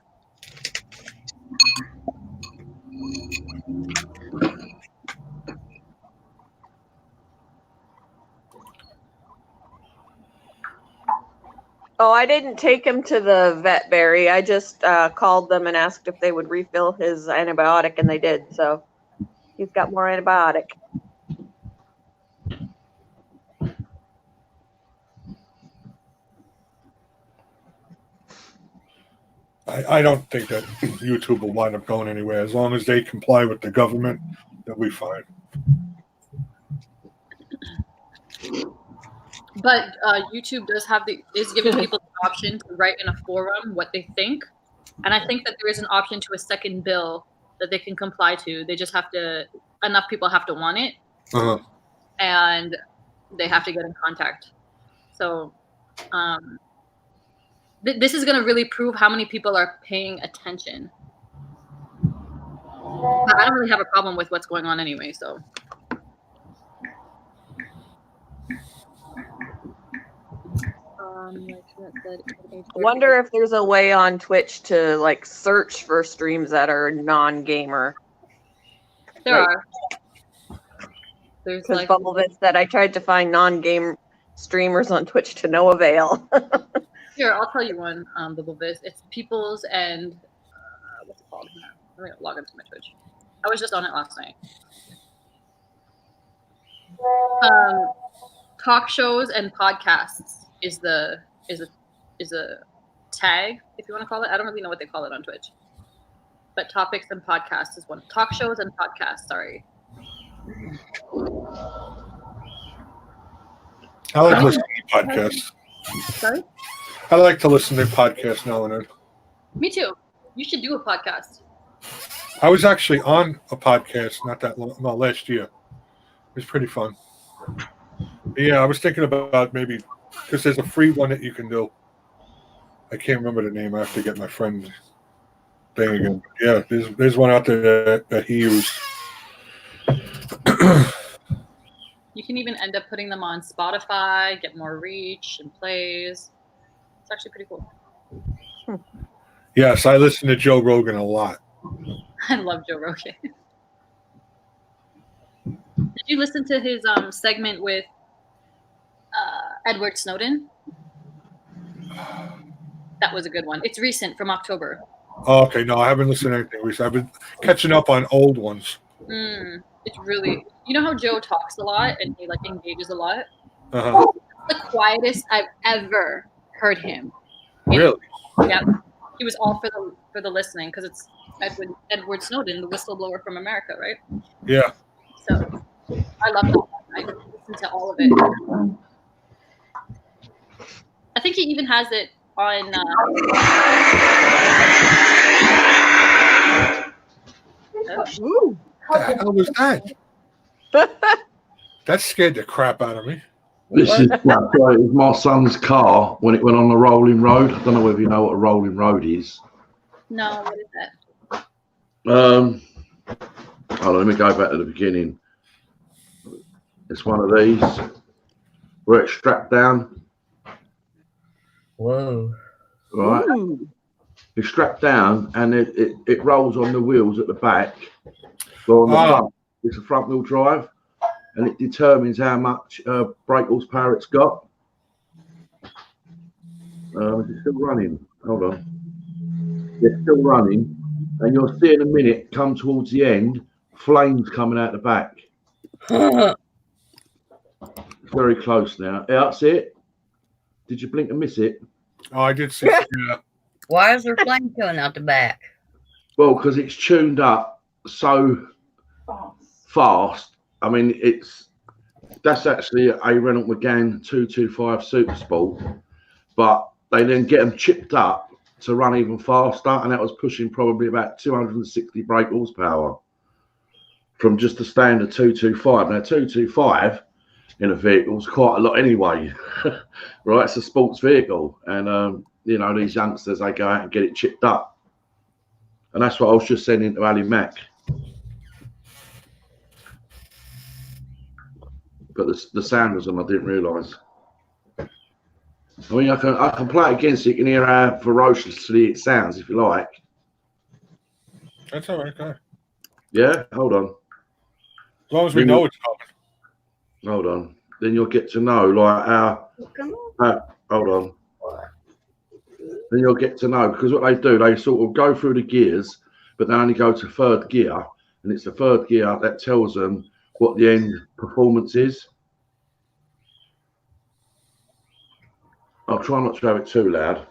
Oh, I didn't take him to the vet, Barry. I just called them and asked if they would refill his antibiotic, and they did. So he's got more antibiotic. I don't think that YouTube will wind up going anywhere. As long as they comply with the government, they'll be fine. But YouTube is giving people the option to write in a forum what they think, and I think that there is an option to a second bill that they can comply to. They just have to enough people have to want it, Uh-huh. and they have to get in contact. So this is going to really prove how many people are paying attention. But I don't really have a problem with what's going on anyway. So. I wonder if there's a way on Twitch to like search for streams that are non-gamer. There Right. are. There's Because like BubbleVit said I tried to find non-game streamers on Twitch to no avail. here. I'll tell you one. BubbleVis. It's People's and what's it called? Let me log into my Twitch. I was just on it last night. Talk shows and podcasts is a tag, if you want to call it. I don't really know what they call it on Twitch. But topics and podcasts is one. Talk shows and podcasts, sorry. I like listening to podcasts. Sorry? I like to listen to podcasts now and then. Me too. You should do a podcast. I was actually on a podcast not that long, no, last year. It was pretty fun. Yeah, I was thinking about maybe because there's a free one that you can do. I can't remember the name. I have to get my friend thing again. Yeah, there's one out there that he used. You can even end up putting them on Spotify, get more reach and plays. It's actually pretty cool. Yes, I listen to Joe Rogan a lot. I love Joe Rogan. Did you listen to his segment with Edward Snowden? That was a good one. It's recent, from October. Oh, okay, no, I haven't listened to anything recent. I've been catching up on old ones. It's really, you know how Joe talks a lot and he like engages a lot? Uh-huh. The quietest I've ever heard him. Really? Yeah, he was all for the listening because it's Edward Snowden, the whistleblower from America, right? Yeah. So I love that. I listen to all of it. I think he even has it on. Ooh. What the hell was that? That scared the crap out of me. This is my son's car when it went on the rolling road. I don't know whether you know what a rolling road is. No, what is that? Hold on, let me go back to the beginning. It's one of these where it's strapped down, Whoa. right? Ooh. It's strapped down and it rolls on the wheels at the back. Well, on the front, it's a front wheel drive, and it determines how much brake horsepower it's got. It's still running. Hold on. It's still running, and you'll see in a minute, come towards the end, flames coming out the back. Very close now. Yeah, that's it. Did you blink and miss it? Oh, I did see. Yeah. Why is there flame coming out the back? Well, because it's tuned up so fast. I mean, that's actually a Renault Megane 225 Super Sport, but they then get them chipped up to run even faster, and that was pushing probably about 260 brake horsepower from just a standard 225. Now, 225 in a vehicle is quite a lot anyway, right? It's a sports vehicle, and you know, these youngsters, they go out and get it chipped up, and that's what I was just sending to Ali Mac. But the sound was on, I didn't realise. I mean, I can play it again so you can hear how ferociously it sounds if you like. That's all right, guy. Yeah, hold on. As long as we know it's coming. Hold on. Then you'll get to know, like, how. Hold on. Then you'll get to know, because what they do, they sort of go through the gears, but they only go to third gear, and it's the third gear that tells them what the end performance is. I'll try not to have it too loud.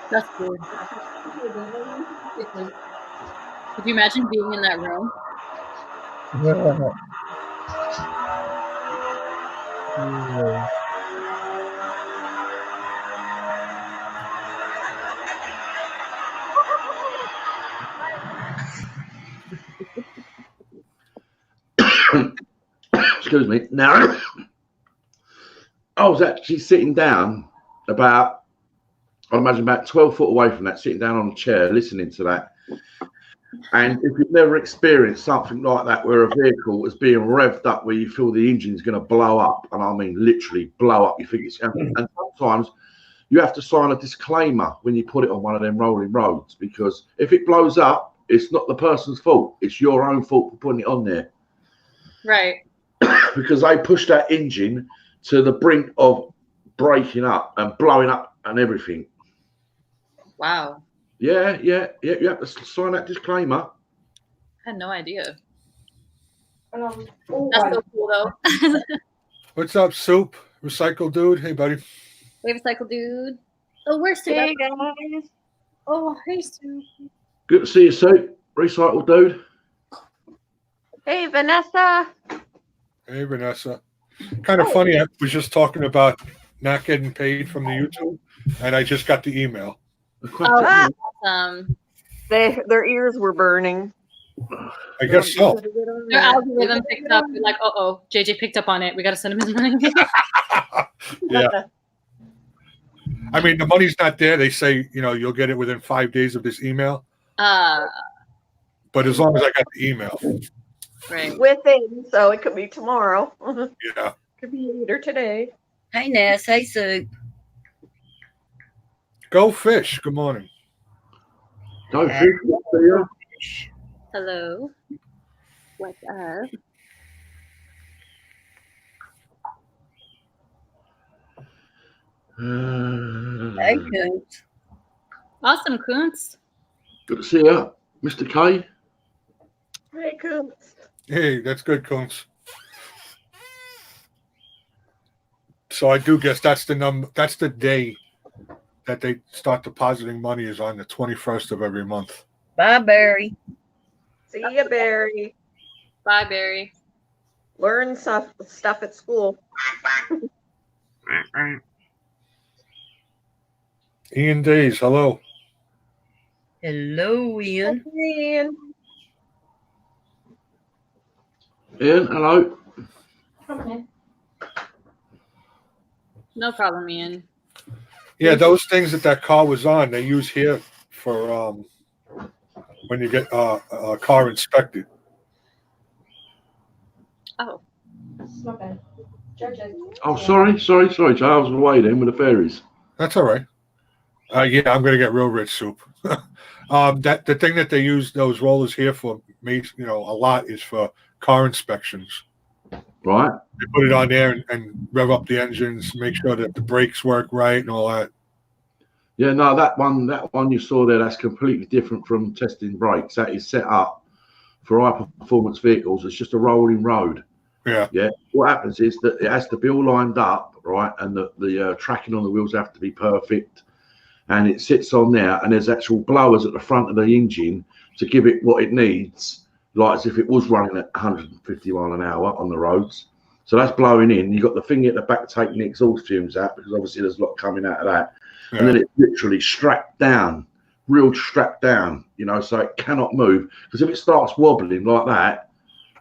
That's cool. Could you imagine being in that room? Excuse me. Now, I was actually sitting down about, I imagine about 12 foot away from that, sitting down on a chair, listening to that. And if you've never experienced something like that, where a vehicle is being revved up, where you feel the engine's going to blow up, and I mean literally blow up, you think it's going to, and sometimes you have to sign a disclaimer when you put it on one of them rolling roads, because if it blows up, it's not the person's fault, it's your own fault for putting it on there. Right. Because they push that engine to the brink of breaking up and blowing up and everything. Wow. Yeah. You have to sign that disclaimer. I had no idea. Well, That's so cool, though. What's up, Soup? Recycle dude. Hey, buddy. Wave cycle dude. Oh, where's Stu? Hey guys. Oh, hey, Stu. Good to see you, Sue. Recycle dude. Hey Vanessa. Hey, Vanessa. Kind of funny. I was just talking about not getting paid from the YouTube, and I just got the email. Oh, awesome. Their ears were burning. I guess so. Their algorithm picked up. Like, JJ picked up on it. We got to send him his money. Yeah. I mean, the money's not there. They say, you'll get it within 5 days of this email. But as long as I got the email. Right. Within, so it could be tomorrow. Yeah. Could be later today. Hey, Ness. Hey, Sue. Go Fish. Good morning. Go Fish. Hello. What's up? Hey, Coons. Awesome, Kuntz. Good to see you, Mr. K. Hey, Coops. Hey, that's good, Kunz. So I do guess that's the number. That's the day that they start depositing money, is on the 21st of every month. Bye, Barry. See ya, Barry. Bye, Barry. Learn stuff at school. Ian Days, hello. Hello, Ian. Ian. Ian, hello. Come here. No problem, Ian. Yeah, those things that car was on, they use here for when you get a car inspected. Oh. It's not bad. Jojo. Oh, sorry, Joe. I was away then with the fairies. That's all right. Yeah, I'm gonna get real rich, Soup. That the thing that they use those rollers here for, a lot is for car inspections. Right. They put it on there and rev up the engines, make sure that the brakes work right and all that. Yeah, no, that one you saw there, that's completely different from testing brakes. That is set up for high performance vehicles. It's just a rolling road. Yeah. Yeah. What happens is that it has to be all lined up, right? And the tracking on the wheels have to be perfect. And it sits on there, and there's actual blowers at the front of the engine to give it what it needs, like as if it was running at 150 mile an hour on the roads. So that's blowing in. You've got the thing at the back taking the exhaust fumes out, because obviously there's a lot coming out of that. Yeah. And then it's literally strapped down, real strapped down, you know, so it cannot move. Because if it starts wobbling like that,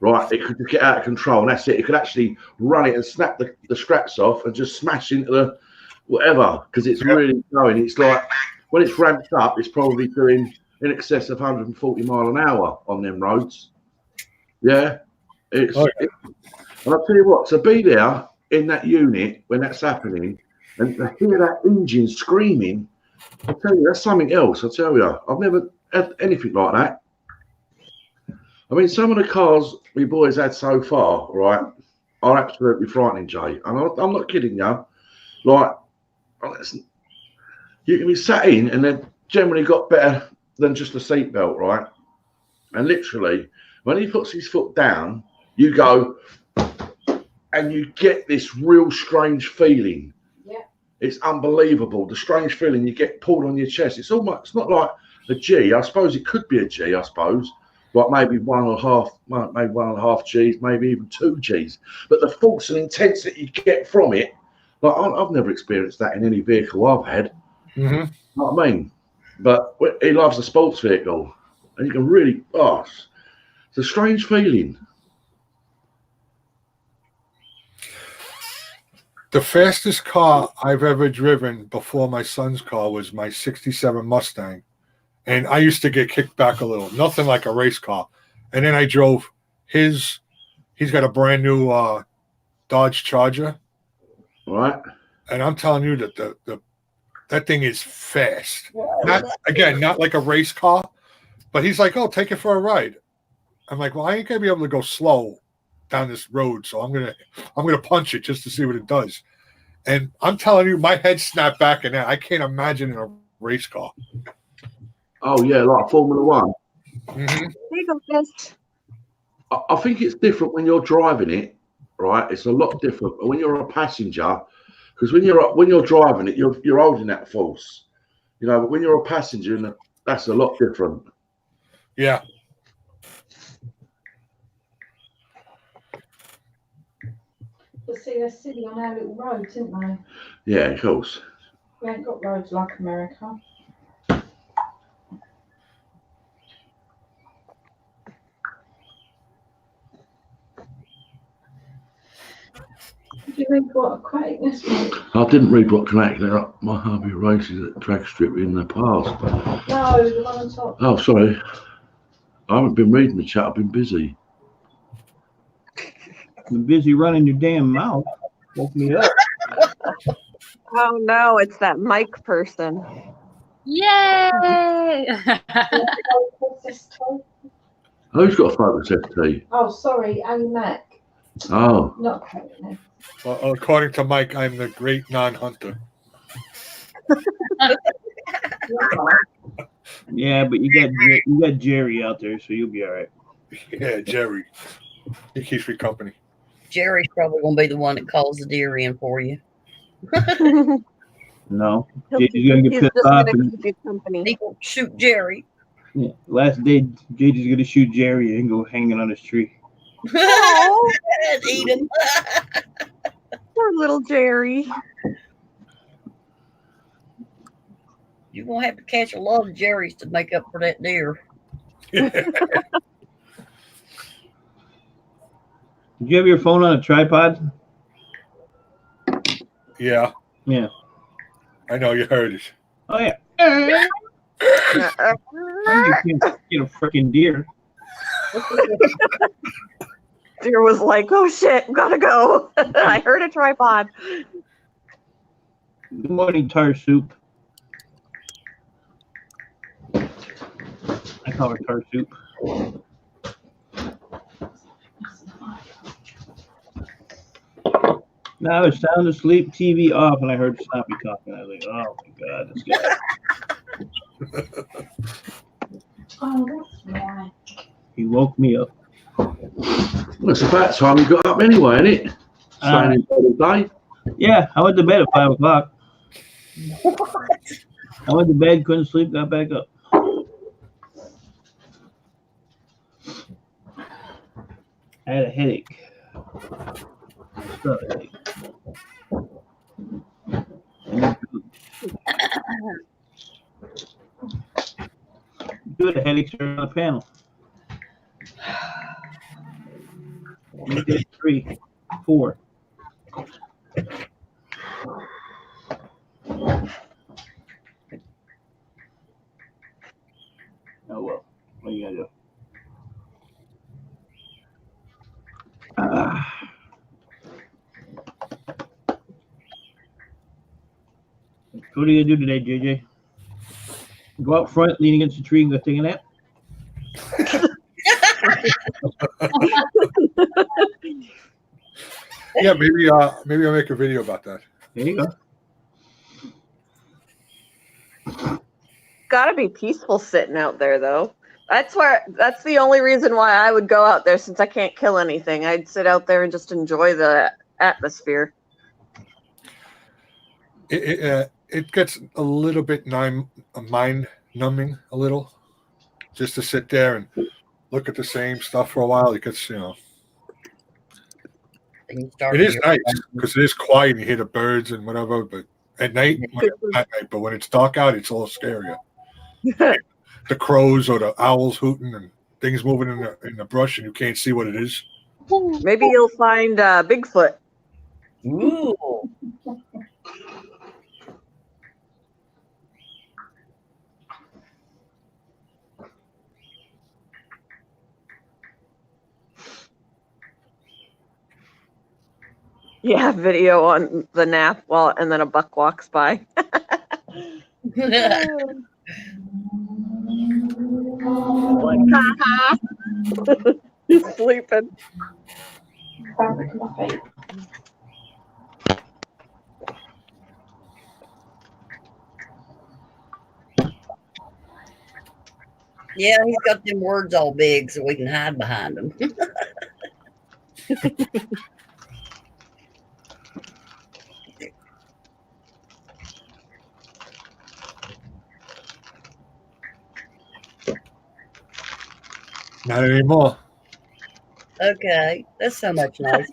right, it could get out of control, and that's it. It could actually run it and snap the straps off and just smash into the whatever, because it's really going. It's like when it's ramped up, it's probably doing in excess of 140 mile an hour on them roads. Yeah. And I'll tell you what, to be there in that unit when that's happening and to hear that engine screaming, I'll tell you, that's something else. I'll tell you, I've never had anything like that. I mean, some of the cars we boys had so far, right, are absolutely frightening, Jay. And I'm not kidding you. Like, you can be sat in and they've generally got better than just a seatbelt, right? And literally, when he puts his foot down, you go and you get this real strange feeling. Yeah. It's unbelievable. The strange feeling you get pulled on your chest. It's almost, it's not like a G. I suppose it could be a G, I suppose. Like maybe 1.5 Gs, maybe even 2 Gs. But the force and intensity you get from it, like I've never experienced that in any vehicle I've had. Mm-hmm. You know what I mean? But he loves a sports vehicle, and you can really, it's a strange feeling. The fastest car I've ever driven before my son's car was my 67 Mustang. And I used to get kicked back a little, nothing like a race car. And then I drove he's got a brand new Dodge Charger. Right. And I'm telling you that that thing is fast. Not like a race car, but he's like, oh, take it for a ride. I'm like, well, I ain't gonna be able to go slow down this road, so I'm gonna punch it just to see what it does. And I'm telling you, my head snapped back in that. I can't imagine in a race car. Oh yeah, like Formula One. Mm-hmm. There you go, Fist. I think it's different when you're driving it, right? It's a lot different. But when you're a passenger, because when you're driving it, you're holding that force, you know. But when you're a passenger, that's a lot different. Yeah. But see, they're silly on our little roads, aren't they? Yeah, of course. We ain't got roads like America. Did you read what a quake this month? I didn't read what connected up my hubby races at track strip in the past. No, the one on top. Oh, sorry. I haven't been reading the chat. I've been busy. You're busy running your damn mouth. Woke me up. Oh no, it's that mic person. Yay! What's this toy? Who's got a Focus FT? Oh, sorry, Ali Mac. Oh, Not Caitlin. Well, according to Mike, I'm the great non-hunter. Yeah, but you got Jerry out there, so you'll be all right. Yeah, Jerry. He keeps me company. Jerry's probably gonna be the one that calls the deer in for you. No, He's JJ's gonna get just pissed off. gonna And, keep you company. He will shoot Jerry. yeah, last day, JJ's gonna shoot Jerry and go hanging on his tree. Oh, And eat him. poor little Jerry. You're gonna have to catch a lot of Jerrys to make up for that deer. Did you have your phone on a tripod? Yeah, Yeah. I know you heard it. Oh yeah. You can't get a freaking deer. Deer was like, oh shit, gotta go. I heard a tripod. Good morning, tar soup. I call her tar soup. Now I was sound asleep, TV off, and I heard Sloppy talking. I was like, oh my God, this guy. Oh, that's why. He woke me up. Well, it's about time you got up anyway, isn't it? Staying in bed all day. Yeah, I went to bed at 5 o'clock. I went to bed, couldn't sleep, got back up. I had a headache. Still a headache. Good, a headache on the panel. You did 3, 4. Oh well, what are you gonna do? What are you gonna do today, JJ? Go out front, lean against the tree, and go take a nap? Yeah, maybe I'll make a video about that. There you go. Gotta be peaceful sitting out there, though. That's the only reason why I would go out there, since I can't kill anything. I'd sit out there and just enjoy the atmosphere. It gets a little bit mind numbing a little, just to sit there and look at the same stuff for a while. It gets, it is nice because it is quiet and you hear the birds and whatever. But at night, but when it's dark out, it's all scarier. The crows or the owls hooting and things moving in the brush, and you can't see what it is. Maybe you'll find Bigfoot. Ooh. Yeah, video on the nap and then a buck walks by. He's sleeping. Fabric my feet. Yeah, he's got them words all big so we can hide behind them. Not anymore. Okay, that's so much nicer.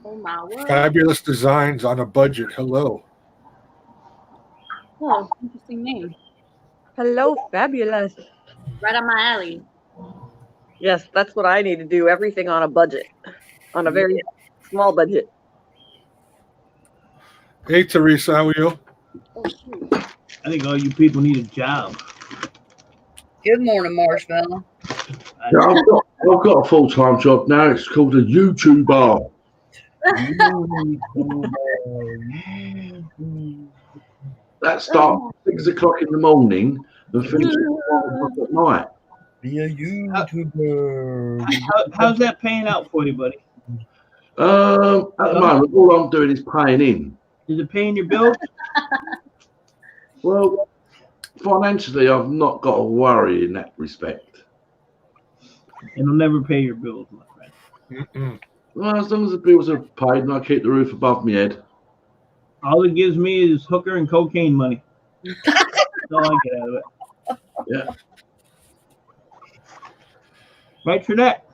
Oh my word. Fabulous designs on a budget. Hello. Oh, interesting name. Hello, fabulous. Right up my alley. Yes, that's what I need to do. Everything on a budget, on a very small budget. Hey, Teresa, how are you? Oh, shoot. I think all you people need a job. Good morning, Marshmallow. Yeah, I've got a full-time job now. It's called a YouTuber. That starts at 6 o'clock in the morning and finishes at 5 o'clock at night. Be a YouTuber. How's that paying out for you, buddy? At the moment, all I'm doing is paying in. Is it paying your bills? Well, financially, I've not got to worry in that respect. It'll never pay your bills, my friend. Mm-mm. Well, as long as the bills are paid and I keep the roof above my head. All it gives me is hooker and cocaine money. That's all I get out of it. Yeah. Right for that.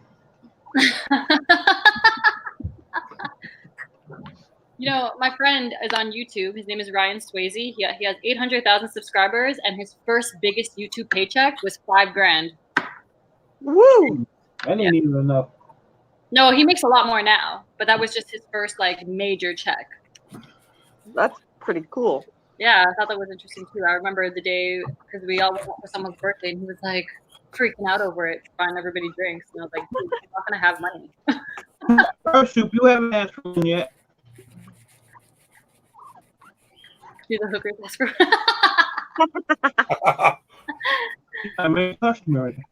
You know, my friend is on YouTube. His name is Ryan Swayze. He has 800,000 subscribers, and his first biggest YouTube paycheck was $5,000. Woo! That ain't even enough. No, he makes a lot more now, but that was just his first major check. That's pretty cool. Yeah, I thought that was interesting too. I remember the day because we all went for someone's birthday, and he was like freaking out over it, buying everybody drinks. And I was like, dude, you're not gonna have money. Earth Soup, you haven't asked for one yet. Do the hooker escrow. I'm a customer. Right there.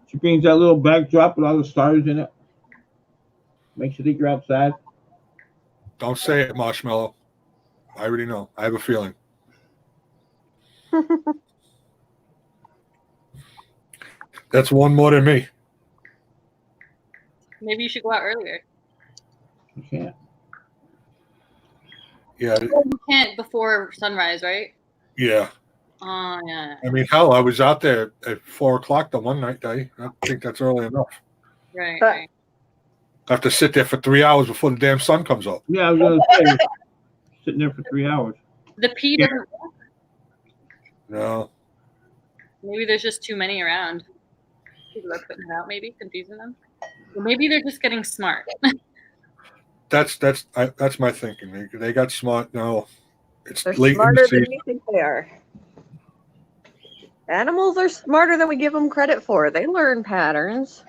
She brings that little backdrop with all the stars in it. Makes you think you're outside. Don't say it, Marshmallow. I already know. I have a feeling. That's one more than me. Maybe you should go out earlier. You can't. Yeah, You can't before sunrise, right? yeah. Oh, yeah. I mean, hell, I was out there at 4 o'clock the one night. I think that's early enough. Right, But- right. I have to sit there for 3 hours before the damn sun comes up. Yeah, I was gonna say sitting there for 3 hours. The P doesn't work. No. Maybe there's just too many around. People are putting it out, maybe confusing them. Or maybe they're just getting smart. That's my thinking. They got smart now. It's They're late in smarter the than season. we think they are. Animals are smarter than we give them credit for. They learn patterns.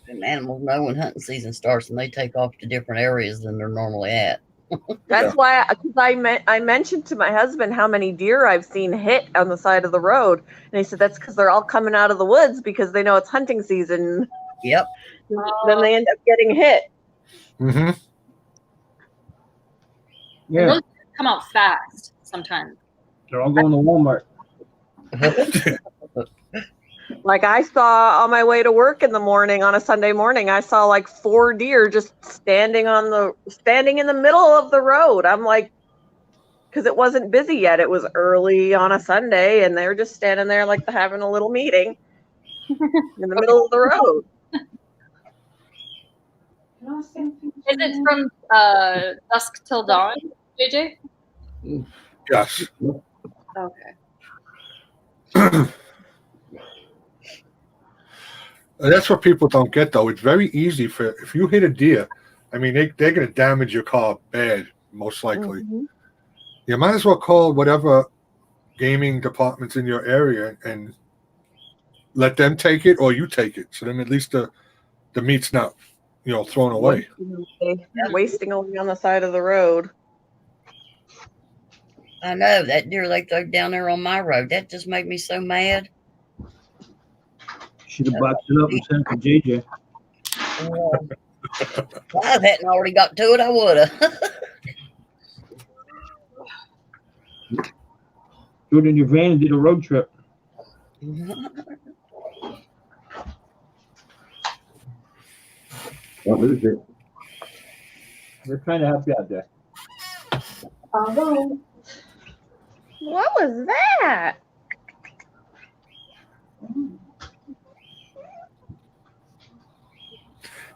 And animals know when hunting season starts and they take off to different areas than they're normally at. That's why, because I mentioned to my husband how many deer I've seen hit on the side of the road, and he said that's because they're all coming out of the woods because they know it's hunting season. Yep. Then they end up getting hit. Mm-hmm. Yeah, Those come out fast sometimes. they're all going to Walmart. Like I saw on my way to work in the morning on a Sunday morning, I saw like 4 deer just standing in the middle of the road. I'm like, because it wasn't busy yet. It was early on a Sunday, and they're just standing there like they're having a little meeting in the middle of the road. Can I send things Is to it you? from dusk till dawn, JJ? Yes. Okay. That's what people don't get, though. It's very easy if you hit a deer. I mean, they're going to damage your car bad, most likely. Mhm. You might as well call whatever gaming department's in your area and let them take it, or you take it. So then at least the meat's not, thrown away. Wasting away on the side of the road. I know that deer they threw down there on my road. That just made me so mad. Should have boxed it up and sent it to JJ. If I hadn't already got to it, I would have. Threw it in your van and did a road trip. What is it? We're trying to help you out there. Although, What was that?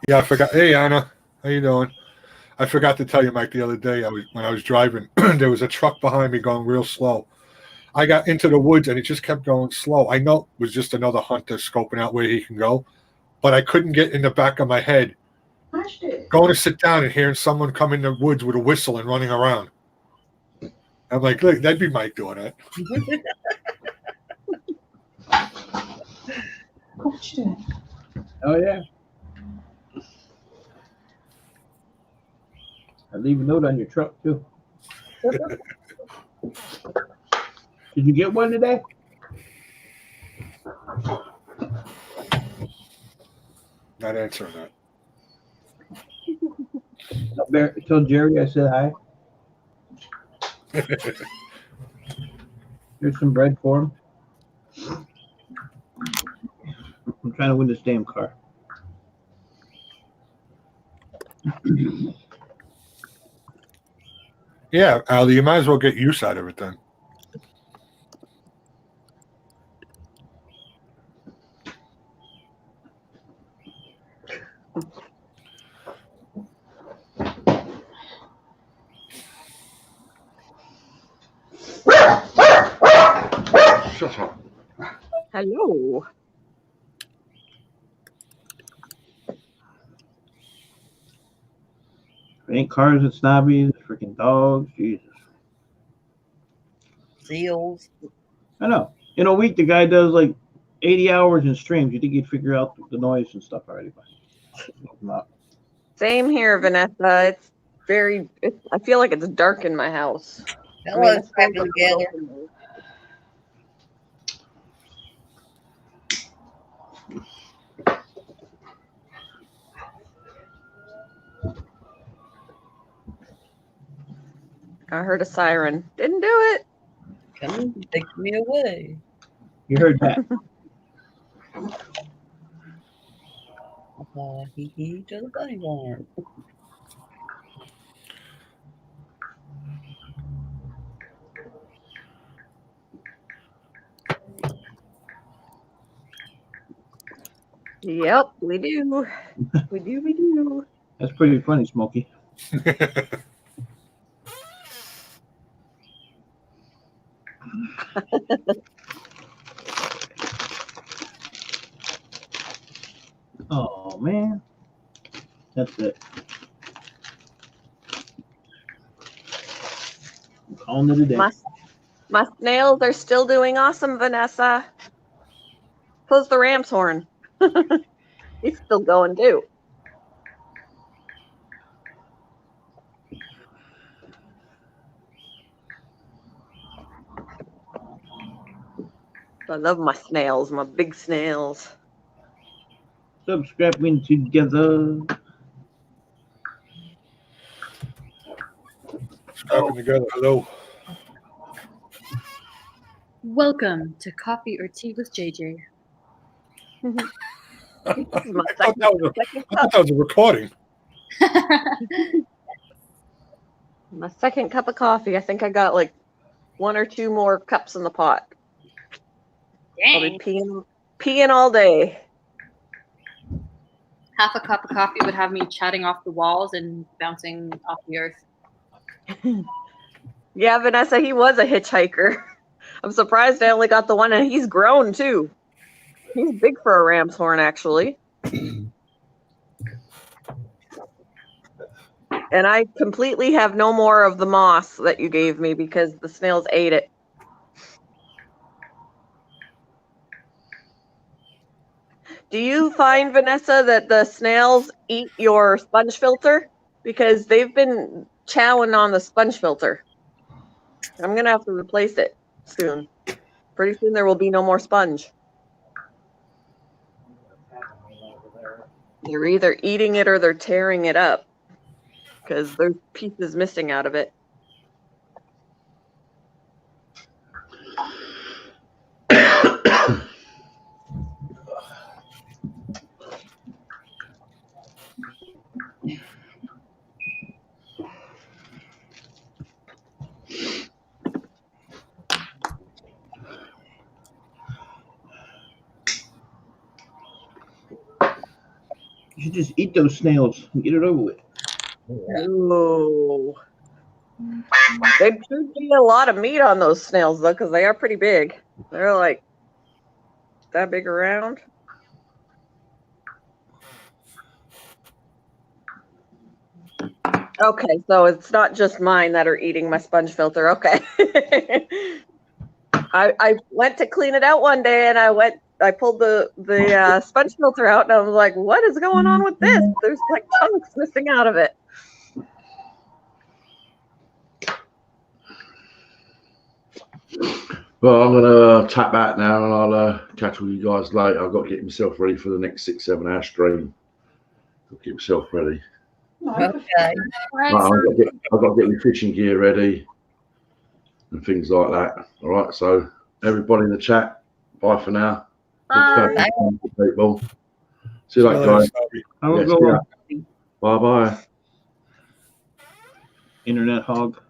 Yeah, I forgot. Hey, Anna, how you doing? I forgot to tell you, Mike, the other day when I was driving, there was a truck behind me going real slow. I got into the woods and it just kept going slow. I know it was just another hunter scoping out where he can go, but I couldn't get in the back of my head mashed it. going to sit down and hearing someone come in the woods with a whistle and running around. I'm like, look, that'd be Mike doing it. Mashed it. Oh yeah. I leave a note on your truck too. Did you get one today? Not answering that. Tell Jerry I said hi. Here's some bread for him. I'm trying to win this damn car. Yeah, Aldi, you might as well get use out of it then. Shut up. Hello. Ain't cars and snobbies, freaking dogs, Jesus. Seals. I know. In a week, the guy does like 80 hours in streams. You think you'd figure out the noise and stuff already? But not. Same here, Vanessa. It's very. I feel like it's dark in my house. Hello, the scrapping schools are together. open. I heard a siren. Didn't do it. Come and take me away. You heard that? Hee to the bunny barn. Yep, we do. We do. That's pretty funny, Smokey. Oh man, that's it. I'm calling it a day. My snails are still doing awesome, Vanessa. So's the ram's horn. He's still going too. I love my snails, my big snails. Subscribing together. Scrapping together. Hello. Welcome to Coffee or Tea with JJ. This is my I thought that was a recording. My second cup of coffee. I think I got like 1 or 2 more cups in the pot. I'll be peeing all day. Half a cup of coffee would have me chatting off the walls and bouncing off the earth. Yeah, Vanessa, he was a hitchhiker. I'm surprised I only got the one, and he's grown too. He's big for a ram's horn, actually. And I completely have no more of the moss that you gave me because the snails ate it. Do you find, Vanessa, that the snails eat your sponge filter? Because they've been chowing on the sponge filter. I'm going to have to replace it soon. Pretty soon there will be no more sponge. They're either eating it or they're tearing it up because there's pieces missing out of it. You should just eat those snails and get it over with. Ooh. There should be a lot of meat on those snails, though, because they are pretty big. They're like that big around. Okay, so it's not just mine that are eating my sponge filter. Okay. I went to clean it out one day, and I pulled the sponge filter out, and I was like, what is going on with this? There's like chunks missing out of it. Well, I'm gonna tap out now, and I'll catch all you guys later. I've got to get myself ready for the next 6-7 hour stream. Got to get myself ready. Okay. I've got to get my fishing gear ready and things like that. All right, so everybody in the chat, bye for now. Bye. People. See you later, guys. I will Yeah, go see ya. on. Bye bye. Internet hog.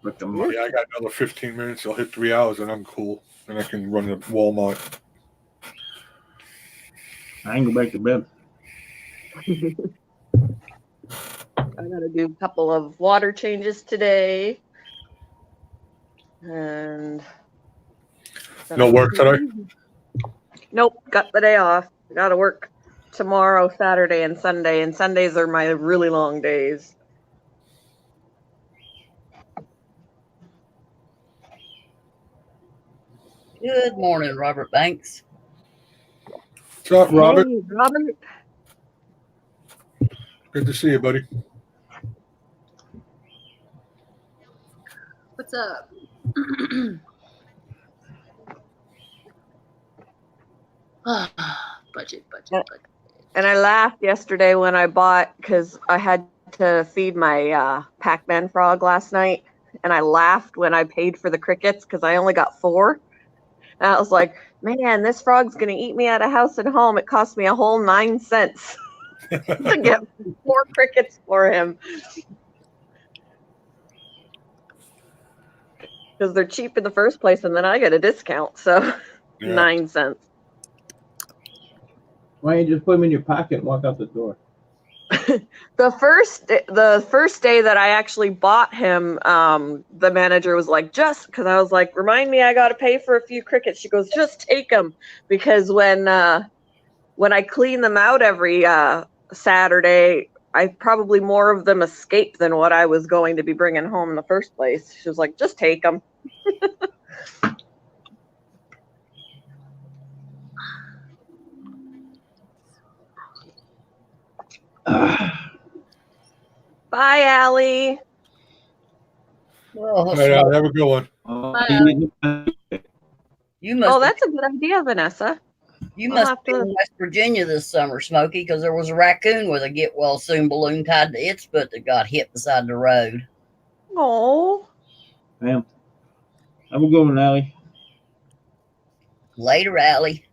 Look, Yeah, I got another 15 minutes. I'll hit 3 hours and I'm cool. And I can run to Walmart. I ain't go back to bed. I gotta do a couple of water changes today. And No work today? Nope, got the day off. Got to work tomorrow, Saturday, and Sunday. And Sundays are my really long days. Good morning, Robert Banks. What's up, Robert? Hey, Robert. Good to see you, buddy. What's up? Budget. And I laughed yesterday when I bought, because I had to feed my Pac-Man frog last night. And I laughed when I paid for the crickets because I only got 4. And I was like, man, this frog's going to eat me out of house and home. It cost me a whole 9 cents to get 4 crickets for him. Because they're cheap in the first place, and then I get a discount. So Yeah. 9 cents. Why don't you just put them in your pocket and walk out the door? The first day that I actually bought him, the manager was like, just because I was like, remind me, I got to pay for a few crickets. She goes, just take them, because when I clean them out every Saturday, I probably more of them escape than what I was going to be bringing home in the first place. She was like, just take them. Bye, Allie. Oh, All right, Al, have a good one. you must. Oh, that's a good idea, Vanessa. You I'll must have have been to- in West Virginia this summer, Smokey, because there was a raccoon with a get well soon balloon tied to its foot that got hit beside the road. Oh, Ma'am. Have a good one, Allie. Later, Allie.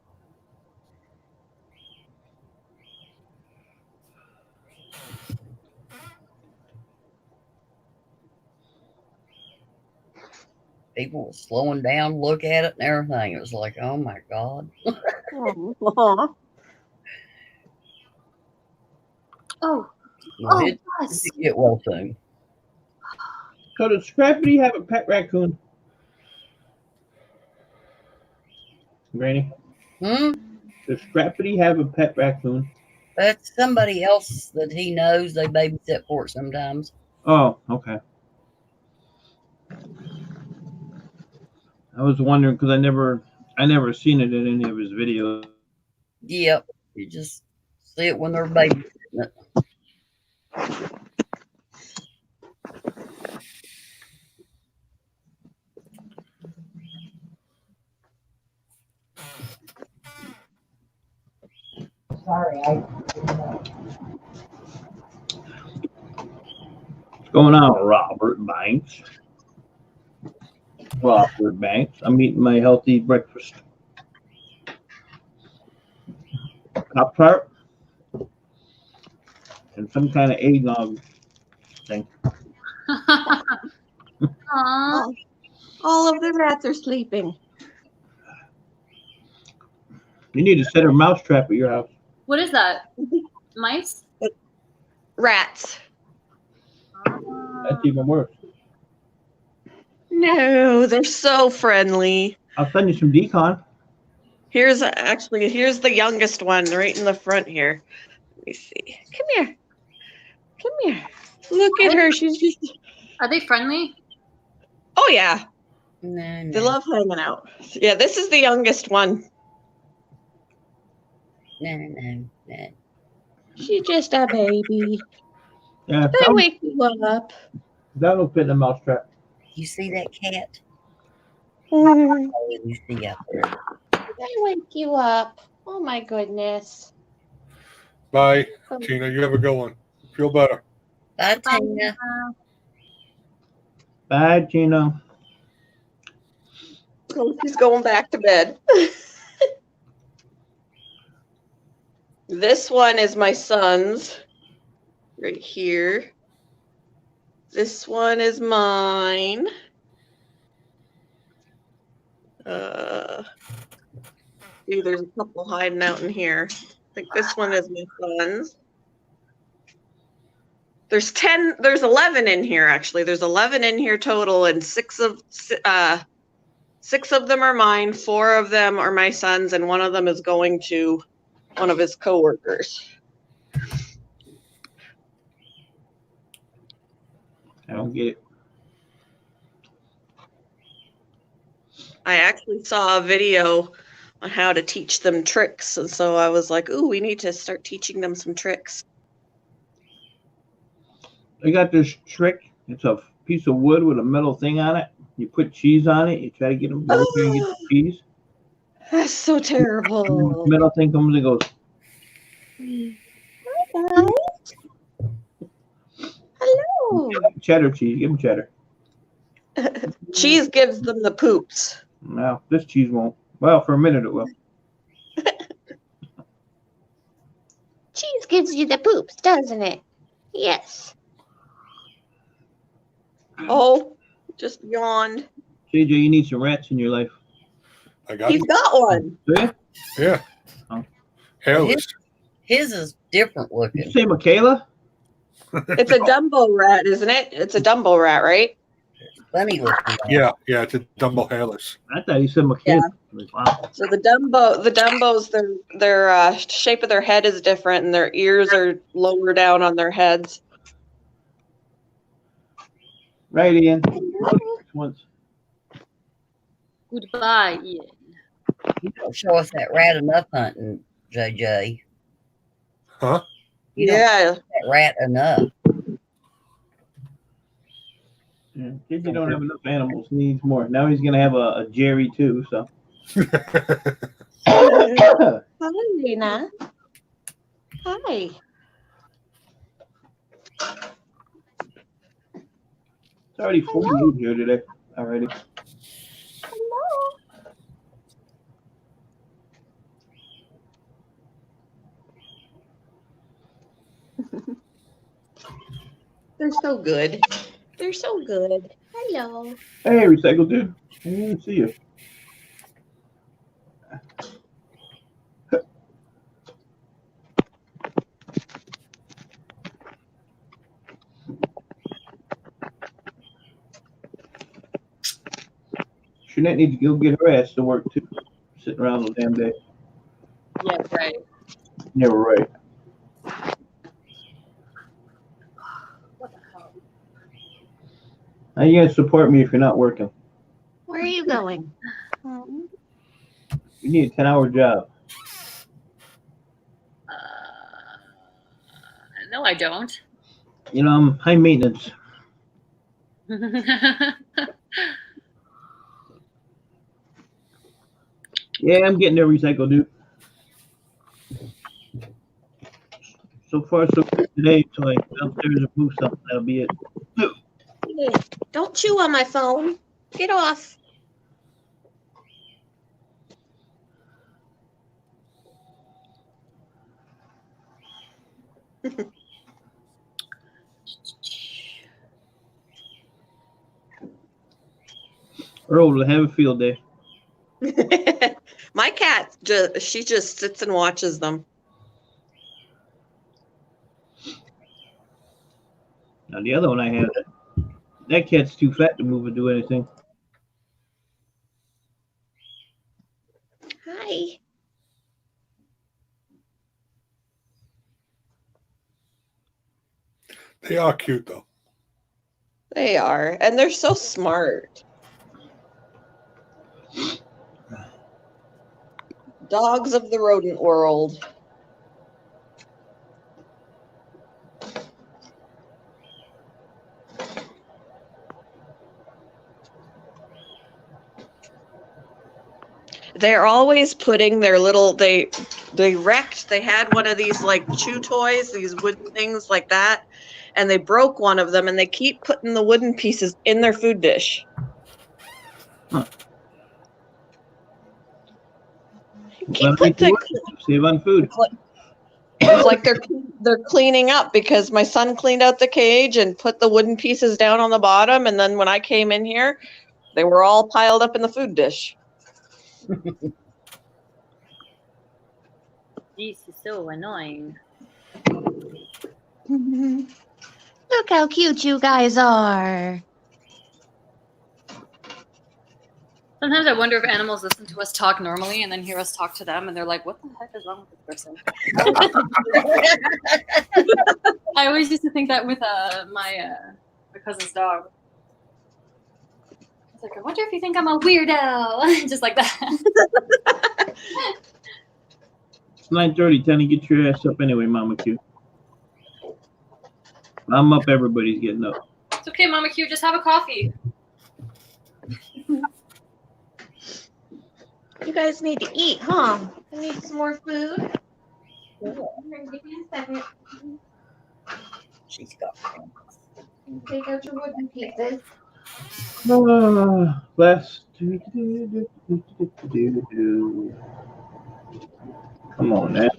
People were slowing down, look at it and everything. It was like, oh my God. Aw. Oh, Well, it yes. did get well soon. So does Scrappy have a pet raccoon? Granny? Hmm? Does Scrappy have a pet raccoon? That's somebody else that he knows. They babysit for it sometimes. Oh, okay. I was wondering because I never seen it in any of his videos. Yep. You just see it when they're babysitting it. What's going on, Robert Banks? Robert Banks. I'm eating my healthy breakfast. Pop tart and some kind of eggnog thing. Aw. All of the rats are sleeping. You need to set a mouse trap at your house. What is that? Mice? Rats. That's even worse. No, they're so friendly. I'll send you some decon. Here's the youngest one right in the front here. Let me see. Come here. Come here. Look at her. She's just. Are they friendly? Oh yeah, No, they love hanging out. Yeah, this is the youngest one. no. She's just a baby. Yeah, They wake you up. that'll fit in a mouse trap. You see that cat? Mm. Oh, you see out there. They wake you up. Oh my goodness. Bye, Tina. You have a good one. Feel better. Bye, Tina. Bye, Gino. Oh, she's going back to bed. This one is my son's. Right here. This one is mine. See, there's a couple hiding out in here. I think this one is my son's. There's 11 in here actually. There's 11 in here total, and 6 of 6 of them are mine, 4 of them are my son's, and 1 of them is going to one of his coworkers. I don't get it. I actually saw a video on how to teach them tricks, and so I was like, ooh, we need to start teaching them some tricks. They got this trick. It's a piece of wood with a metal thing on it. You put cheese on it. You try to get them to go there and get the cheese. That's so And terrible. the metal thing comes and goes. Hello. Cheddar cheese. Give them cheddar. Cheese gives them the poops. No, this cheese won't. Well, for a minute it will. Cheese gives you the poops, doesn't it? Yes. Oh, just yawned. JJ, you need some rats in your life. I got He's it. got one. Do you? Yeah. Oh. Hairless. His is different Did you looking. say Michaela? It's a Dumbo rat, isn't it? It's a Dumbo rat, right? Funny looking. Yeah, it's a Dumbo hairless. I thought he said Michaela. Wow. So the Dumbos, their shape of their head is different, and their ears are lower down on their heads. Right, Ian. Once. Goodbye, Ian. You don't show us that rat enough hunting, JJ. Huh? You don't Yeah. show that rat enough. Yeah. JJ don't have enough animals. He needs more. Now he's gonna have a Jerry too. So. Hi, Lena. Hi. It's already 40 here today. Already. Hello. They're so good. They're so good. Hello. Hey, recycle dude. I didn't even see you. Jeanette needs to go get her ass to work too. Sitting around all damn day. Yeah, right. Yeah, right. What the hell? How you gonna support me if you're not working? Where are you going? You need a 10-hour job. No, I don't. You know, I'm high maintenance. Yeah, I'm getting there, recycle dude. So far, so good today. So I go upstairs and move something. That'll be it. Hey, don't chew on my phone. Get off. Earl will have a field day. My cat, she just sits and watches them. Now the other one I had, that cat's too fat to move or do anything. Hi. They are cute though. They are, and they're so smart. Dogs of the rodent world. They're always putting their little they wrecked. They had one of these like chew toys, these wooden things like that, and they broke one of them, and they keep putting the wooden pieces in their food dish. Huh. Keep putting Save on food. it's like they're cleaning up, because my son cleaned out the cage and put the wooden pieces down on the bottom, and then when I came in here, they were all piled up in the food dish. This is so annoying. Look how cute you guys are. Sometimes I wonder if animals listen to us talk normally and then hear us talk to them, and they're like, "What the heck is wrong with this person?" I always used to think that with my cousin's dog. It's like, I wonder if you think I'm a weirdo, just like that. It's 9:30. Time to get your ass up anyway, Mama Q. I'm up. Everybody's getting up. It's okay, Mama Q. Just have a coffee. You guys need to eat, huh? I need some more food. Give me a second. She's got. Take out your wooden pieces. Last. Come on, man.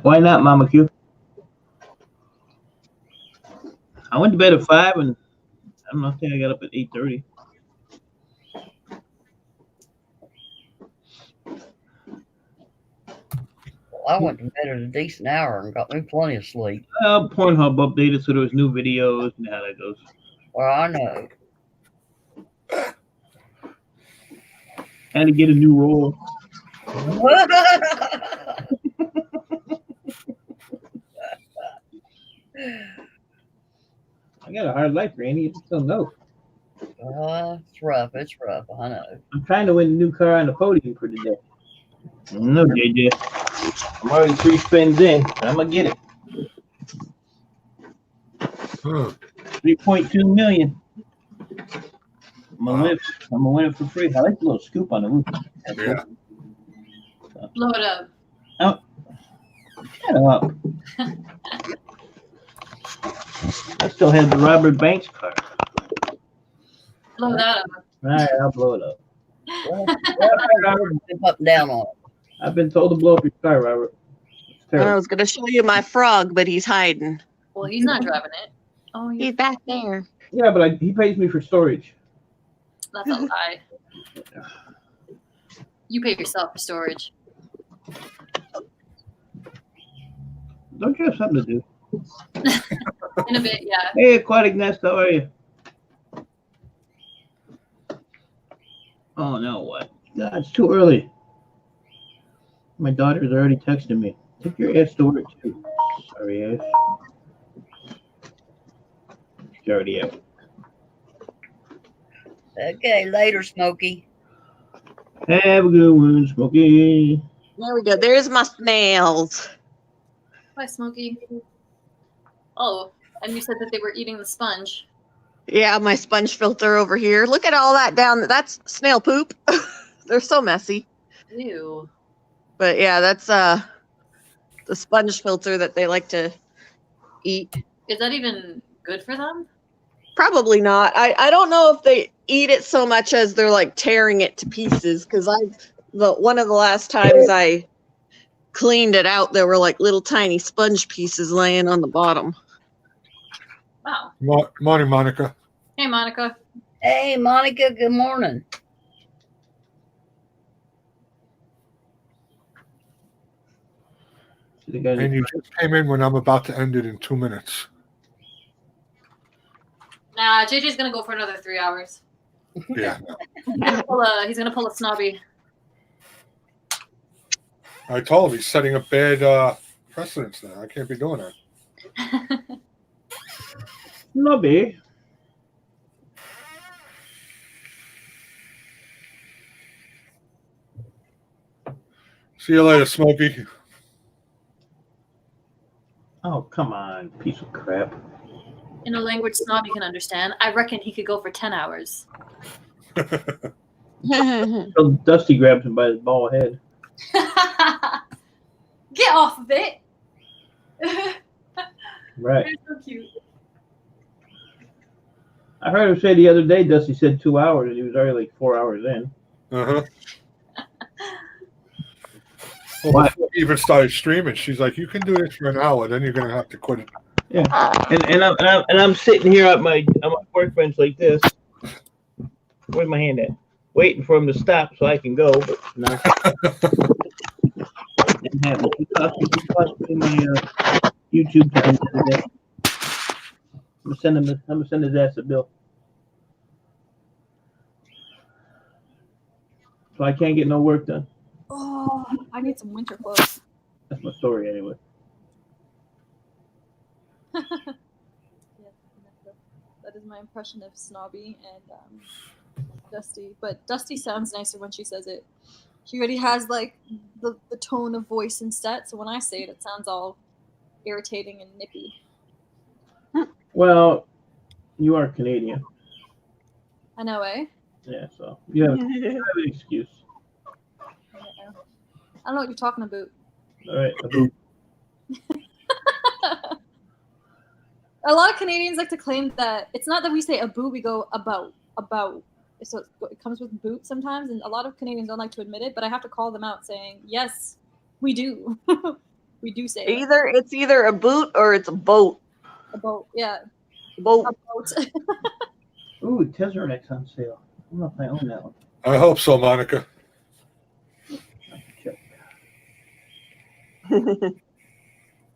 Why not, Mama Q? I went to bed at 5, and I don't know. I think I got up at 8:30. Well, I went to bed at a decent hour and got me plenty of sleep. Pornhub updated, so there was new videos, and how that goes. Well, I know. Had to get a new role. I got a hard life, Randy. You just don't know. It's rough. It's rough. I know. I'm trying to win a new car on the podium for today. No, JJ. I'm already 3 spins in, and I'm gonna get it. 3.2 million. I'm gonna win it for free. I like the little scoop on the roof. Yeah. Blow it up. Shut up. I still have the Robert Banks car. Blow that up. All right, I'll blow it up. Up and down on it. I've been told to blow up your car, Robert. It's I terrible. was going to show you my frog, but he's hiding. Well, he's not driving it. Oh, He's back there. Yeah, but he pays me for storage. that's a lie. You pay yourself for storage. Don't you have something to do? In a bit, yeah. Hey, Aquatic Nest, how are you? Oh, no, what? God, it's too early. My daughter's already texting me. Take your ass to work, too. Sorry, Ash. She's already out. Okay, later, Smokey. Have a good one, Smokey. There we go. There's my snails. Bye, Smokey. Oh, and you said that they were eating the sponge. Yeah, my sponge filter over here. Look at all that down. That's snail poop. They're so messy. Ew. But yeah, that's the sponge filter that they like to eat. Is that even good for them? Probably not. I don't know if they eat it so much as they're like tearing it to pieces. Because one of the last times I cleaned it out, there were like little tiny sponge pieces laying on the bottom. Wow. Morning, Monica. Hey, Monica. Hey, Monica, good morning. And you just came in when I'm about to end it in 2 minutes. Nah, JJ's gonna go for another 3 hours. Yeah. He's gonna pull a snobby. I told him he's setting a bad precedence now. I can't be doing that. Snobby. See you later, Smokey. Oh, come on, piece of crap. In a language snobby can understand, I reckon he could go for 10 hours. So Dusty grabs him by his bald head. Get off of it! Right. You're so cute. I heard him say the other day, Dusty said 2 hours, and he was already like 4 hours in. Uh-huh. Well, before we even started streaming, she's like, "You can do this for an hour, then you're gonna have to quit it." Yeah, and I'm sitting here at my workbench like this. Where's my hand at? Waiting for him to stop so I can go, but no. Didn't happen. He cost me my YouTube time today. I'm gonna send his ass a bill. So I can't get no work done. Oh, I need some winter clothes. That's my story anyway. Yeah, that is my impression of Snobby and Dusty. But Dusty sounds nicer when she says it. She already has like the tone of voice and set, so when I say it, it sounds all irritating and nippy. Well, you are Canadian. I know, eh? Yeah, so you have an excuse. Yeah. I don't know what you're talking about. All right. Abu. A lot of Canadians like to claim that it's not that we say abu, we go about. So it comes with boot sometimes, and a lot of Canadians don't like to admit it, but I have to call them out saying, yes, we do. We do say it. It's either a boot or it's a boat. A boat, yeah. Boat. A boat. Ooh, Tezzerac's on sale. I don't know if I own that one. I hope so, Monica.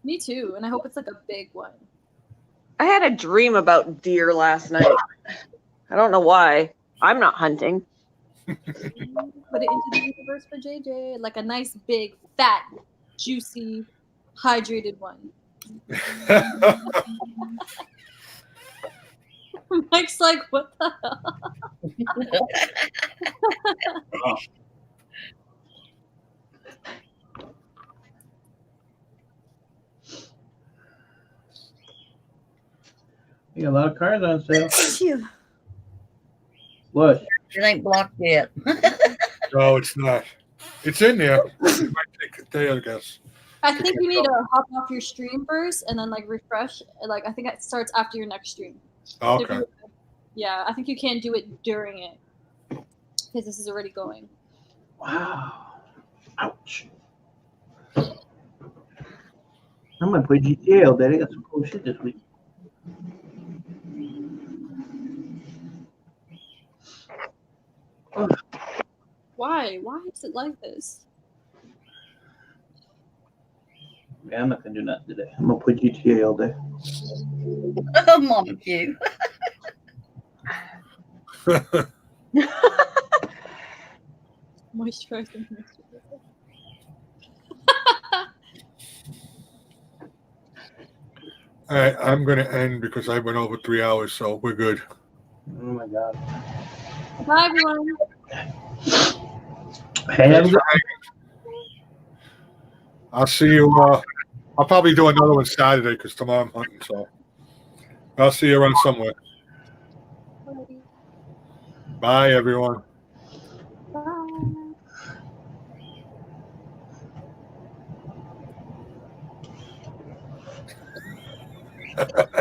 Me too, and I hope it's like a big one. I had a dream about deer last night. I don't know why. I'm not hunting. Put it into the universe for JJ, like a nice, big, fat, juicy, hydrated one. Mike's like, what the hell? You got a lot of cars on sale. What? It ain't blocked yet. No, it's not. It's in there. It might take a day, I guess. I think you need to hop off your stream first and then like refresh. Like I think it starts after your next stream. So if Okay. yeah, I think you can't do it during it because this is already going. Wow. Ouch. I'm gonna play GTA all day. I got some cool shit this week. Why? Why is it like this? Yeah, I'm not gonna do nothing today. I'm gonna play GTA all day. Mama Q. Moisturizing. All right, I'm going to end because I went over 3 hours, so we're good. Oh my god. Bye everyone. Hey, have a good I'll see you. I'll probably do another one Saturday because tomorrow I'm hunting, so I'll see you around somewhere. Bye, everyone. Bye.